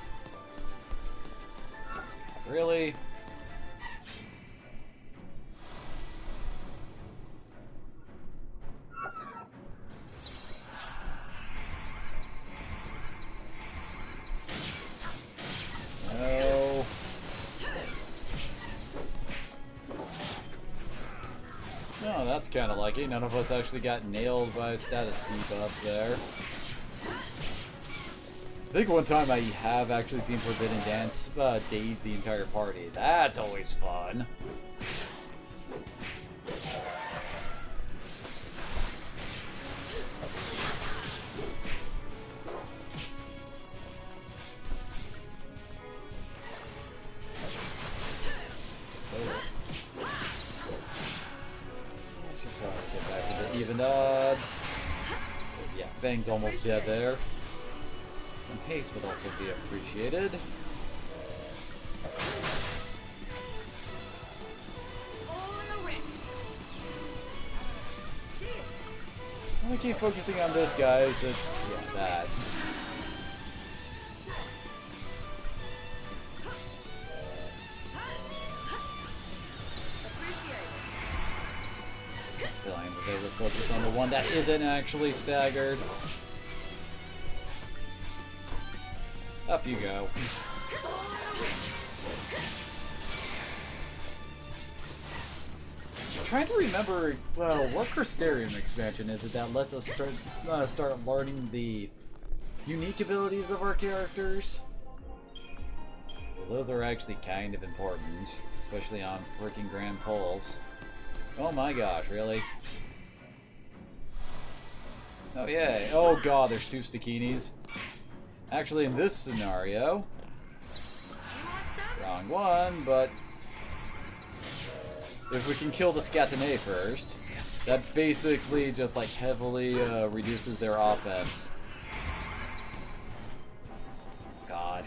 Really? No. No, that's kind of lucky. None of us actually got nailed by status debuffs there. I think one time I have actually seen Forbidden Dance daze the entire party. That's always fun. Even odds. Yeah, Fang's almost dead there. Some haste would also be appreciated. I'm gonna keep focusing on this guy since, yeah, that. Fine, but they would focus on the one that isn't actually staggered. Up you go. I'm trying to remember, well, what Crystarium expansion is it that lets us start learning the unique abilities of our characters? Because those are actually kind of important, especially on freaking Grand Pulse. Oh my gosh, really? Oh yay. Oh god, there's 2 Stakinis. Actually, in this scenario... Wrong one, but... if we can kill the Scatinae first, that basically just like heavily reduces their offense. God.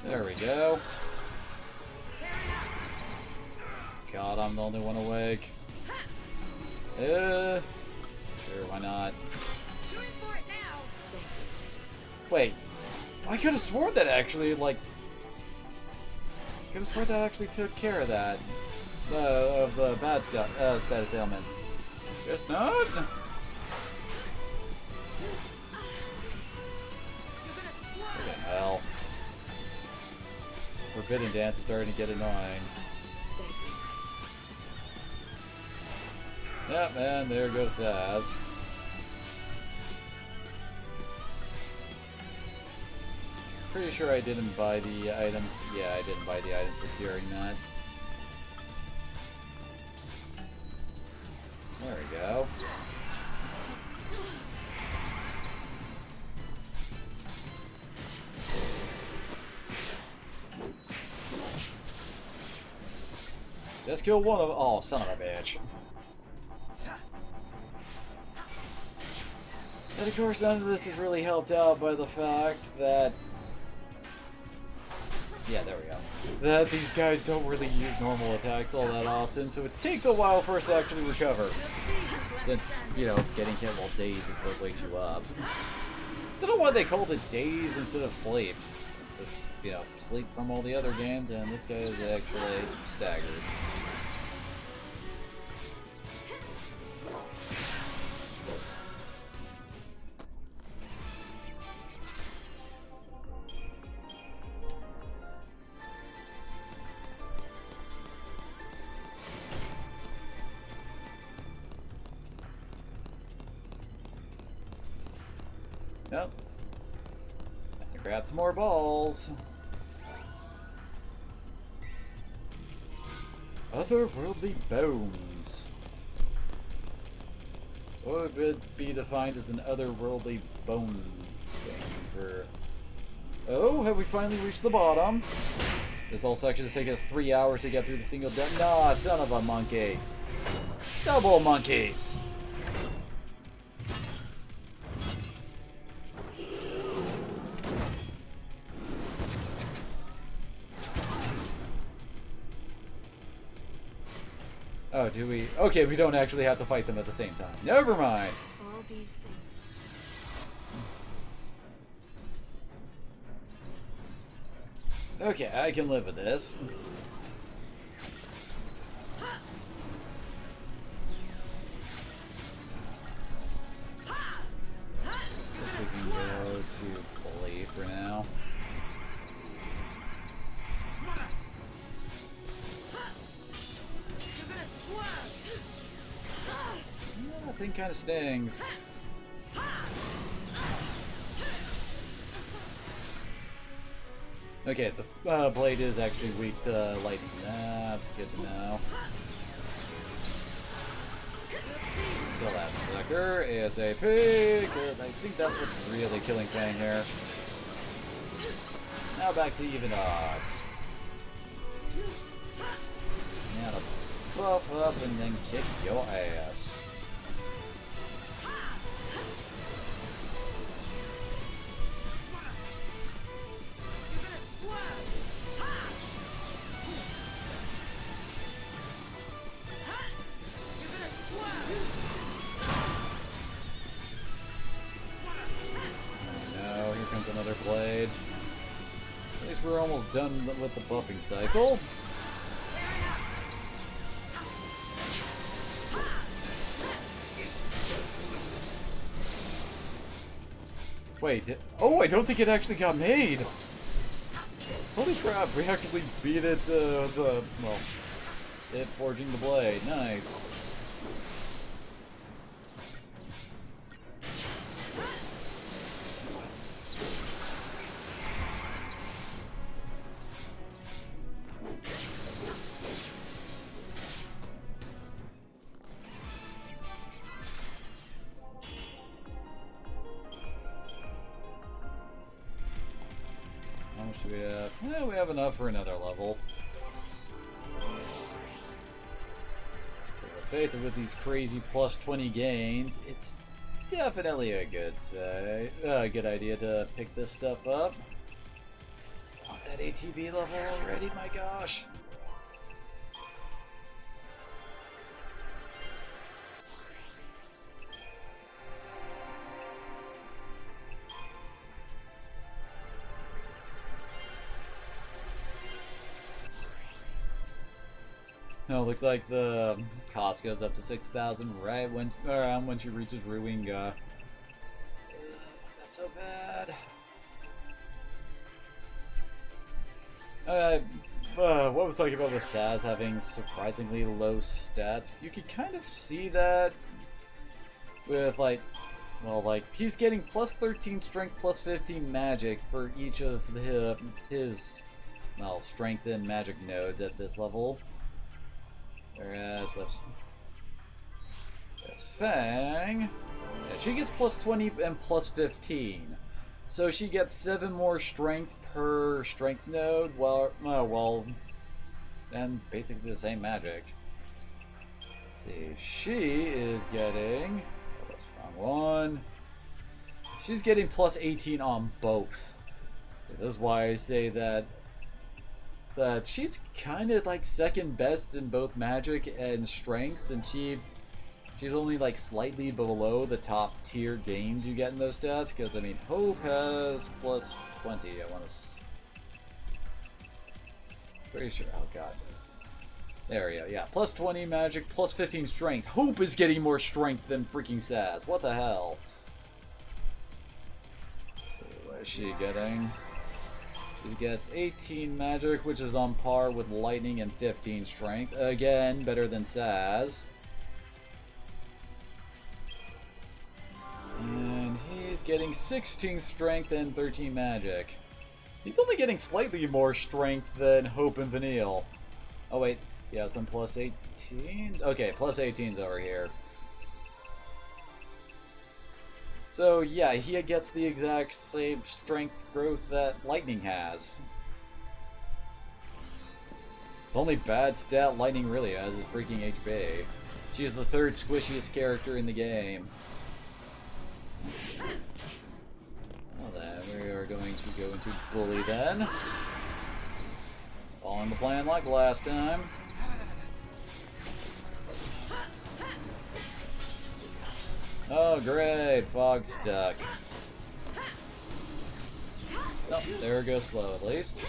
There we go. God, I'm the only one awake. Sure, why not? Wait, I could have sworn that actually, like... I could have sworn that actually took care of that. Of the bad stuff, status ailments. Guess not? Forbidden Dance is starting to get annoying. Yep, and there goes Saz. Pretty sure I didn't buy the items. Yeah, I didn't buy the items for curing that. There we go. Just kill one of them. Oh, son of a bitch. And of course, none of this is really helped out by the fact that... Yeah, there we go. That these guys don't really use normal attacks all that often, so it takes a while for us to actually recover. Since, you know, getting hit while dazed is what wakes you up. I don't know why they called it daze instead of sleep. Since it's, you know, sleep from all the other games, and this guy is actually staggered. Yep. Grab some more balls. Otherworldly bones. So it would be defined as an otherworldly bone thing for... Oh, have we finally reached the bottom? This whole section has taken us 3 hours to get through the single death. Nah, son of a monkey. Double monkeys. Oh, do we? Okay, we don't actually have to fight them at the same time. Never mind. All these things. Okay, I can live with this. Guess we can go to Blade for now. That thing kind of stings. Okay, the blade is actually weak to lightning. That's good to know. Kill that sucker ASAP, because I think that's what's really killing Fang here. Now back to even odds. Now to buff up and then kick your ass. Another blade. At least we're almost done with the buffing cycle. Wait, oh, I don't think it actually got made! Holy crap, we actually beat it, well, it forging the blade. Nice. We have, yeah, we have enough for another level. Okay, let's face it, with these crazy plus 20 gains, it's definitely a good idea to pick this stuff up. I want that ATB level already, my gosh. No, looks like the cost goes up to 6,000 right when around when she reaches Ruinga. That's so bad. What was talking about with Saz having surprisingly low stats? You could kind of see that with, like, well, like, he's getting plus 13 strength, plus 15 magic for each of his, well, strength and magic nodes at this level. Whereas, that's Fang. Yeah, she gets plus 20 and plus 15. So she gets 7 more strength per strength node, and basically the same magic. Let's see, she is getting, oh, that's the wrong one. She's getting plus 18 on both. So this is why I say that she's kind of like second best in both magic and strength, and she's only like slightly below the top tier gains you get in those stats, because I mean Hope has plus 20, I want to pretty sure, oh god. There we go, yeah, plus 20 magic, plus 15 strength. Hope is getting more strength than freaking Saz, what the hell? Let's see, what is she getting? She gets 18 magic, which is on par with lightning, and 15 strength. Again, better than Saz. And he's getting 16 strength and 13 magic. He's only getting slightly more strength than Hope and Vanille. Oh wait, yeah, some plus 18. Okay, plus 18's over here. So yeah, he gets the exact same strength growth that Lightning has. The only bad stat Lightning really has is freaking HP. She's the third squishiest character in the game. Well then, we are going to go into Bully then. Following the plan like last time. Oh great, fog stuck. Oh, there it goes slow at least.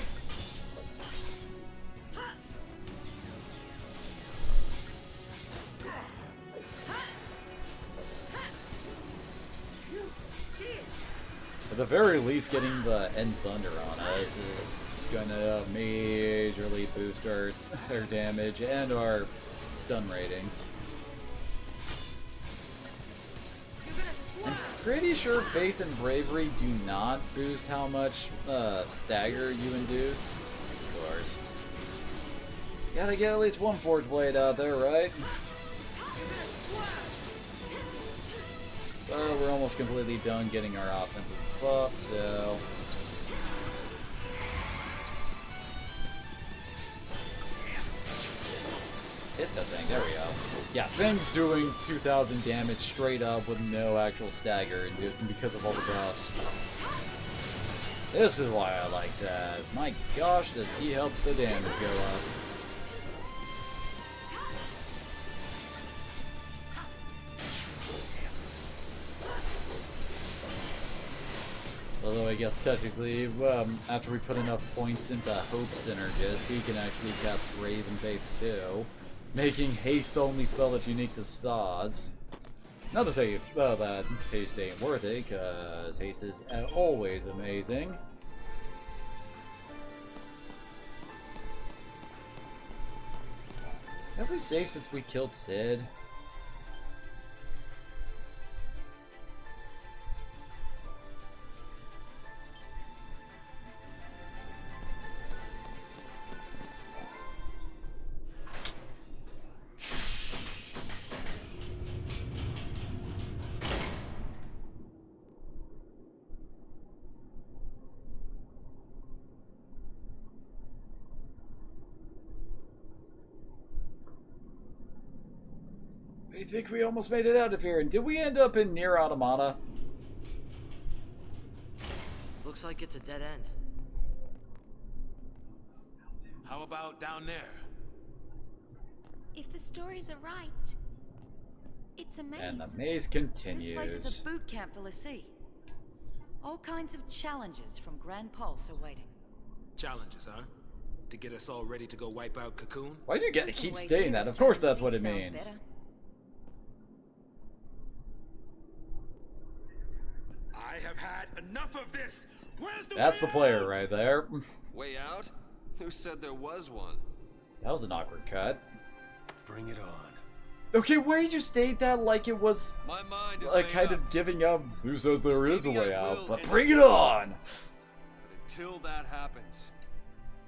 At the very least, getting the End Thunder on us is going to majorly boost our damage and our stun rating. I'm pretty sure Faith and Bravery do not boost how much stagger you induce. Of course. You gotta get at least one Forge Blade out there, right? Well, we're almost completely done getting our offensive buff, so... Hit that thing, there we go. Yeah, Fang's doing 2,000 damage straight up with no actual stagger inducing because of all the buffs. This is why I like Saz. My gosh, does he help the damage go up. Although I guess technically, after we put enough points into Hope Synergist, we can actually cast Brave and Faith too, making Haste the only spell that's unique to Stas. Not to say that Haste ain't worth it, because Haste is always amazing. Have we saved since we killed Sid? I think we almost made it out of here. And did we end up in Near Automata? Looks like it's a dead end. How about down there? If the stories are right, it's a maze. And the maze This continues. place is a boot camp for Lassie. All kinds of challenges from Grand Pulse are waiting. Challenges, huh? To get us all ready to go wipe out Cocoon? Why do you get to We can keep wait saying here that? if Of course Channel that's what C it sounds means. better. I have had enough of this! Where's the That's the way player out? right there. Way out? Who said there was one? That was an awkward cut. Bring it on. Okay, why did you state that like it was My mind is like made kind up. of giving up? Who says there is a Maybe I way out? will But in bring it this. on! But until that happens,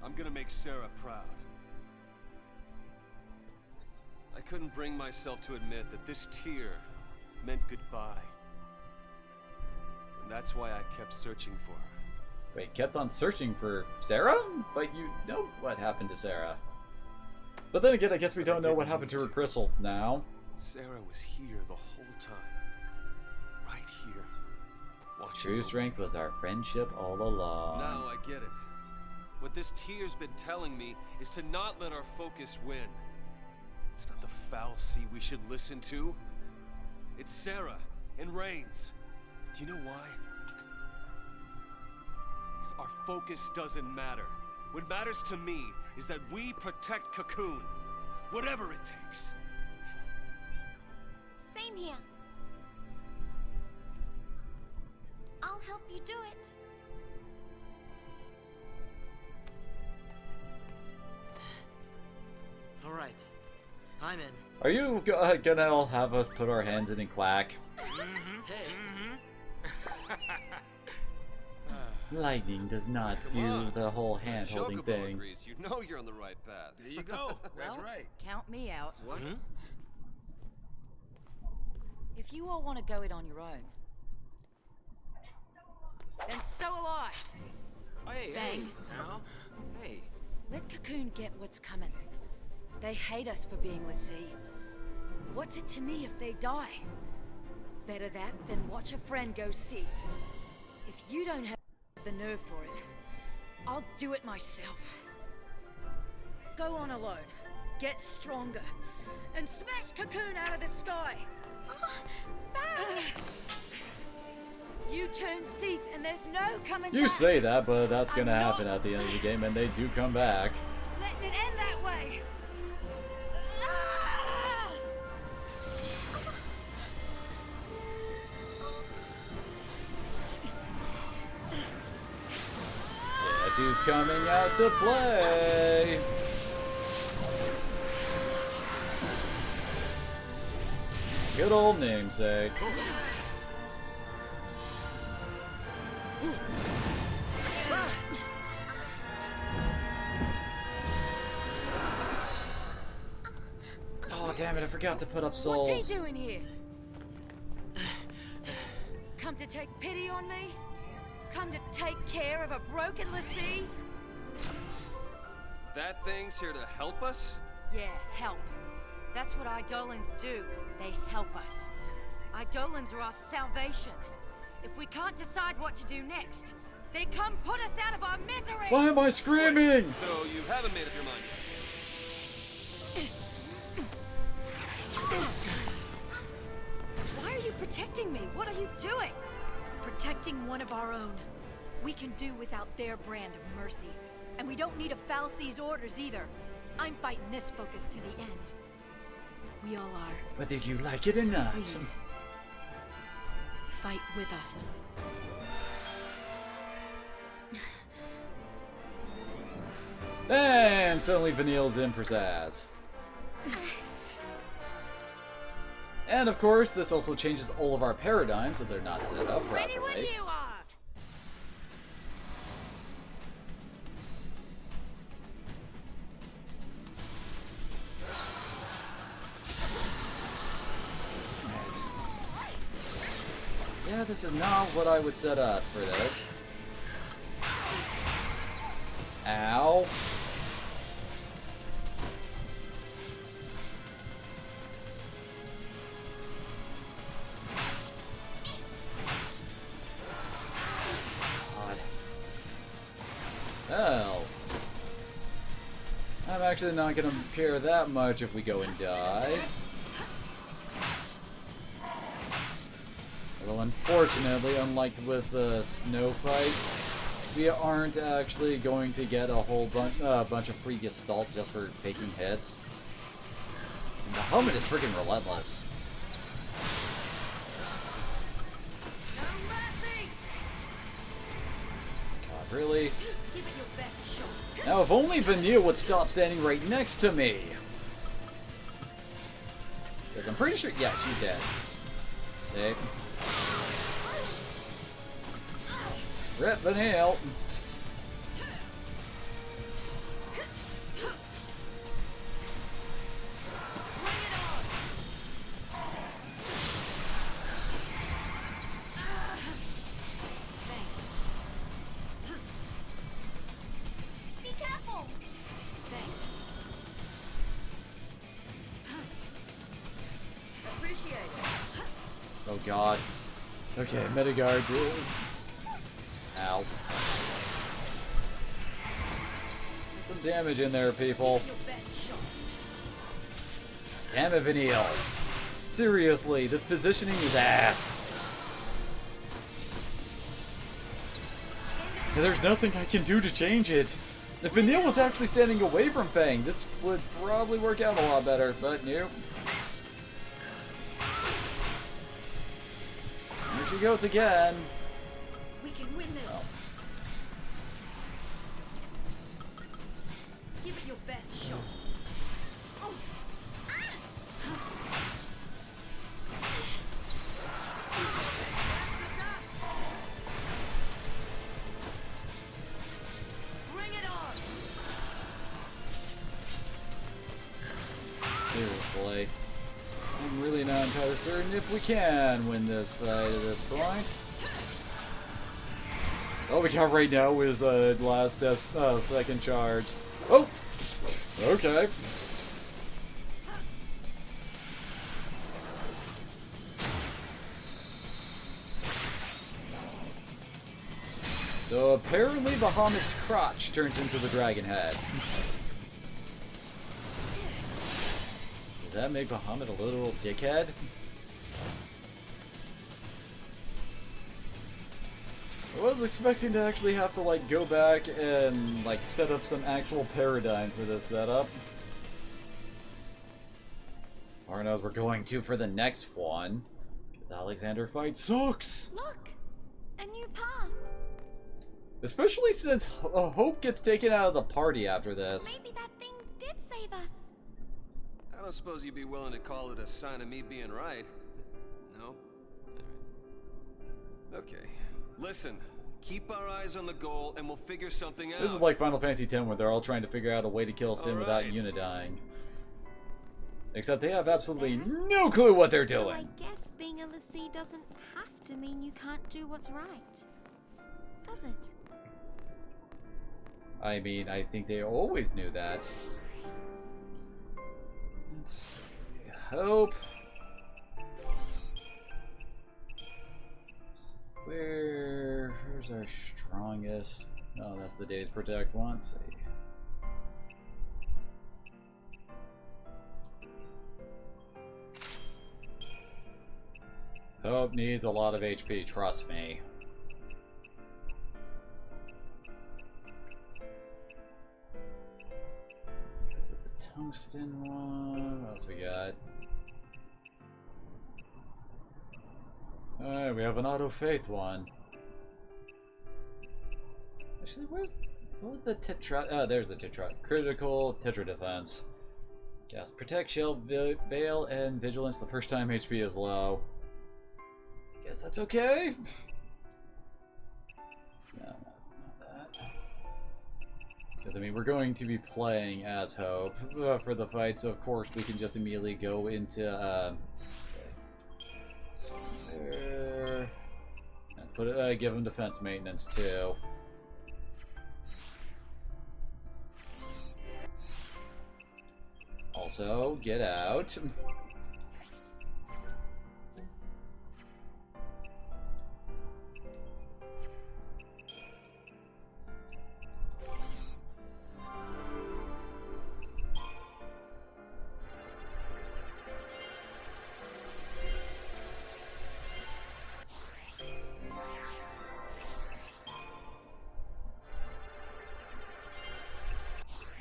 I'm gonna make Sarah proud. I couldn't bring myself to admit that this tear meant goodbye. And that's why I kept searching for her. Wait, kept on searching for Sarah? But you know what happened to Sarah. But then again, I guess we But I don't know what didn't happened to need her to. crystal now. Sarah was here the whole time. Right here. Watching True over strength me. was our friendship all along. Now I get it. What this tear's been telling me is to not let our focus win. It's not the foul sea we should listen to. It's Sarah and Reigns. Do you know why? Because our focus doesn't matter. What matters to me is that we protect Cocoon. Whatever it takes. Same here. I'll help you do it. All right, I'm in. Are you gonna have us put our hands in and quack? Hey, Lightning does not Come do on. the whole hand holding Chocobo thing. agrees. You know you're on the right path. There you go. That's Well, right. Count me out. what? If you all want to go it on your own, then so will I. Hey, hey, now. Hey. Let Cocoon get what's coming. They hate us for being Lassie. What's it to me if they die? Better that than watch a friend go seethe. If you don't have the nerve for it, I'll do it myself. Go on alone, get stronger, and smash Cocoon out of the sky! You turn Seath and there's no coming back! You say that, but that's gonna I'm not- happen at the end of the game, and they do come back. Letting it end that way! Ah! Guess who's coming out to play? Good old namesake. Oh, damn it, I forgot to put up souls. What's he doing here? Come to take pity on me? Come to take care of a broken Lassie? That thing's here to help us? Yeah, help. That's what Eidolons do. They help us. Eidolons are our salvation. If we can't decide what to do next, they come put us out of our misery! Why am I screaming? So you haven't made up your mind yet? Why are you protecting me? What are you doing? Protecting one of our own. We can do without their brand of mercy. And we don't need a Fal'Cie's orders either. I'm fighting this focus to the end. We all are. Whether you like it or So not. please, fight with us. And suddenly Vanille's in for Zaz. And of course, this also changes all of our paradigms so they're not set up Ready when properly. you are! Yeah, this is not what I would set up for this. Ow. God. Well. I'm actually not gonna care that much if we go and die. Although unfortunately, unlike with the snow fight, we aren't actually going to get a whole bunch of free gestalt just for taking hits. And the helmet is freaking relentless. No mercy! God, really? Give it your best shot. Now, if only Vanille would stop standing right next to me. Because I'm pretty sure... Yeah, she's dead. See? Rip Vanille. Be careful! Thanks. Appreciate it. Oh god. Okay, Metagard, dude. Ow. Get some damage in there, people. Your best shot. Damn it, Vanille. Seriously, this positioning is ass. And there's nothing I can do to change it. If Vanille was actually standing away from Fang, this would probably work out a lot better, but nope. Here she goes again. We can win this. Oh. Give it your best shot. Oh. Bring it on. Seriously. I'm really not entirely certain if we can win this fight at this point. All we got right now is last second charge. Oh! Okay. So apparently Bahamut's crotch turns into the dragon head. Does that make Bahamut a little dickhead? I was expecting to actually have to like go back and like set up some actual paradigm for this setup. Or knows we're going to for the next one. Because Alexander fight sucks! Look! A new path! Especially since Hope gets taken out of the party after this. Maybe that thing did save us. I don't suppose you'd be willing to call it a sign of me being right. No? Alright. Okay. Listen, keep our eyes on the goal and we'll figure something out. This is like Final Fantasy X where they're all trying to figure out a way to kill Sin without Alright. unidying. Except they have absolutely no clue what they're So doing. I guess being a Lassie doesn't have to mean you can't do what's right. Does it? I mean, I think they always knew that. Let's see. Hope. Where's our strongest? Oh, that's the Days Protect one. Let's see. Hope needs a lot of HP, trust me. Tungsten one. What else we got? Alright, we have an auto faith one. Actually, what was the tetra? Oh, there's the tetra. Critical tetra defense. Yes, protect, shield, veil, and vigilance the first time HP is low. I guess that's okay. No, not that. Because, I mean, we're going to be playing as Hope for the fight, so of course we can just immediately go into, there. And put it, give him defense maintenance, too. Also, get out.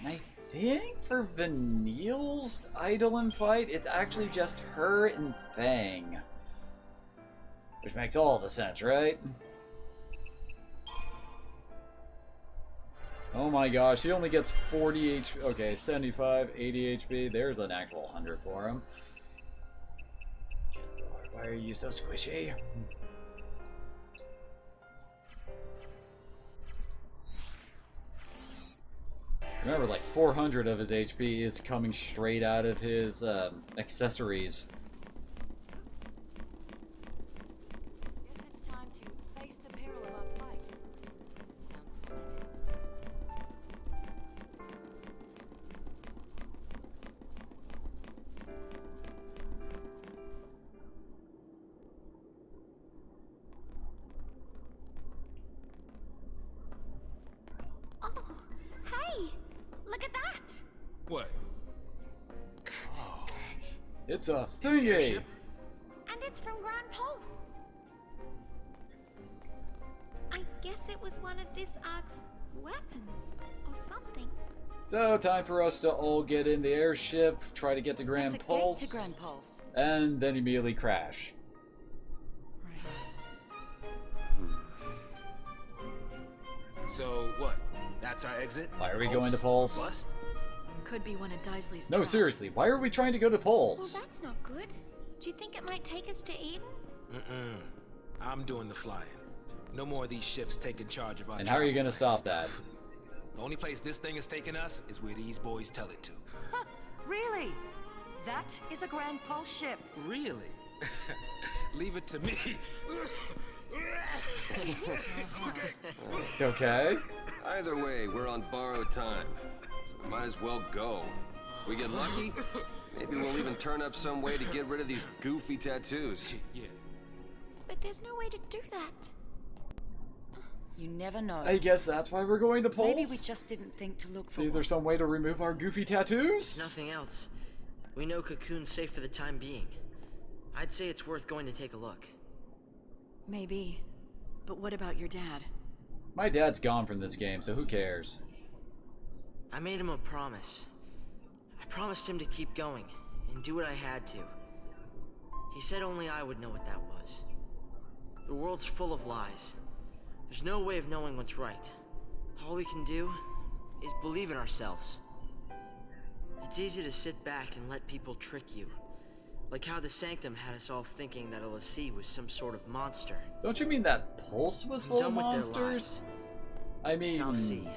I think for Vanille's Eidolon fight, it's actually just her and Fang. Which makes all the sense, right? Oh my gosh, he only gets 40 HP. Okay, 75, 80 HP. There's an actual 100 for him. Why are you so squishy? Remember, like 400 of his HP is coming straight out of his accessories. Guess it's time to face the peril of our plight. Sounds splendid. Oh, hey! Look at that! What? It's a thingy! And it's from Grand Pulse. I guess it was one of this Ark's weapons, or something. So, time for us to all get in the airship, try to get to Grand That's a Pulse, gate to Grand Pulse. and then immediately crash. So what? That's our exit? Why are we going to Pulse? Bust? Could be one of Daisley's No, traps. seriously, why are we trying to go to Well, Pulse? that's not good. Do you think it might take us to Eden? Mm-mm. I'm doing the flying. No more of these ships taking charge of our And how are you travel gonna plan stop that? stuff. The only place this thing is taking us is where these boys tell it to. Really? That is a Grand Pulse ship. Really? Leave it to me. Okay. Either way, we're on borrowed time. So we might as well go. We get lucky, maybe we'll even turn up some way to get rid of these goofy tattoos. Yeah. But there's no way to do that. You never know. I guess that's why we're going to Pulse? Maybe we just didn't think to look for See if there's some way to remove our goofy tattoos? Nothing else. We know Cocoon's safe for the time being. I'd say it's worth going to take a look. Maybe. But what about your dad? My dad's gone from this game, so who cares? I made him a promise. I promised him to keep going and do what I had to. He said only I would know what that was. The world's full of lies. There's no way of knowing what's right. All we can do is believe in ourselves. It's easy to sit back and let people trick you. Like how the Sanctum had us all thinking that LSC was some sort of monster. Don't you mean that Pulse was I'm full of done with their monsters? I mean, Fal'Cie.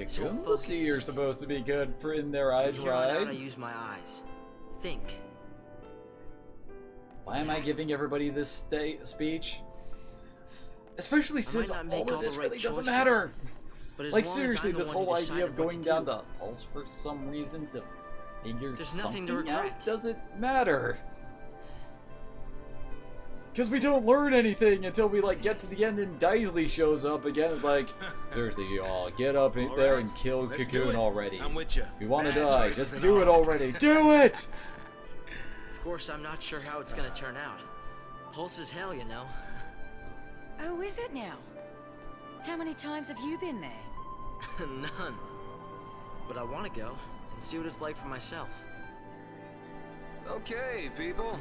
So Cocoon focus Sea are then. supposed to be good for in their eyes, From here on out, I right? use my eyes. Think. Why am I giving everybody this speech? Especially since not make all of all the this right really doesn't choices, matter. But as Like long as seriously, I'm the this one who whole idea decided of what going to down do, to Pulse for some reason to figure There's nothing something to out regret. doesn't matter. Because we don't learn anything until we like get to the end and Daisley shows up again. It's like, seriously, y'all, get up in All there right, and kill let's do Cocoon it. already. I'm with you. We want to Bad die. choices Just and do it all. already. Do it! Of course, I'm not sure how it's gonna turn out. Pulse is hell, you know. Oh, is it now? How many times have you been there? None. But I want to go and see what it's like for myself. Okay, people.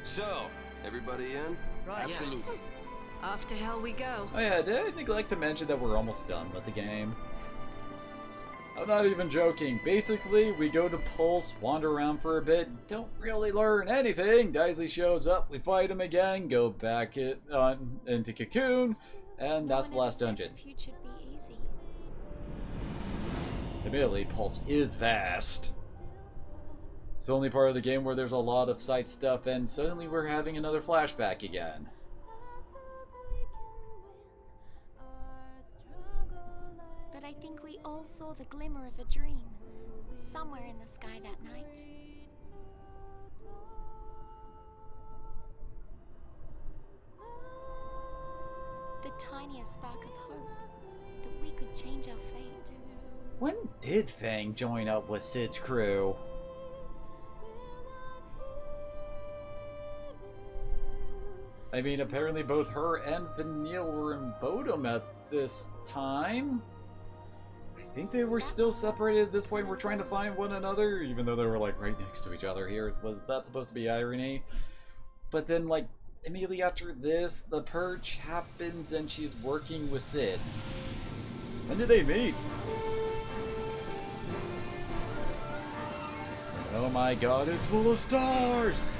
So, everybody in? Right. Absolutely. Off to hell we go. Oh yeah, did I neglect to mention that we're almost done with the game? I'm not even joking. Basically, we go to Pulse, wander around for a bit, don't really learn anything. Daisley shows up, we fight him again, go back into Cocoon, and No that's the one ever last said dungeon. The future'd be easy. Admittedly, Pulse is vast. It's the only part of the game where there's a lot of side stuff, and suddenly we're having another flashback again. But I think we all saw the glimmer of a dream somewhere in the sky that night. The tiniest spark of hope that we could change our fate. When did Fang join up with Sid's crew? I mean, apparently both her and Vanille were in Bodum at this time. I think they were still separated at this point. We're trying to find one another, even though they were like right next to each other here. Was that supposed to be irony? But then, like, immediately after this, the purge happens and she's working with Sid. When did they meet? Oh my god, it's full of stars!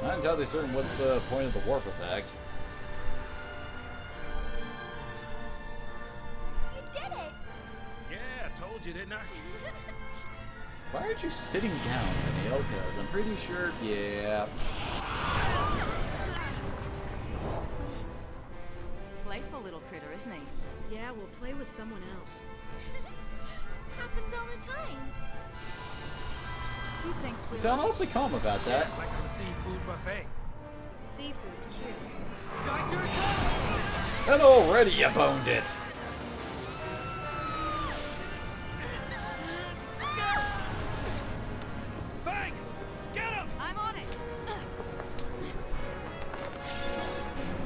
Not entirely certain what's the point of the warp effect. You did it! Yeah, I told you, didn't I? Why aren't you sitting down, Neil? Because I'm pretty sure, yeah. Playful little critter, isn't he? Yeah, we'll play with someone else. Happens all the time. He thinks You we're sound lunch. awfully calm about that. Like on a seafood buffet. Seafood, cute. Guys, here it comes! And already you boned it! Fang! Get him! I'm on it.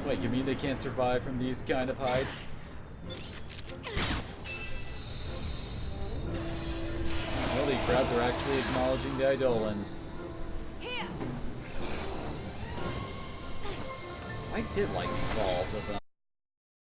Wait, you mean they can't survive from these kind of heights? Holy crap, they're actually acknowledging the Eidolons. Here. I did like the fall of them.